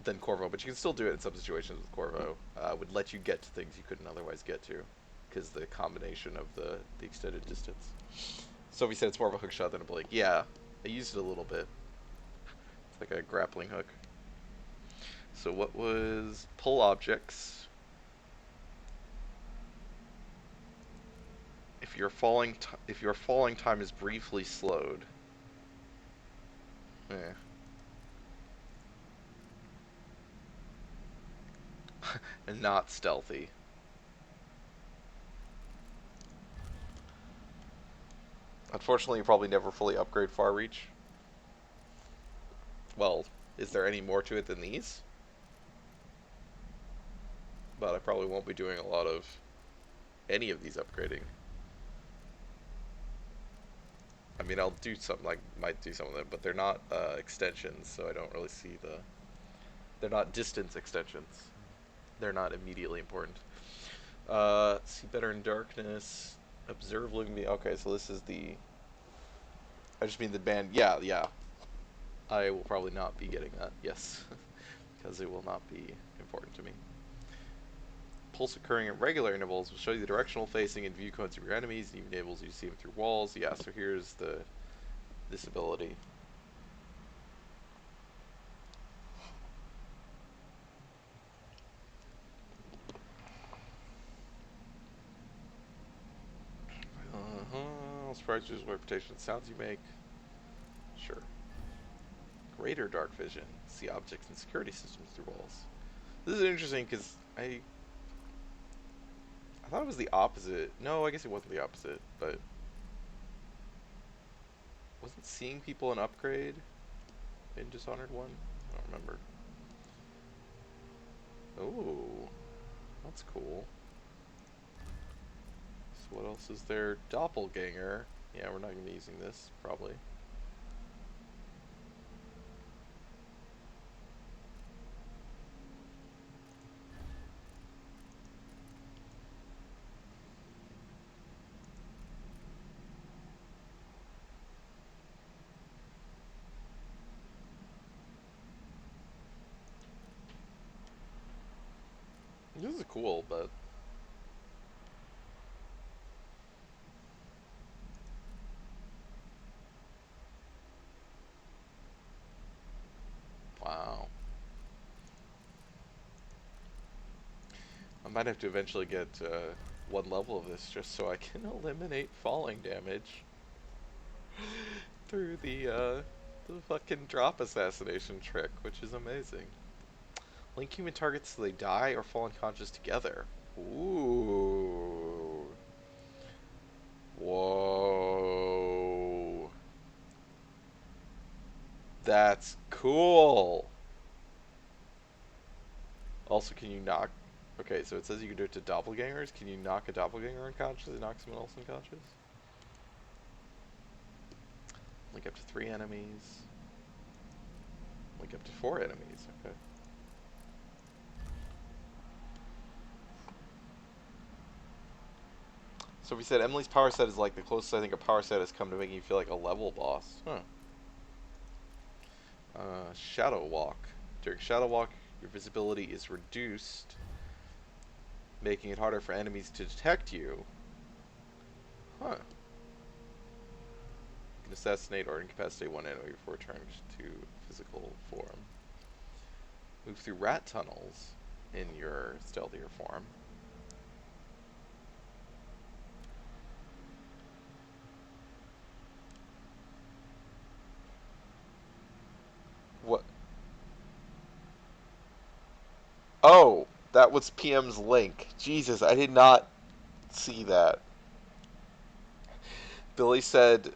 C: than Corvo, but you can still do it in some situations with Corvo. Would let you get to things you couldn't otherwise get to, because the combination of the extended distance. Sophie said it's more of a hook shot than a blink. Yeah, I used it a little bit. It's like a grappling hook. So what was pull objects? If your falling time is briefly slowed. And not stealthy. Unfortunately, you probably never fully upgrade Far Reach. Well, is there any more to it than these? But I probably won't be doing a lot of any of these upgrading. I mean, I'll do some, like, might do some of them, but they're not extensions, so I don't really see the... They're not distance extensions. They're not immediately important. See better in darkness. Observe living being. Okay, so this is the... I just mean the band. Yeah, yeah. I will probably not be getting that. Yes. Because it will not be important to me. Pulse occurring at regular intervals will show you the directional facing and view codes of your enemies, and even enables you to see them through walls. Yeah, so here's this ability. Surprise user reputation sounds you make. Sure. Greater dark vision. See objects and security systems through walls. This is interesting because I thought it was the opposite. No, I guess it wasn't the opposite, but wasn't seeing people an upgrade in Dishonored 1? I don't remember. Oh, that's cool. So what else is there? Doppelganger. Yeah, we're not going to be using this, probably. This is cool, but... Wow. I might have to eventually get one level of this just so I can eliminate falling damage through the fucking drop assassination trick, which is amazing. Link human targets so they die or fall unconscious together. Ooh. Whoa. That's cool. Also, can you knock... Okay, so it says you can do it to doppelgangers. Can you knock a doppelganger unconscious and knock someone else unconscious? Link up to 3 enemies. Link up to 4 enemies. Okay. So we said Emily's power set is like the closest I think a power set has come to making you feel like a level boss. Huh. Shadow Walk. During Shadow Walk, your visibility is reduced, making it harder for enemies to detect you. Huh. You can assassinate or incapacitate one enemy before returning to physical form. Move through rat tunnels in your stealthier form. What? Oh, that was PM's link. Jesus, I did not see that. Billy said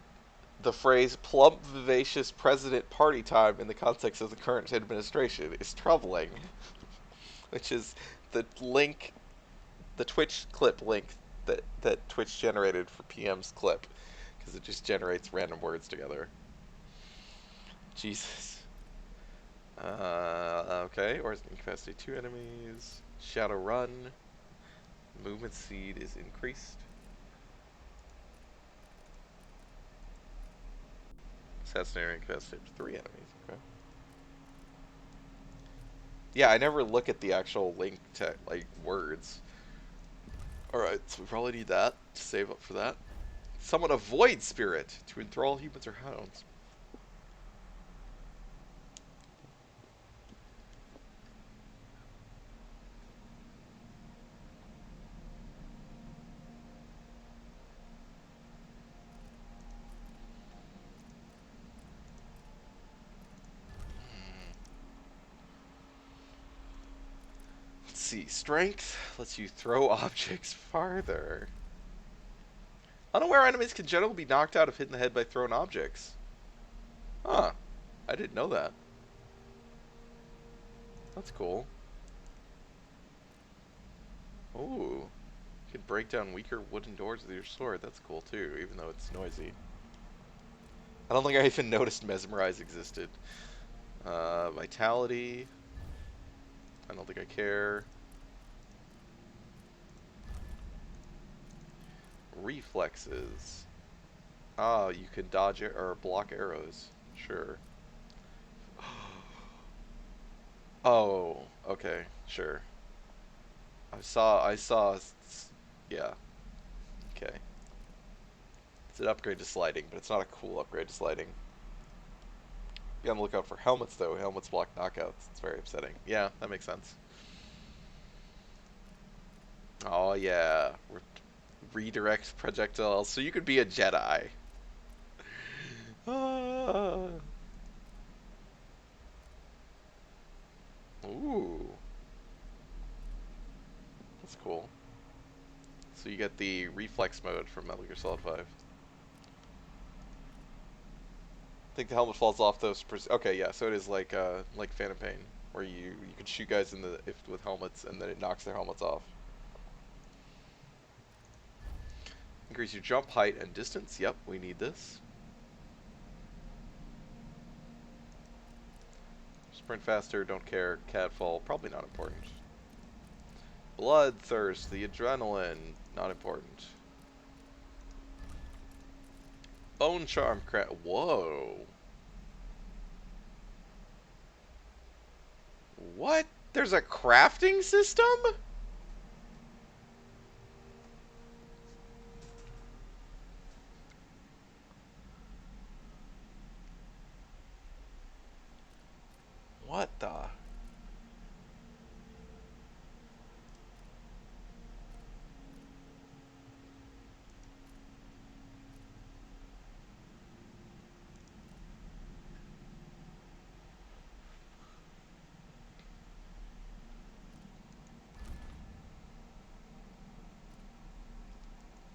C: the phrase plump, vivacious president party time in the context of the current administration is troubling. Which is the link, the Twitch clip link that Twitch generated for PM's clip. Because it just generates random words together. Jesus. Okay, or incapacity 2 enemies. Shadow Run. Movement speed is increased. Assassinate or incapacitate 3 enemies. Okay. Yeah, I never look at the actual link to, like, words. Alright, so we probably need that to save up for that. Summon a void spirit to enthrall humans or hounds. Let's see, strength lets you throw objects farther. Unaware enemies can generally be knocked out if hit in the head by thrown objects. Huh. I didn't know that. That's cool. Ooh. You can break down weaker wooden doors with your sword. That's cool too, even though it's noisy. I don't think I even noticed Mesmerize existed. Vitality. I don't think I care. Reflexes. Ah, you can dodge or block arrows. Sure. Oh, okay, sure. Yeah. Okay. It's an upgrade to sliding, but it's not a cool upgrade to sliding. Be on the lookout for helmets, though. Helmets block knockouts. It's very upsetting. Yeah, that makes sense. Oh, yeah. Redirect projectiles. So you could be a Jedi. Ooh. That's cool. So you get the reflex mode from Metal Gear Solid 5. I think the helmet falls off those. Okay, yeah. So it is like Phantom Pain, where you can shoot guys in the with helmets, and then it knocks their helmets off. Increase your jump height and distance. Yep, we need this. Sprint faster. Don't care. Catfall. Probably not important. Bloodthirst. The adrenaline. Not important. Bone charm. Whoa. What? There's a crafting system? What the?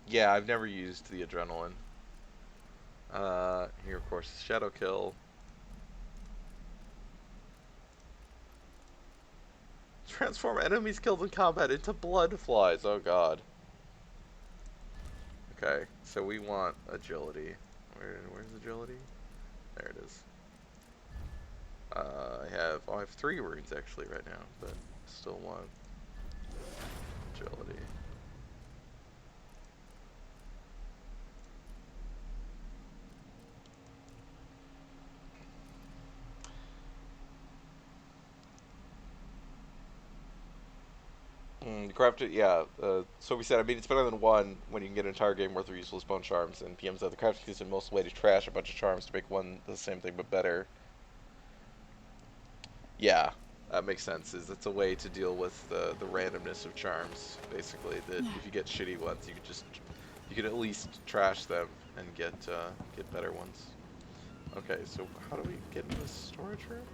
C: Yeah, I've never used the adrenaline. Here, of course, Shadow Kill. Transform enemies killed in combat into blood flies. Oh god. Okay, so we want agility. Where's agility? There it is. I have 3 runes actually right now, but still want agility. Craft it, yeah. So we said, I mean, it's better than 1 when you can get an entire game worth of useless bone charms, and PM said the crafting system most way to trash a bunch of charms to make 1 the same thing but better. Yeah, that makes sense. It's a way to deal with the randomness of charms, basically. That if you get shitty ones, you can at least trash them and get better ones. Okay, so how do we get into the storage room?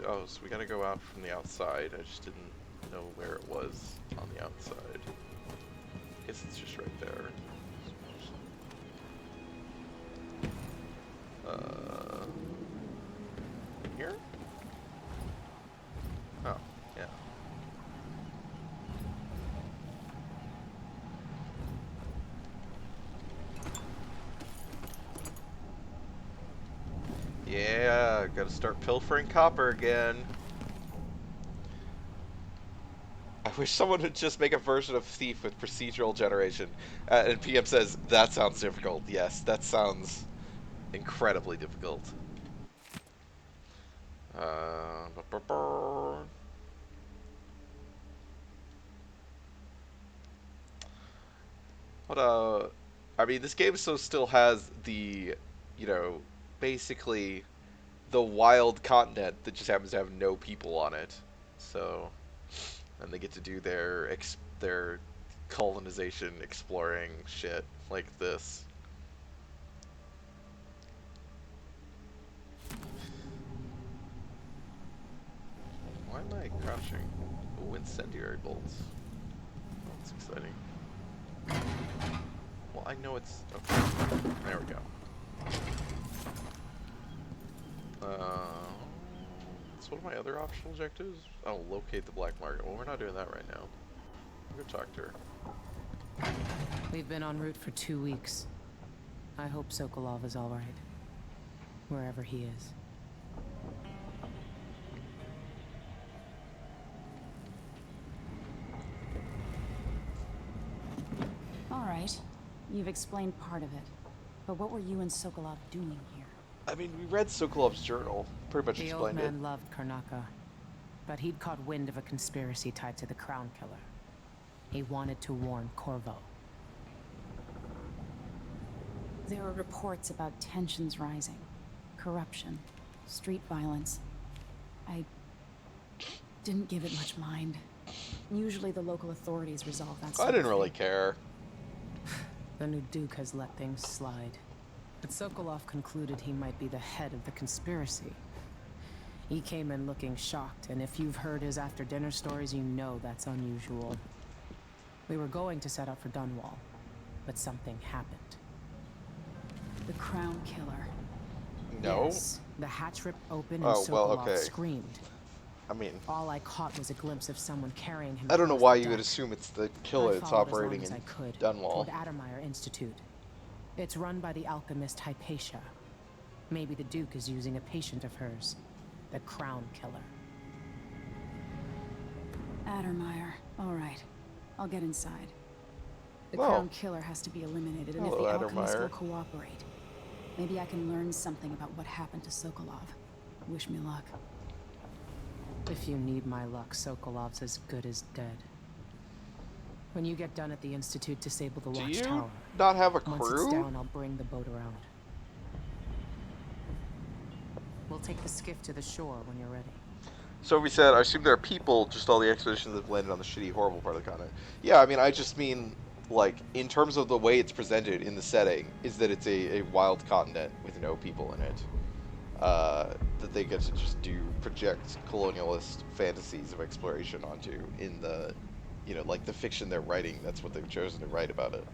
C: Oh, so we gotta go out from the outside. I just didn't know where it was on the outside. I guess it's just right there. Here? Oh, yeah. Yeah, gotta start pilfering copper again. I wish someone would just make a version of Thief with procedural generation. And PM says, that sounds difficult. Yes, that sounds incredibly difficult. What I mean, this game still has the, you know, basically the wild continent that just happens to have no people on it. So, and they get to do their colonization exploring shit like this. Why am I crouching? Oh, incendiary bolts. That's exciting. Well, I know it's... Okay. There we go. So what are my other optional objectives? Oh, locate the black market. Well, we're not doing that right now. We're gonna talk to her.
T: We've been en route for 2 weeks. I hope Sokolov is all right. Wherever he is.
D: All right. You've explained part of it. But what were you and Sokolov doing here?
C: I mean, we read Sokolov's journal. Pretty much
T: The old
C: explained it.
T: man loved Karnaka, but he'd caught wind of a conspiracy tied to the Crown Killer. He wanted to warn Corvo.
D: There were reports about tensions rising, corruption, street violence. I didn't give it much mind. Usually the local authorities resolve that sort
C: I didn't
D: of
C: really
D: thing.
C: care.
T: The new Duke has let things slide. But Sokolov concluded he might be the head of the conspiracy. He came in looking shocked, and if you've heard his after-dinner stories, you know that's unusual. We were going to set out for Dunwall, but something happened.
D: The Crown Killer.
C: No.
T: Yes, the hatch ripped open and
C: Oh, well,
T: Sokolov
C: okay.
T: screamed.
C: I mean,
T: All I caught was a glimpse of someone carrying him.
C: I don't know
T: across
C: why
T: the
C: you would
T: deck.
C: assume it's the killer
T: I
C: that's
T: followed as long
C: operating
T: as
C: in
T: I could
C: Dunwall.
T: toward Addermeyer Institute. It's run by the alchemist Hypatia. Maybe the Duke is using a patient of hers, the Crown Killer.
D: Addermeyer. All right. I'll get inside. The
C: Well,
D: Crown Killer has to be eliminated, and if
C: hello,
D: the alchemist
C: Addermeyer.
D: will cooperate, maybe I can learn something about what happened to Sokolov. Wish me luck.
T: If you need my luck, Sokolov's as good as dead. When you get done at the Institute, disable the
C: Do you
T: watchtower.
C: not have a
T: Once
C: crew?
T: it's down, I'll bring the boat around. We'll take the skiff to the shore when you're ready.
C: So we said, I assume there are people, just all the expeditions that have landed on the shitty, horrible part of the continent. Yeah, I mean, I just mean, like, in terms of the way it's presented in the setting, is that it's a wild continent with no people in it. That they get to just project colonialist fantasies of exploration onto in the, you know, like the fiction they're writing. That's what they've chosen to write about it.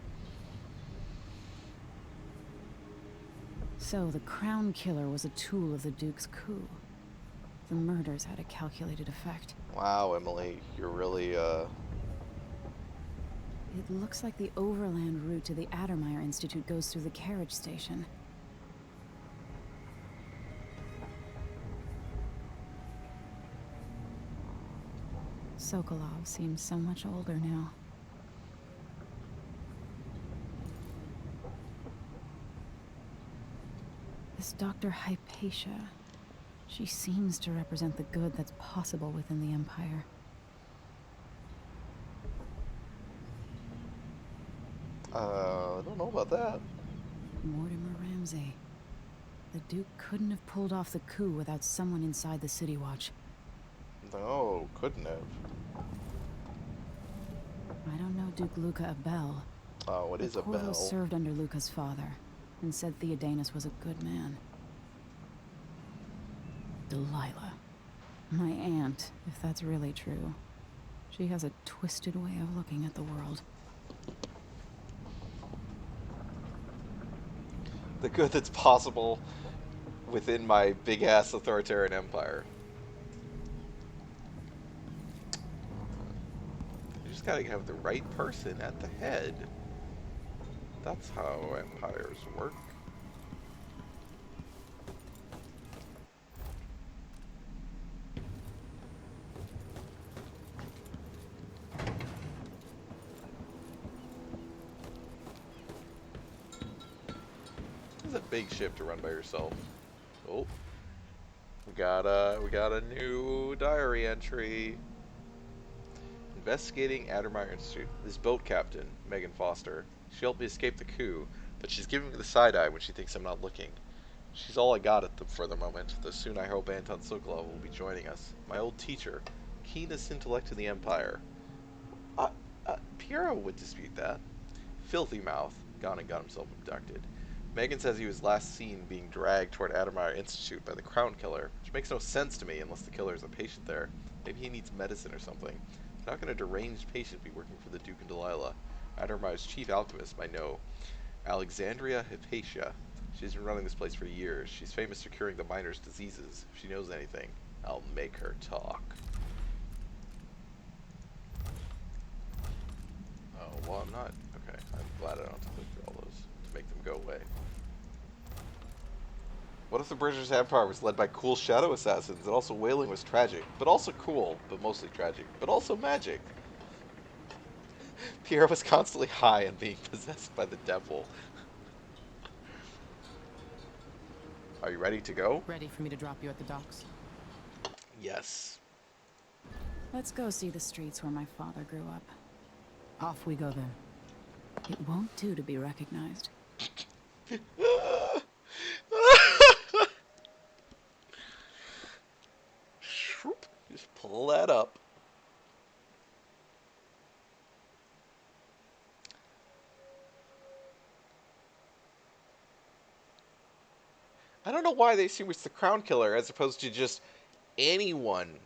D: So, the Crown Killer was a tool of the Duke's coup. The murders had a calculated effect.
C: Wow, Emily, you're really,
D: It looks like the overland route to the Addermeyer Institute goes through the carriage station. Sokolov seems so much older now. This Dr. Hypatia, she seems to represent the good that's possible within the Empire.
C: I don't know about that.
D: Mortimer Ramsey. The Duke couldn't have pulled off the coup without someone inside the City Watch.
C: No, couldn't have.
D: I don't know Duke Luca Abel.
C: Oh, what is a
D: Corvo
C: bell?
D: served under Luca's father, and said Theodanus was a good man. Delilah. My aunt, if that's really true. She has a twisted way of looking at the world.
C: The good that's possible within my big-ass authoritarian empire. You just gotta have the right person at the head. That's how empires work. It's a big ship to run by yourself. Oh. We we got a new diary entry. Investigating Addermeyer Institute. This boat captain, Megan Foster. She helped me escape the coup, but she's giving me the side eye when she thinks I'm not looking. She's all I got for the moment, though soon I hope Anton Sokolov will be joining us. My old teacher, keenest intellect in the Empire. Piero would dispute that. Filthy mouth, gone and got himself abducted. Megan says he was last seen being dragged toward Addermeyer Institute by the Crown Killer, which makes no sense to me unless the killer is a patient there. Maybe he needs medicine or something. How can a deranged patient be working for the Duke and Delilah? Addermeyer's chief alchemist might know. Alexandria Hypatia. She's been running this place for years. She's famous for curing the miners' diseases. If she knows anything, I'll make her talk. Oh, well, I'm not. Okay, I'm glad I don't have to click through all those to make them go away. What if the British Empire was led by cool shadow assassins, and also whaling was tragic, but also cool, but mostly tragic, but also magic? Pierre was constantly high and being possessed by the devil. Are you ready to go?
T: Ready for me to drop you at the docks?
C: Yes.
D: Let's go see the streets where my father grew up.
T: Off we go then.
D: It won't do to be recognized.
C: Just pull that up. I don't know why they assume it's the Crown Killer as opposed to just anyone,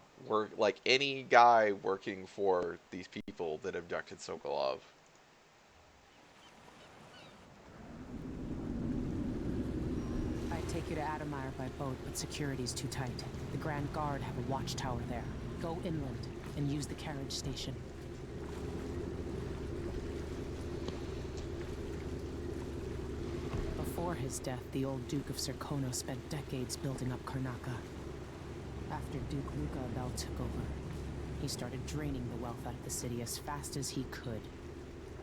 C: like any guy working for these people that abducted Sokolov.
T: I'd take you to Addermeyer by boat, but security's too tight. The Grand Guard have a watchtower there. Go inland and use the carriage station. Before his death, the old Duke of Serkono spent decades building up Karnaca. After Duke Luca took over, he started draining the wealth out of the city as fast as he could.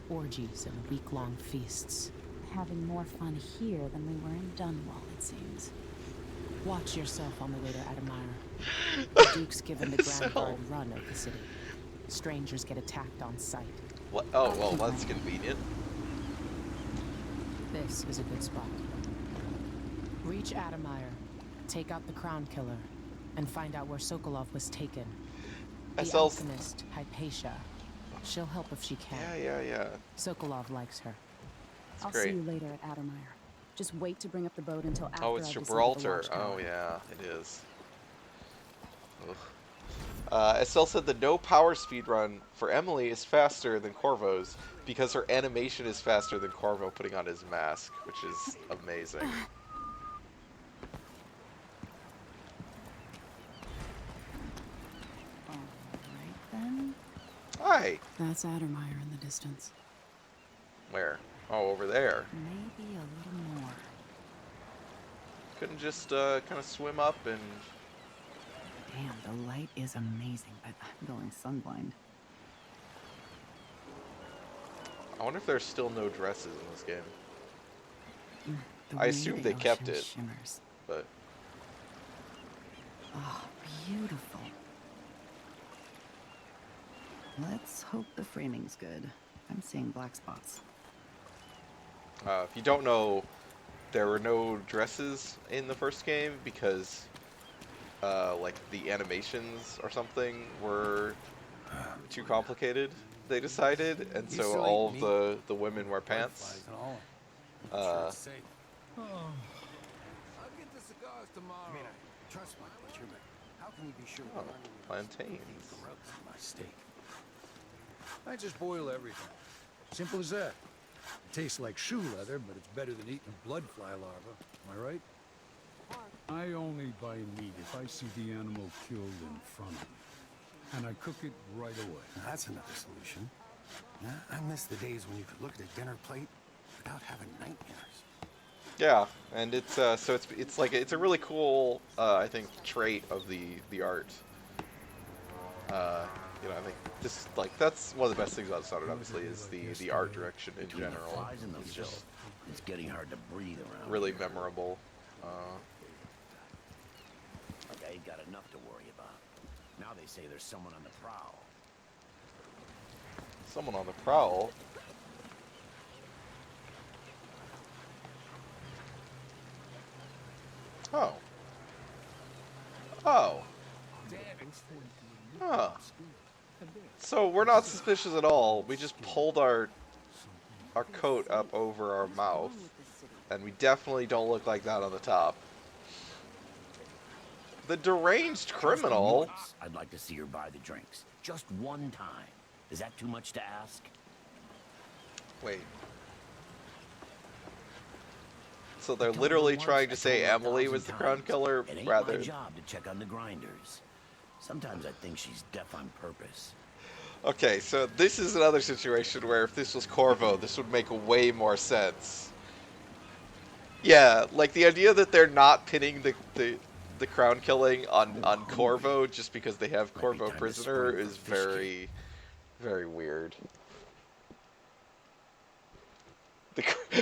T: Orgies and week-long feasts.
D: Having more fun here than we were in Dunwall, it seems.
T: Watch yourself on the way to Addermeyer. The Duke's given the Grand Guard run of the city. Strangers get attacked on sight.
C: What? Oh, well, that's convenient.
T: This is a good spot. Reach Addermeyer, take out the Crown Killer, and find out where Sokolov was taken. The alchemist, Hypatia. She'll help if she can.
C: Yeah.
T: Sokolov likes her.
D: I'll see you later at Addermeyer. Just wait to bring up the boat until after
C: Oh, it's
D: I've
C: Gibraltar. Oh, yeah, it is. Estelle said the no power speedrun for Emily is faster than Corvo's because her animation is faster than Corvo putting on his mask, which is amazing.
D: Alright then.
C: Hi.
D: That's Addermeyer in the distance.
C: Where? Oh, over there.
D: Maybe a little more.
C: Couldn't just kind of swim up and...
U: Damn, the light is amazing, but I'm going sunblind.
C: I wonder if there's still no dresses in this game.
U: The
C: I assume they kept it,
U: shimmers.
C: but...
U: Oh, beautiful. Let's hope the framing's good. I'm seeing black spots.
C: If you don't know, there were no dresses in the first game because, like, the animations or something were too complicated, they decided, and so all of the women wear pants.
H: I'll get the cigars tomorrow. I mean, trust me, but you're how can you be sure?
C: Oh, plantains.
H: My steak. I just boil everything. Simple as that. It tastes like shoe leather, but it's better than eating a blood fly larva. Am I right? I only buy meat if I see the animal killed in front of me. And I cook it right away. That's another solution. I miss the days when you could look at a dinner plate without having nightmares.
C: Yeah, and it's so it's like it's a really cool I think trait of the art. You know, I think this that's one of the best things about Dishonored, obviously, is the art direction in general. It's just
V: it's getting hard to breathe around.
C: Really memorable.
V: Okay,
A: they'd got enough to worry about. Now they say there's someone on the prowl.
C: Someone on the prowl? Oh. Oh. Huh. So we're not suspicious at all. We just pulled our coat up over our mouth, and we definitely don't look like that on the top. The deranged criminal.
A: I'd like to see her buy the drinks. Just one time. Is that too much to ask?
C: Wait. So they're literally trying to say Emily was the crown killer,
A: It ain't
C: rather.
A: my job to check on the grinders. Sometimes I think she's deaf on purpose.
C: Okay, so this is another situation where if this was Corvo, this would make way more sense. Yeah, like the idea that they're not pinning the crown killing on Corvo just because they have Corvo prisoner is very, very weird.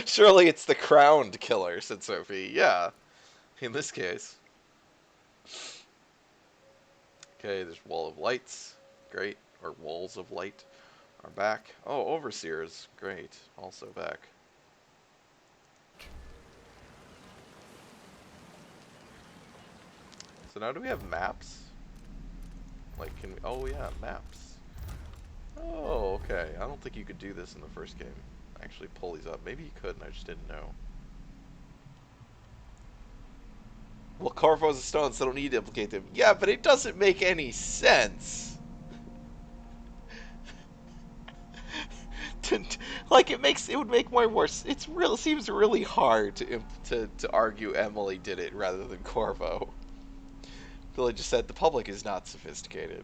C: Surely it's the crowned killer, said Sophie. Yeah, in this case. Okay, there's wall of lights. Great. Or walls of light are back. Oh, overseers. Great. Also back. So now do we have maps? Like, can we... Oh, yeah, maps. Oh, okay. I don't think you could do this in the first game. Actually pull these up. Maybe you could and I just didn't know. Well, Corvo's a stone, so I don't need to implicate them. Yeah, but it doesn't make any sense. Like, it would make more it's real. It seems really hard to argue Emily did it rather than Corvo. Billy just said the public is not sophisticated.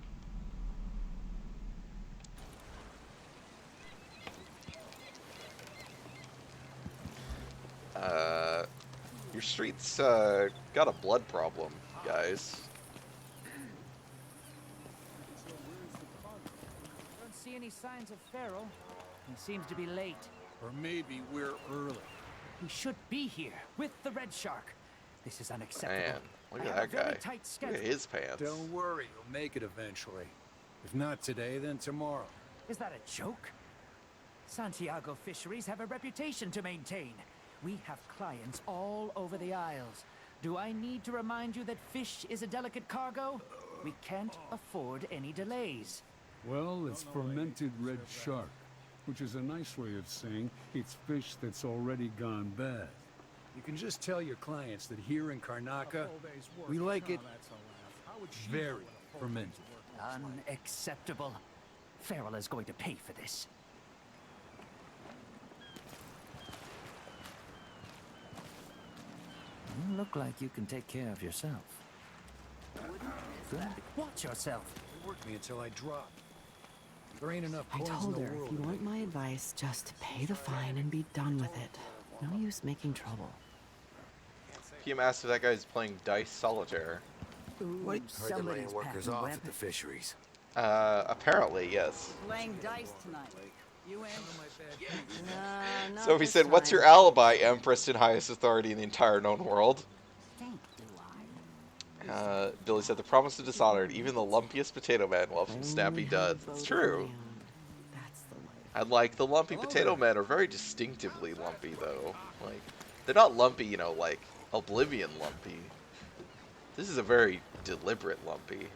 C: Your street's got a blood problem, guys.
J: Don't see any signs of Farrell. He seems to be late.
H: Or maybe we're early.
J: He should be here with the Red Shark. This is unacceptable.
C: Man, look
J: I
C: at
J: have
C: that
J: a very
C: guy.
J: tight
C: Look
J: schedule.
C: at his pants.
N: Don't worry, you'll make it eventually. If not today, then tomorrow.
J: Is that a joke? Santiago Fisheries have a reputation to maintain. We have clients all over the Isles. Do I need to remind you that fish is a delicate cargo? We can't afford any delays.
V: Well, it's fermented red shark, which is a nice way of saying it's fish that's already gone bad.
N: You can just tell your clients that here in Karnaca, we like it very fermented.
J: Unacceptable. Farrell is going to pay for this. You look like you can take care of yourself. Good. Watch yourself.
N: It worked me until I dropped. There ain't enough
L: I
N: coins
L: told
N: in the
L: her,
N: world.
L: if you want my advice, just pay the fine and be done with it. No use making trouble.
C: PM asked if that guy's playing Dice Solitaire.
A: Heard they're laying workers off at the fisheries.
C: Apparently, yes.
W: Playing dice tonight. You in?
C: So he said, what's your alibi, Empress and highest authority in the entire known world? Billy said, the promise of Dishonored, even the lumpiest potato man will have some snappy duds. It's true. And like, the lumpy potato men are very distinctively lumpy, though. Like, they're not lumpy, you know, like Oblivion lumpy. This is a very deliberate lumpy.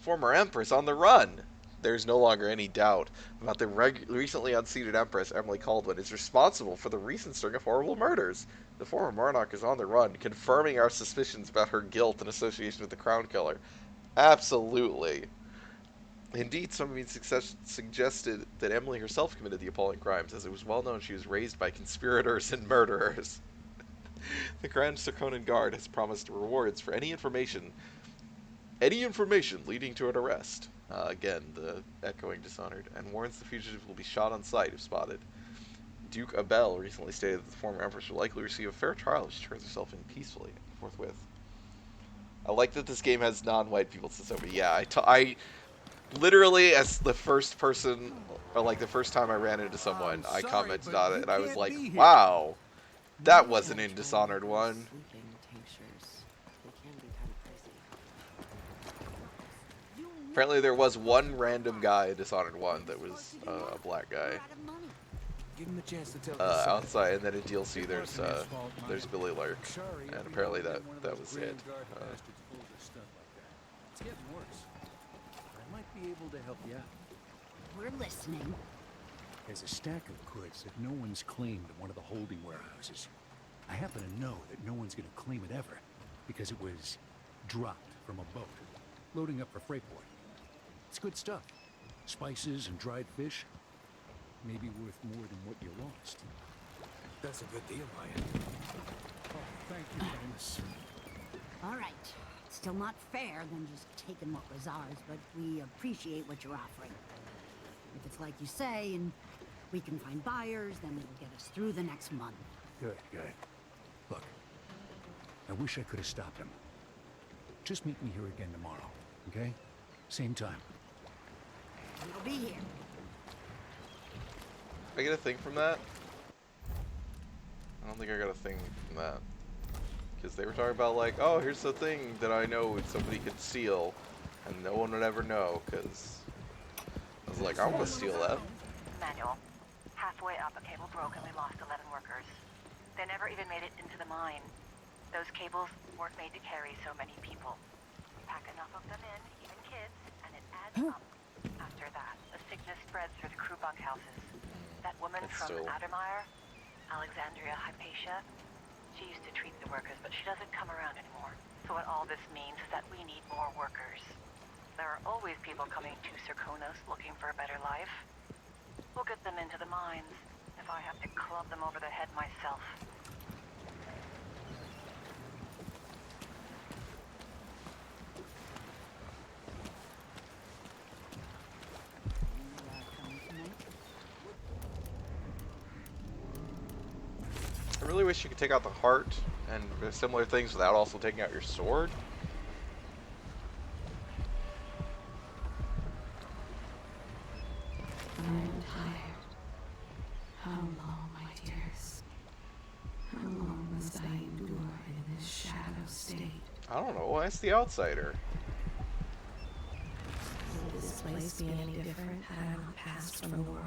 C: Former Empress on the run. There's no longer any doubt about the recently unseated Empress, Emily Caldwen, is responsible for the recent string of horrible murders. The former monarch is on the run, confirming our suspicions about her guilt in association with the Crown Killer. Absolutely. Indeed, some means suggested that Emily herself committed the appalling crimes, as it was well known she was raised by conspirators and murderers. The Grand Serkonan Guard has promised rewards for any information leading to an arrest. Again, the echoing Dishonored, and warns the fugitive will be shot on sight if spotted. Duke Abel recently stated that the former Empress will likely receive a fair trial if she turns herself in peacefully, forthwith. I like that this game has non-white people, says Sophie. Yeah, I literally, as the first person, or like the first time I ran into someone, I commented on it, and I was like, wow, that wasn't in Dishonored 1. Apparently there was one random guy in Dishonored 1 that was a black guy.
F: Give him a chance to tell
C: Outside, and then in DLC there's Billy Lurk, and apparently that was it.
N: It's getting worse. I might be able to help you out.
M: We're listening.
N: There's a stack of goods that no one's claimed in one of the holding warehouses. I happen to know that no one's going to claim it ever, because it was dropped from a boat, loading up for Freightport. It's good stuff. Spices and dried fish. Maybe worth more than what you lost.
F: That's a good deal, Ryan.
N: Oh, thank you, Dennis.
M: All right. Still not fair than just taking what was ours, but we appreciate what you're offering. If it's like you say, and we can find buyers, then it'll get us through the next month.
N: Good, good. Look, I wish I could have stopped him. Just meet me here again tomorrow, okay? Same time.
M: We'll be here.
C: I get a thing from that? I don't think I got a thing from that. Because they were talking about like, oh, here's the thing that I know somebody could steal, and no one would ever know, because I was like, I want to steal that.
G: Manual. Halfway up, a cable broke and we lost 11 workers. They never even made it into the mine. Those cables weren't made to carry so many people. Pack enough of them in, even kids, and it adds up. After that, the sickness spreads through the crew bunkhouses. That woman from Addermeyer, Alexandria Hypatia, she used to treat the workers, but she doesn't come around anymore. So what all this means is that we need more workers. There are always people coming to Serkonos looking for a better life. We'll get them into the mines, if I have to club them over the head myself.
C: I really wish you could take out the heart and similar things without also taking out your sword.
I: I'm tired. How long, my dears? How long must I endure in this shadow state?
C: I don't know, it's the outsider.
I: Will this place be any different had I not passed from the world?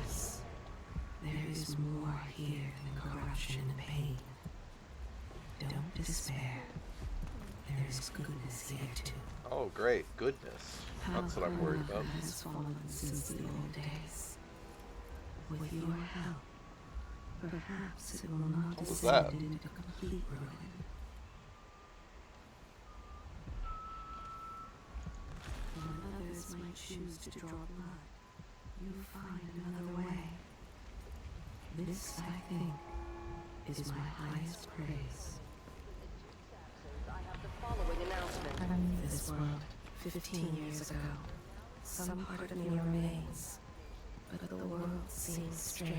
I: Yes, there is more here than corruption and pain. Don't despair. There is goodness here too.
C: Oh, great, goodness. That's what I'm worried about.
I: Has fallen since the old days. With your help, perhaps it will not
C: What was that?
I: descend into complete ruin. When others might choose to draw blood, you find another way. This, I think, is my highest praise. I knew this world 15 years ago. Some part of me remains, but the world seems strange.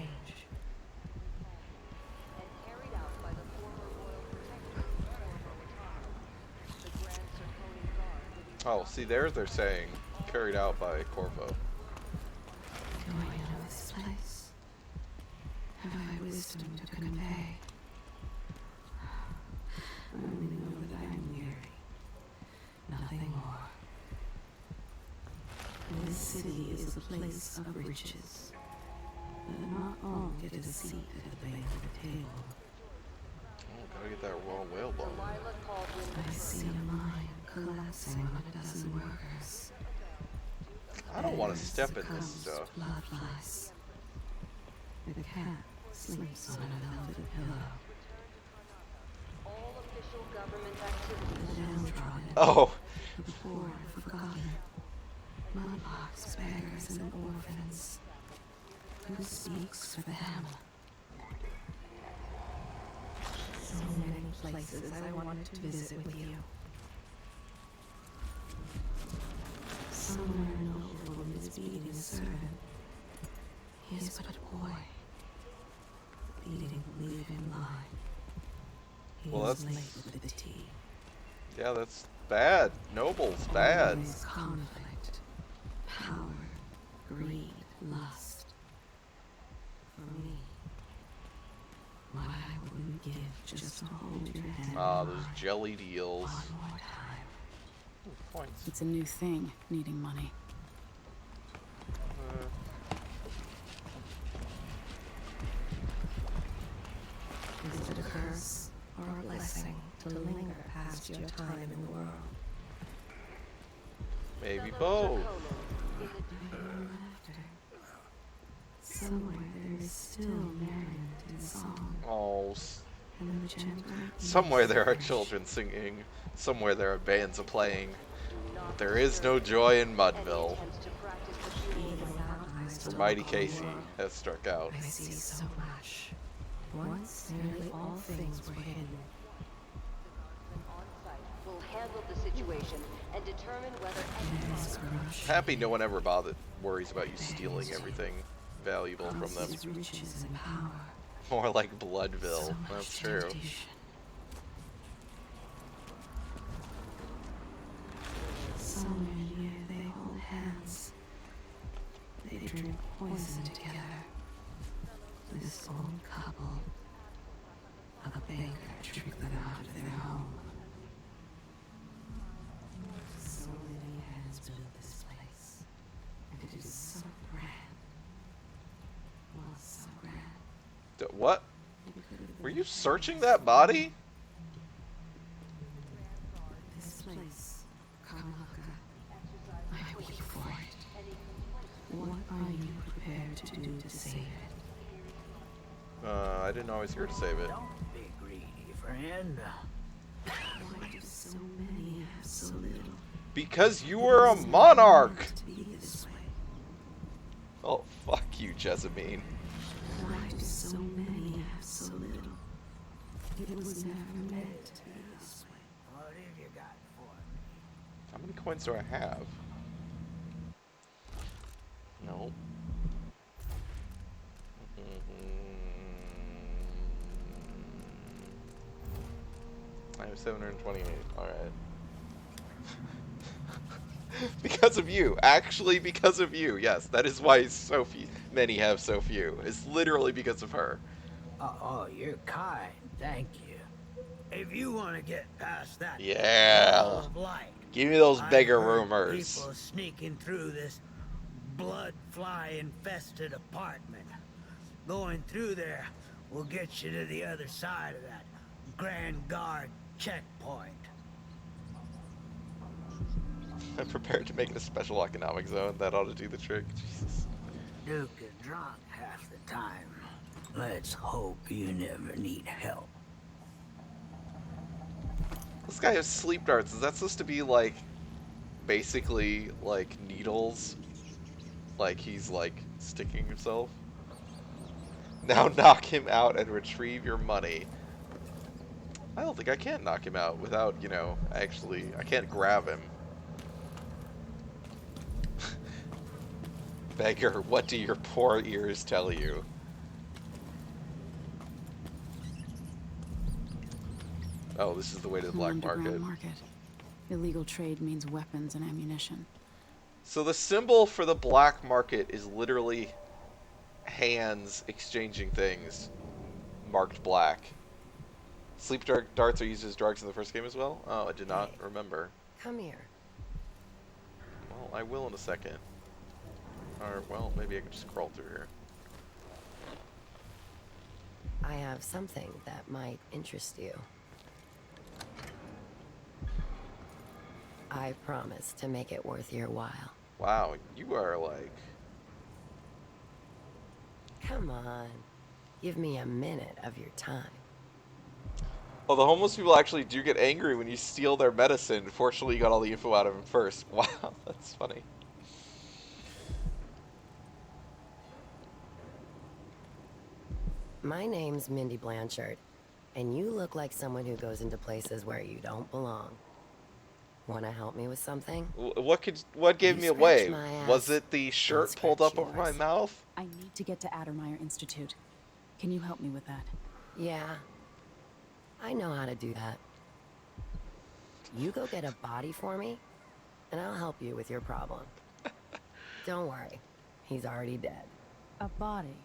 C: Oh, see there they're saying carried out by Corvo.
I: Do I know this place? Have I wisdom to convey? I only know that I am weary. Nothing more. This city is a place of riches, but not all get a seat at the banquet table.
C: Oh, gotta get that raw whale bone.
I: I see a mine collapsing on a dozen workers.
C: I don't want to step in this stuff.
I: Blood flies. The cat sleeps on a velvet pillow. The downtrodden.
C: Oh.
I: The poor and forgotten. Mudlarks, beggars, and orphans. Who speaks for them? So many places I wanted to visit with you. Somewhere noble is beating a servant. He is but a boy. Beating leave him blind. He
C: Well,
I: is
C: that's...
I: late with the tea.
C: Yeah, that's bad. Noble's bad.
I: Always conflict, power, greed, lust. For me, what I will
L: wouldn't give just to hold your hand.
C: Ah, those jelly deals.
L: One more time.
C: Ooh, points.
D: It's a new thing, needing money.
L: Is it a curse or a blessing to linger past your time in the world?
C: Maybe both.
L: Somewhere there is still merriment and song.
C: Oh.
L: And the gentle
C: Somewhere there are children singing. Somewhere there are bands a playing. But there is no joy in Mudville. For Mighty Casey has struck out.
L: I see so much. Once nearly all things were hidden.
E: We'll handle the situation and determine whether
C: Happy no one ever worries about you stealing everything valuable from them.
L: Riches and power.
C: More like Bloodville. That's true.
L: Somewhere near they hold hands. They drink poison together. This old couple. A banker tricked them out of their home. So many hands built this place. And it is so grand. Well, so grand.
C: What? Were you searching that body?
L: This place, Karmaka, I weep for it. What are you prepared to do to save it?
C: I didn't always here to save it.
J: Don't be greedy, friend.
L: Why do so many have so little?
C: Because you were a monarch!
L: To be this way.
C: Oh, fuck you, Jessamine.
L: Why do so many have so little? It was never meant to be this way.
J: What have you got for me?
C: How many coins do I have? No. I have 728. Alright. Because of you. Actually, because of you. Yes, that is why many have so few. It's literally because of her.
J: Oh, you're kind. Thank you. If you want to get past that
C: Yeah.
J: wall of light,
C: Give me those
J: I've
C: beggar
J: heard
C: rumors.
J: People sneaking through this blood fly infested apartment. Going through there will get you to the other side of that Grand Guard checkpoint.
C: I'm prepared to make it a special economic zone. That ought to do the trick. Jesus.
J: Duke is drunk half the time. Let's hope you never need help.
C: This guy has sleep darts. Is that supposed to be like, basically, like needles? Like he's like sticking himself? Now knock him out and retrieve your money. I don't think I can knock him out without, you know, actually, I can't grab him. Beggar, what do your poor ears tell you? Oh, this is the way to the black market.
D: Illegal trade means weapons and ammunition.
C: So the symbol for the black market is literally hands exchanging things marked black. Sleep darts are used as drugs in the first game as well? Oh, I did not remember.
K: Come here.
C: Well, I will in a second. Or, well, maybe I can just crawl through here.
K: I have something that might interest you. I promise to make it worth your while.
C: Wow, you are like...
K: Come on. Give me a minute of your time.
C: Oh, the homeless people actually do get angry when you steal their medicine. Fortunately, you got all the info out of them first. Wow, that's funny.
K: My name's Mindy Blanchard, and you look like someone who goes into places where you don't belong. Want to help me with something?
C: What gave me away? Was it the shirt pulled up over my mouth?
D: I need to get to Addermeyer Institute. Can you help me with that?
K: Yeah. I know how to do that. You go get a body for me, and I'll help you with your problem. Don't worry. He's already dead.
D: A body?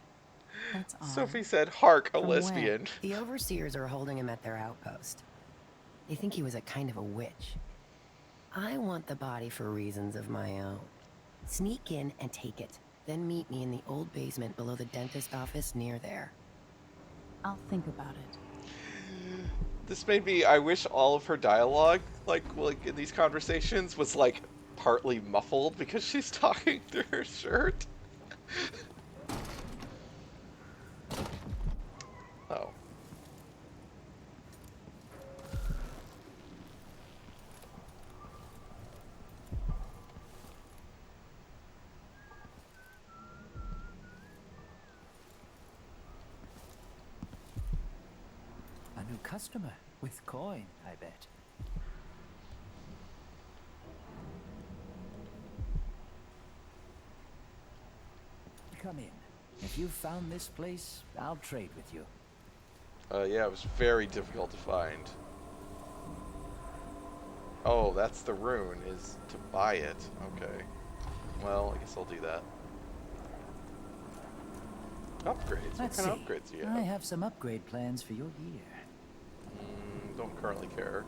K: That's odd.
C: Sophie said, "Hark, a
K: From
C: lesbian."
K: where? The overseers are holding him at their outpost. They think he was a kind of a witch. I want the body for reasons of my own. Sneak in and take it. Then meet me in the old basement below the dentist office near there.
D: I'll think about it.
C: This made me, I wish all of her dialogue, like in these conversations, was like partly muffled because she's talking through her shirt. Oh.
B: A new customer with coin, I bet. Come in. If you've found this place, I'll trade with you.
C: Yeah, it was very difficult to find. Oh, that's the rune, is to buy it. Okay. Well, I guess I'll do that. Upgrades?
B: Let's
C: What kind
B: see.
C: of upgrades do you
B: I
C: have?
B: have some upgrade plans for your gear.
C: Don't currently care.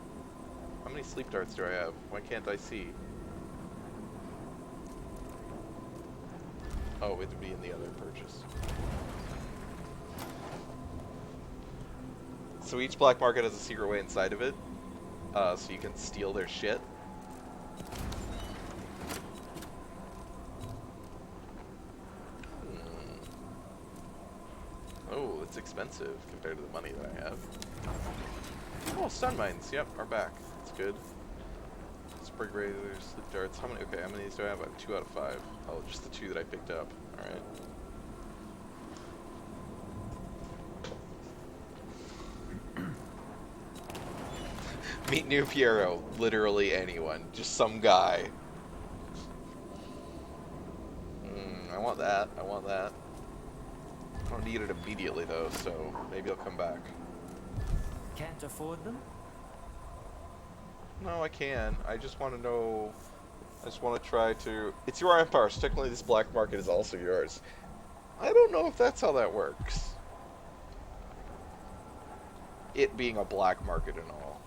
C: How many sleep darts do I have? Why can't I see? Oh, it would be in the other purchase. So each black market has a secret way inside of it, so you can steal their shit. Oh, it's expensive compared to the money that I have. Oh, stun mines, yep, are back. That's good. Sprig razors, sleep darts. How many? Okay, how many of these do I have? I have 2 out of 5. Oh, just the 2 that I picked up. All right. Meet new Piero. Literally anyone. Just some guy. I want that. I want that. I don't need it immediately though, so maybe I'll come back.
B: Can't afford them?
C: No, I can. I just want to know. I just want to try to. It's your empire, so technically this black market is also yours. I don't know if that's how that works. It being a black market and all.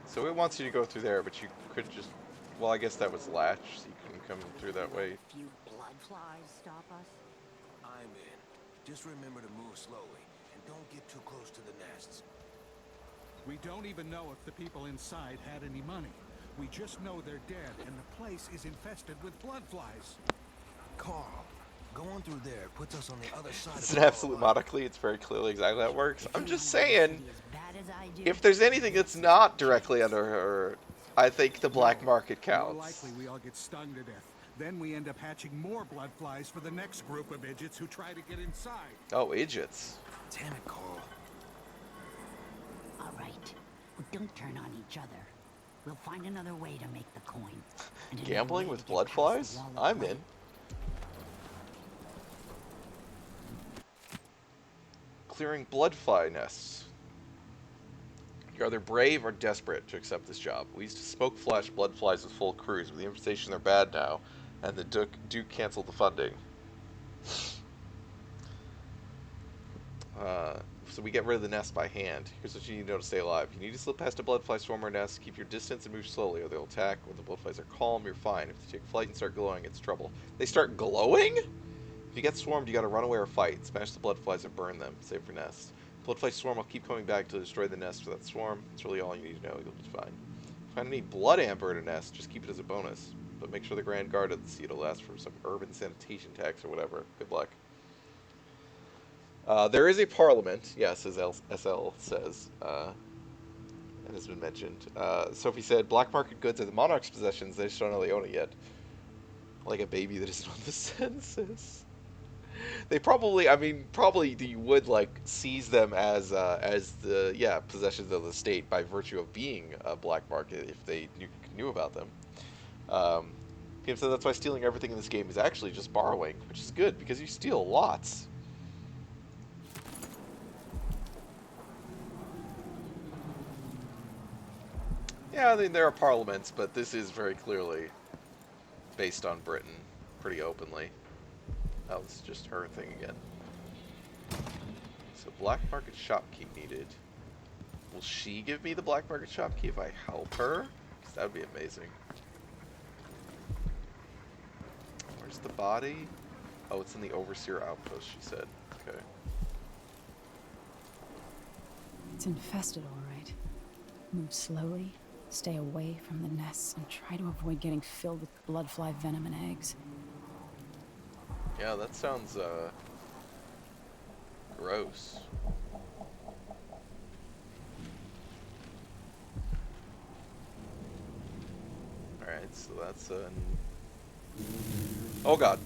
C: So it wants you to go through there, but you could just. Well, I guess that was latch, so you couldn't come through that way.
M: Few blood flies stop us.
F: I'm in. Just remember to move slowly, and don't get too close to the nests.
N: We don't even know if the people inside had any money. We just know they're dead, and the place is infested with blood flies.
F: Carl, going through there puts us on the other side
C: It's
F: of
C: an
F: the
C: absolute monocly. It's very clearly exactly how it works. I'm just saying, if there's anything that's not directly under her, I think the black market
N: More
C: counts.
N: likely we all get stung to death. Then we end up hatching more blood flies for the next group of idiots who try to get inside.
C: Oh, idiots.
F: Damn it, Carl.
M: All right. Well, don't turn on each other. We'll find another way to make the coin. And another
C: Gambling
M: way
C: with
M: to get
C: blood
M: past
C: flies?
M: the wall of
C: I'm
M: light.
C: in. Clearing blood fly nests. You're either brave or desperate to accept this job. We used to smoke flash blood flies with full crews, but the information they're bad now, and the Duke canceled the funding. So we get rid of the nest by hand. Here's what you need to know to stay alive. You need to slip past a blood fly swarm or nest, keep your distance and move slowly, or they'll attack. When the blood flies are calm, you're fine. If they take flight and start glowing, it's trouble. They start glowing? If you get swarmed, you gotta run away or fight. Smash the blood flies or burn them. Save your nest. Blood fly swarm will keep coming back to destroy the nest for that swarm. That's really all you need to know. You'll be fine. Find any blood amber in a nest, just keep it as a bonus. But make sure the Grand Guard doesn't see it'll ask for some urban sanitation tax or whatever. Good luck. There is a parliament, yes, as SL says. It has been mentioned. Sophie said, black market goods are the monarch's possessions, they just don't know they own it yet. Like a baby that isn't on the census. They probably, I mean, probably you would, like, seize them as the, yeah, possessions of the state by virtue of being a black market if they knew about them. PM said that's why stealing everything in this game is actually just borrowing, which is good, because you steal lots. Yeah, I mean, there are parliaments, but this is very clearly based on Britain, pretty openly. Oh, this is just her thing again. So, black market shop key needed. Will she give me the black market shop key if I help her? Because that would be amazing. Where's the body? Oh, it's in the Overseer outpost, she said. Okay.
D: It's infested, all right. Move slowly, stay away from the nests, and try to avoid getting filled with blood fly venom and eggs.
C: Yeah, that sounds, gross. Alright, so that's oh god.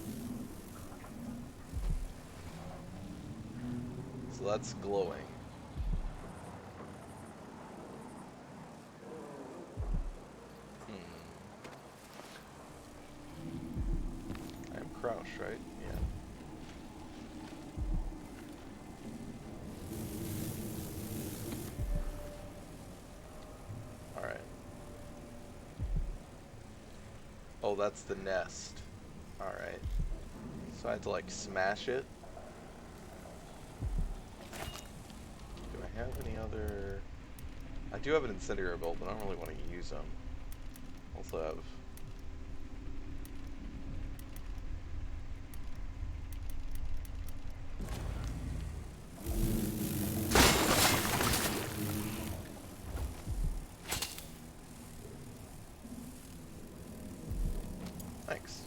C: So that's glowing. I'm crouched, right? Yeah. Alright. Oh, that's the nest. Alright. So I had to, like, smash it. Do I have any other... I do have an incendiary bolt, but I don't really want to use them. Also have... Thanks.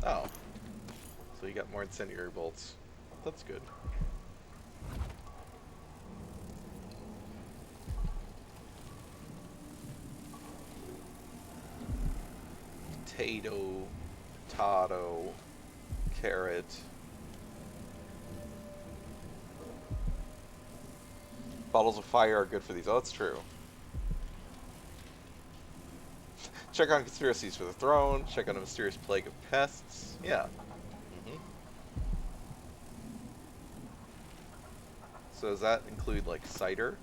C: Oh. So you got more incendiary bolts. That's good. Potato, carrot. Bottles of fire are good for these. Oh, that's true. Check on conspiracies for the throne. Check on a mysterious plague of pests. Yeah. So does that include, like, cider?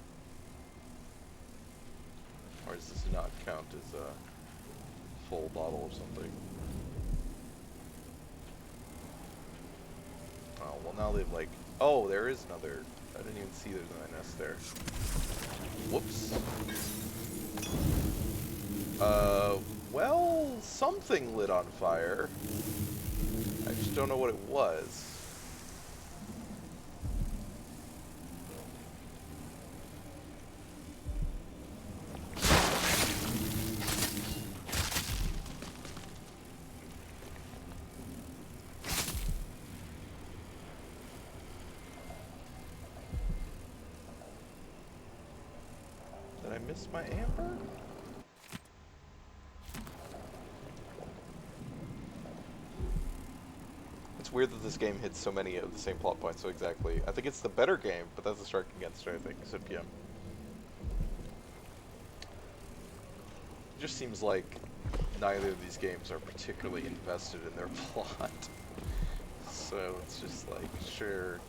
C: Or does this not count as a full bottle or something? Oh, well now they've, like... Oh, there is another... I didn't even see there's another nest there. Whoops. Well, something lit on fire. I just don't know what it was. Did I miss my amber? It's weird that this game hits so many of the same plot points so exactly. I think it's the better game, but that's a strike against it, I think, said PM. It just seems like neither of these games are particularly invested in their plot. So it's just like, sure.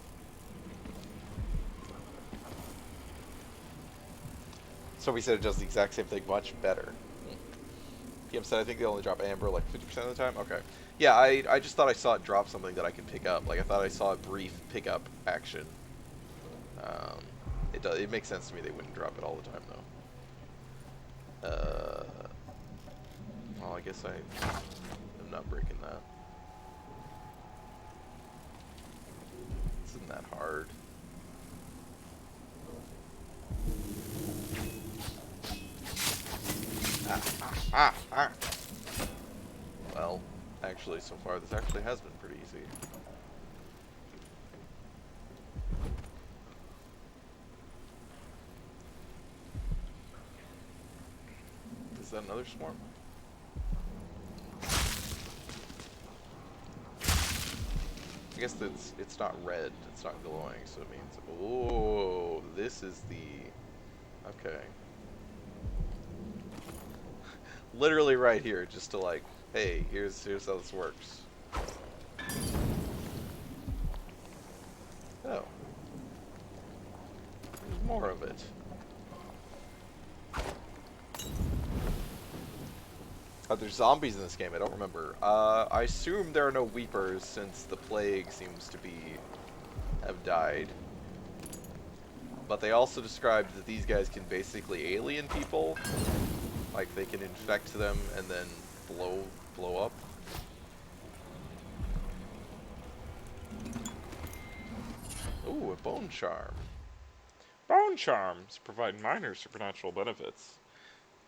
C: So we said it does the exact same thing, much better. PM said I think they only drop amber like 50% of the time? Okay. Yeah, I just thought I saw it drop something that I could pick up. Like, I thought I saw a brief pickup action. It makes sense to me they wouldn't drop it all the time, though. Well, I guess I am not breaking that. This isn't that hard. Well, actually, so far this actually has been pretty easy. Is that another swarm? I guess it's not red, it's not glowing, so it means, oh, this is the, okay. Literally right here, just to like, hey, here's how this works. Oh. There's more of it. Oh, there's zombies in this game, I don't remember. I assume there are no weepers since the plague seems to have died. But they also described that these guys can basically alien people. Like they can infect them and then blow up. Ooh, a bone charm.
O: Bone charms provide minor supernatural benefits.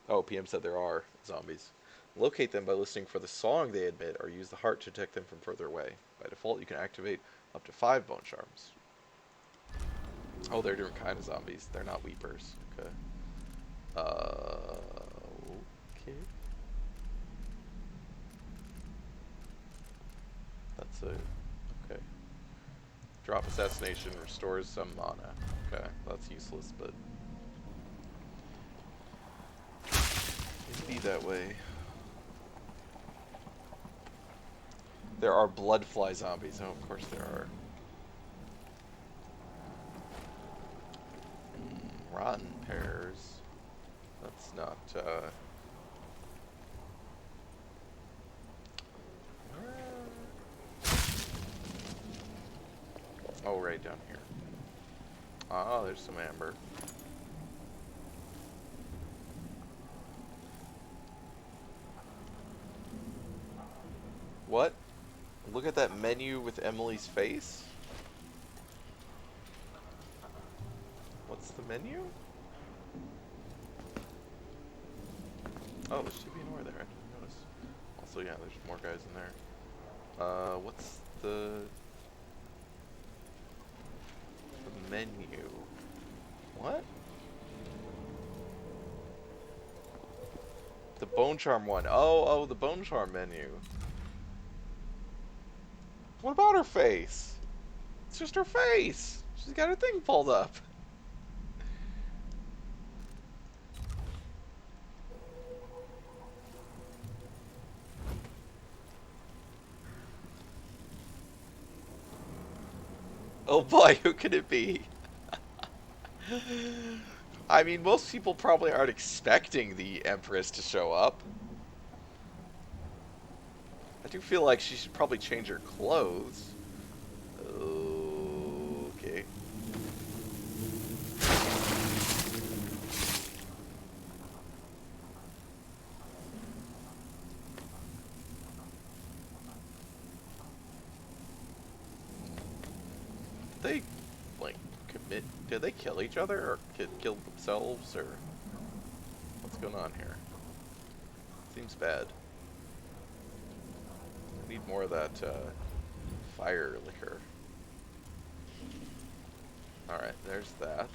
C: Oh, PM said there are zombies. Locate them by listening for the song they emit, or use the heart to detect them from further away. By default, you can activate up to 5 bone charms. Oh, they're different kind of zombies. They're not weepers. Okay. Okay. That's a... okay. Drop assassination restores some mana. Okay, that's useless, but... it'd be that way. There are blood fly zombies. Oh, of course there are. Rotten pears. That's not, oh, right down here. Ah, there's some amber. What? Look at that menu with Emily's face? What's the menu? Oh, there should be more there. I didn't notice. Also, yeah, there's more guys in there. What's the menu? What? The bone charm one. Oh, the bone charm menu. What about her face? It's just her face. She's got her thing pulled up. Oh boy, who could it be? I mean, most people probably aren't expecting the Empress to show up. I do feel like she should probably change her clothes. Okay. They, like, commit... did they kill each other, or kill themselves, or... what's going on here? Seems bad. I need more of that, fire liquor. Alright, there's that.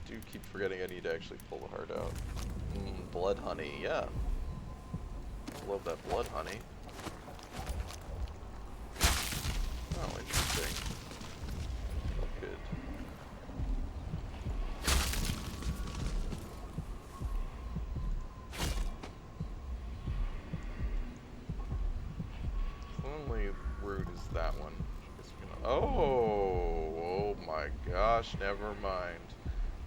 C: Do keep forgetting I need to actually pull the heart out. Blood honey, yeah. Love that blood honey. Oh, interesting. Oh, good. The only route is that one. Oh my gosh, never mind.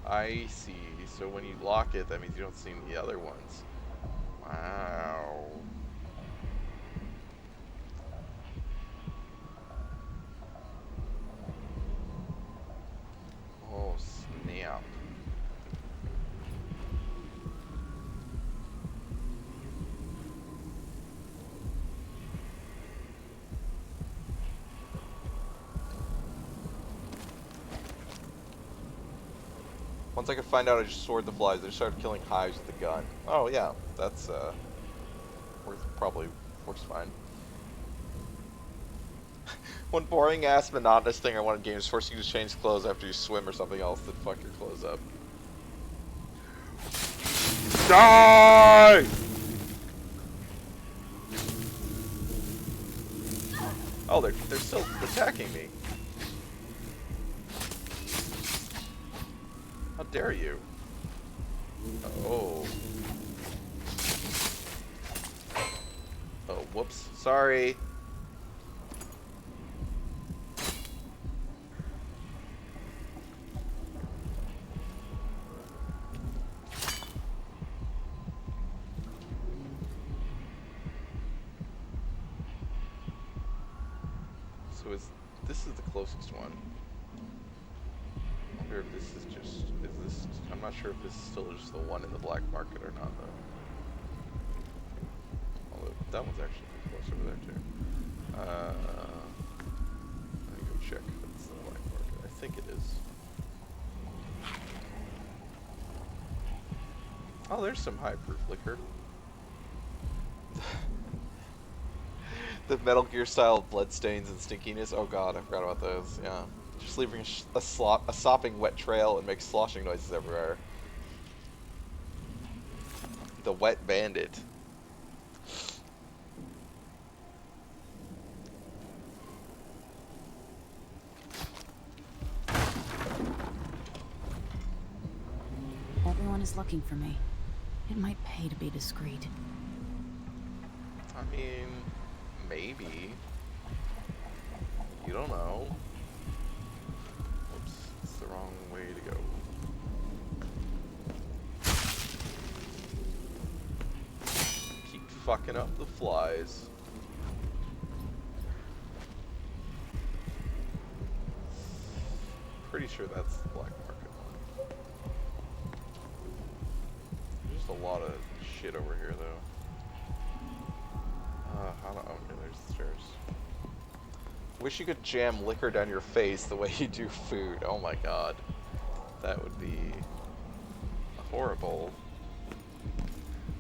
C: I see. So when you lock it, that means you don't see the other ones. Wow. Oh, snap. Once I could find out, I just sword the flies. I just started killing hives with the gun. Oh yeah, that's probably works fine. One boring ass monotonous thing I want in games is forcing you to change clothes after you swim or something else that fuck your clothes up.
O: Die!
C: Oh, they're still attacking me. How dare you? Oh. Oh whoops. Sorry. So this is the closest one. I wonder if this is just, I'm not sure if this is still just the one in the black market or not though. Although that one's actually pretty close over there too. Let me go check if it's the black market. I think it is. Oh, there's some high proof liquor. The Metal Gear style bloodstains and stinkiness. Oh god, I forgot about those. Yeah. Just leaving a sopping wet trail and makes sloshing noises everywhere. The Wet Bandit.
D: Everyone is looking for me. It might pay to be discreet.
C: I mean, maybe. You don't know. Oops, it's the wrong way to go. Keep fucking up the flies. Pretty sure that's the black market one. There's just a lot of shit over here, though. How do, okay, there's the stairs. Wish you could jam liquor down your face the way you do food. Oh my god. That would be horrible.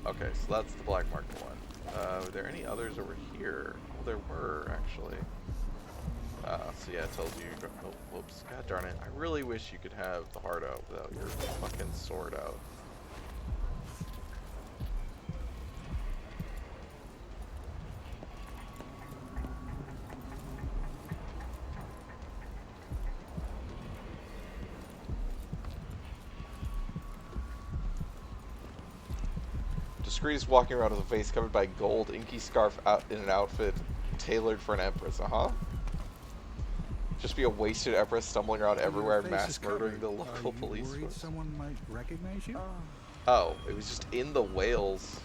C: Okay, so that's the black market one. Were there any others over here? Well, there were, actually. So yeah, it tells you, oh, whoops, god darn it. I really wish you could have the heart out without your fucking sword out. Discreet is walking around with a face covered by gold, inky scarf out in an outfit tailored for an empress. Just be a wasted empress stumbling around everywhere, mass murdering the local police force.
N: Someone might recognize you?
C: Oh, it was just in the whales.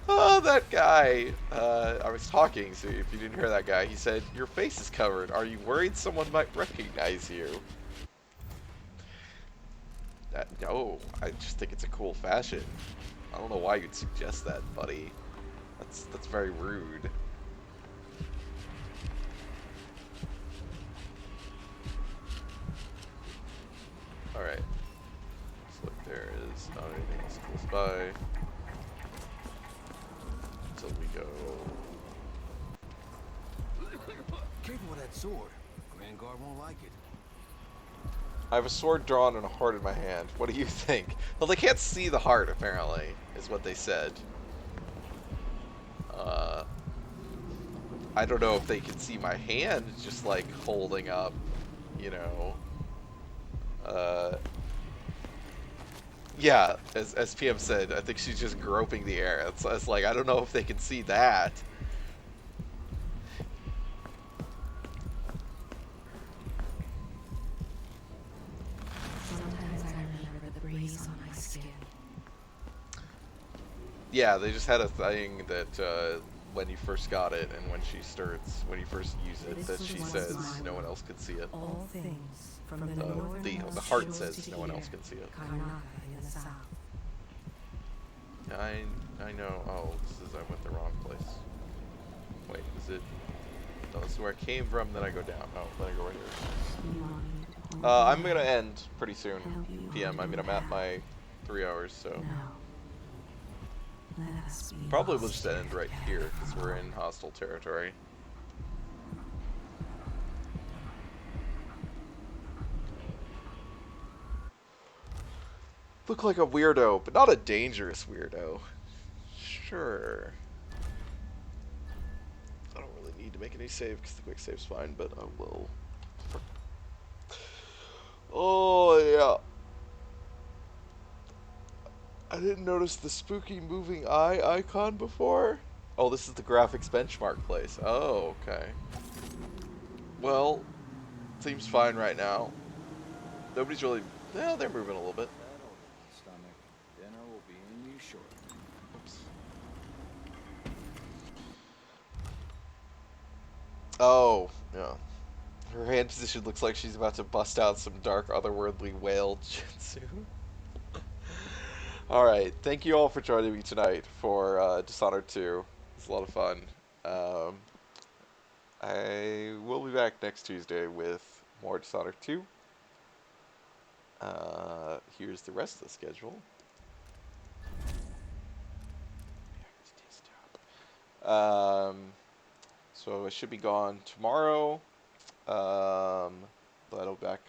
C: Oh, that guy. I was talking, so if you didn't hear that guy, he said, "Your face is covered. Are you worried someone might recognize you?" No, I just think it's a cool fashion. I don't know why you'd suggest that, buddy. That's very rude. Alright. So look, there is not anything else close by. Until we go.
F: Careful with that sword. Grand Guard won't like it.
C: I have a sword drawn and a heart in my hand. What do you think? Well, they can't see the heart, apparently, is what they said. I don't know if they can see my hand just, like, holding up, you know. Yeah, as PM said, I think she's just groping the air. It's like, I don't know if they can see that.
L: Sometimes I remember the breeze on my skin.
C: Yeah, they just had a thing that when you first got it and when you first use it, that she says no one else can see it.
L: All things from
C: the heart says no one else can see it. I know. Oh, I went the wrong place. Wait, is it? No, this is where I came from. Then I go down. Oh, then I go right here. I'm gonna end pretty soon. PM. I mean, I'm at my 3 hours, so. Probably we'll just end right here, because we're in hostile territory. Look like a weirdo, but not a dangerous weirdo. Sure. I don't really need to make any save, because the quick save's fine, but I will. Oh, yeah. I didn't notice the spooky moving eye icon before. Oh, this is the graphics benchmark place. Oh, okay. Well, seems fine right now. Nobody's really... Well, they're moving a little bit.
B: Stomach. Dinner will be in you shortly.
C: Oops. Oh, yeah. Her hand position looks like she's about to bust out some dark, otherworldly whale jutsu. Alright, thank you all for joining me tonight for Dishonored 2. It's a lot of fun. I will be back next Tuesday with more Dishonored 2. Here's the rest of the schedule. So I should be gone tomorrow. But I'll be back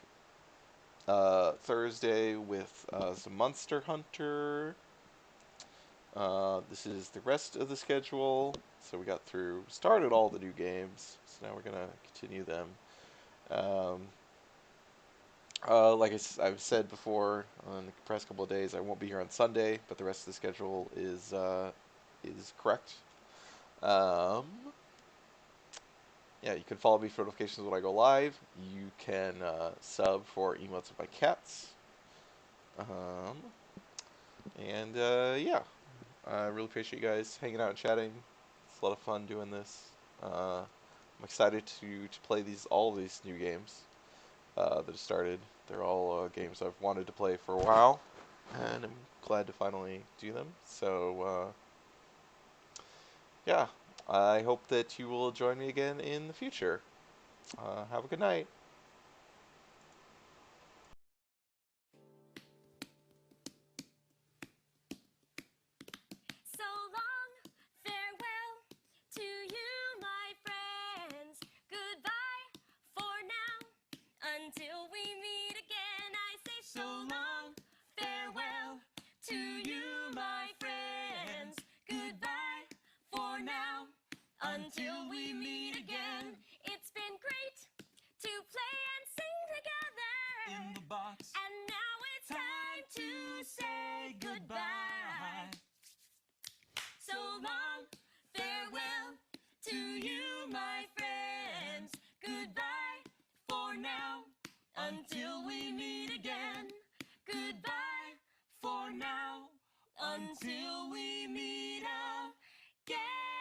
C: Thursday with some Monster Hunter. This is the rest of the schedule. So we started all the new games. So now we're gonna continue them. Like I've said before on the past couple of days, I won't be here on Sunday, but the rest of the schedule is correct. Yeah, you can follow me for notifications when I go live. You can sub for emotes of my cats. Yeah, I really appreciate you guys hanging out and chatting. It's a lot of fun doing this. I'm excited to play all of these new games that have started. They're all games I've wanted to play for a while, and I'm glad to finally do them. So, yeah, I hope that you will join me again in the future. Have a good night.
P: So long, farewell to you, my friends. Goodbye for now, until we meet again. I say so long, farewell to you, my friends. Goodbye for now, until we meet again. It's been great to play and sing together in the box, and now it's time to say goodbye. So long, farewell to you, my friends. Goodbye for now, until we meet again. Goodbye for now, until we meet again.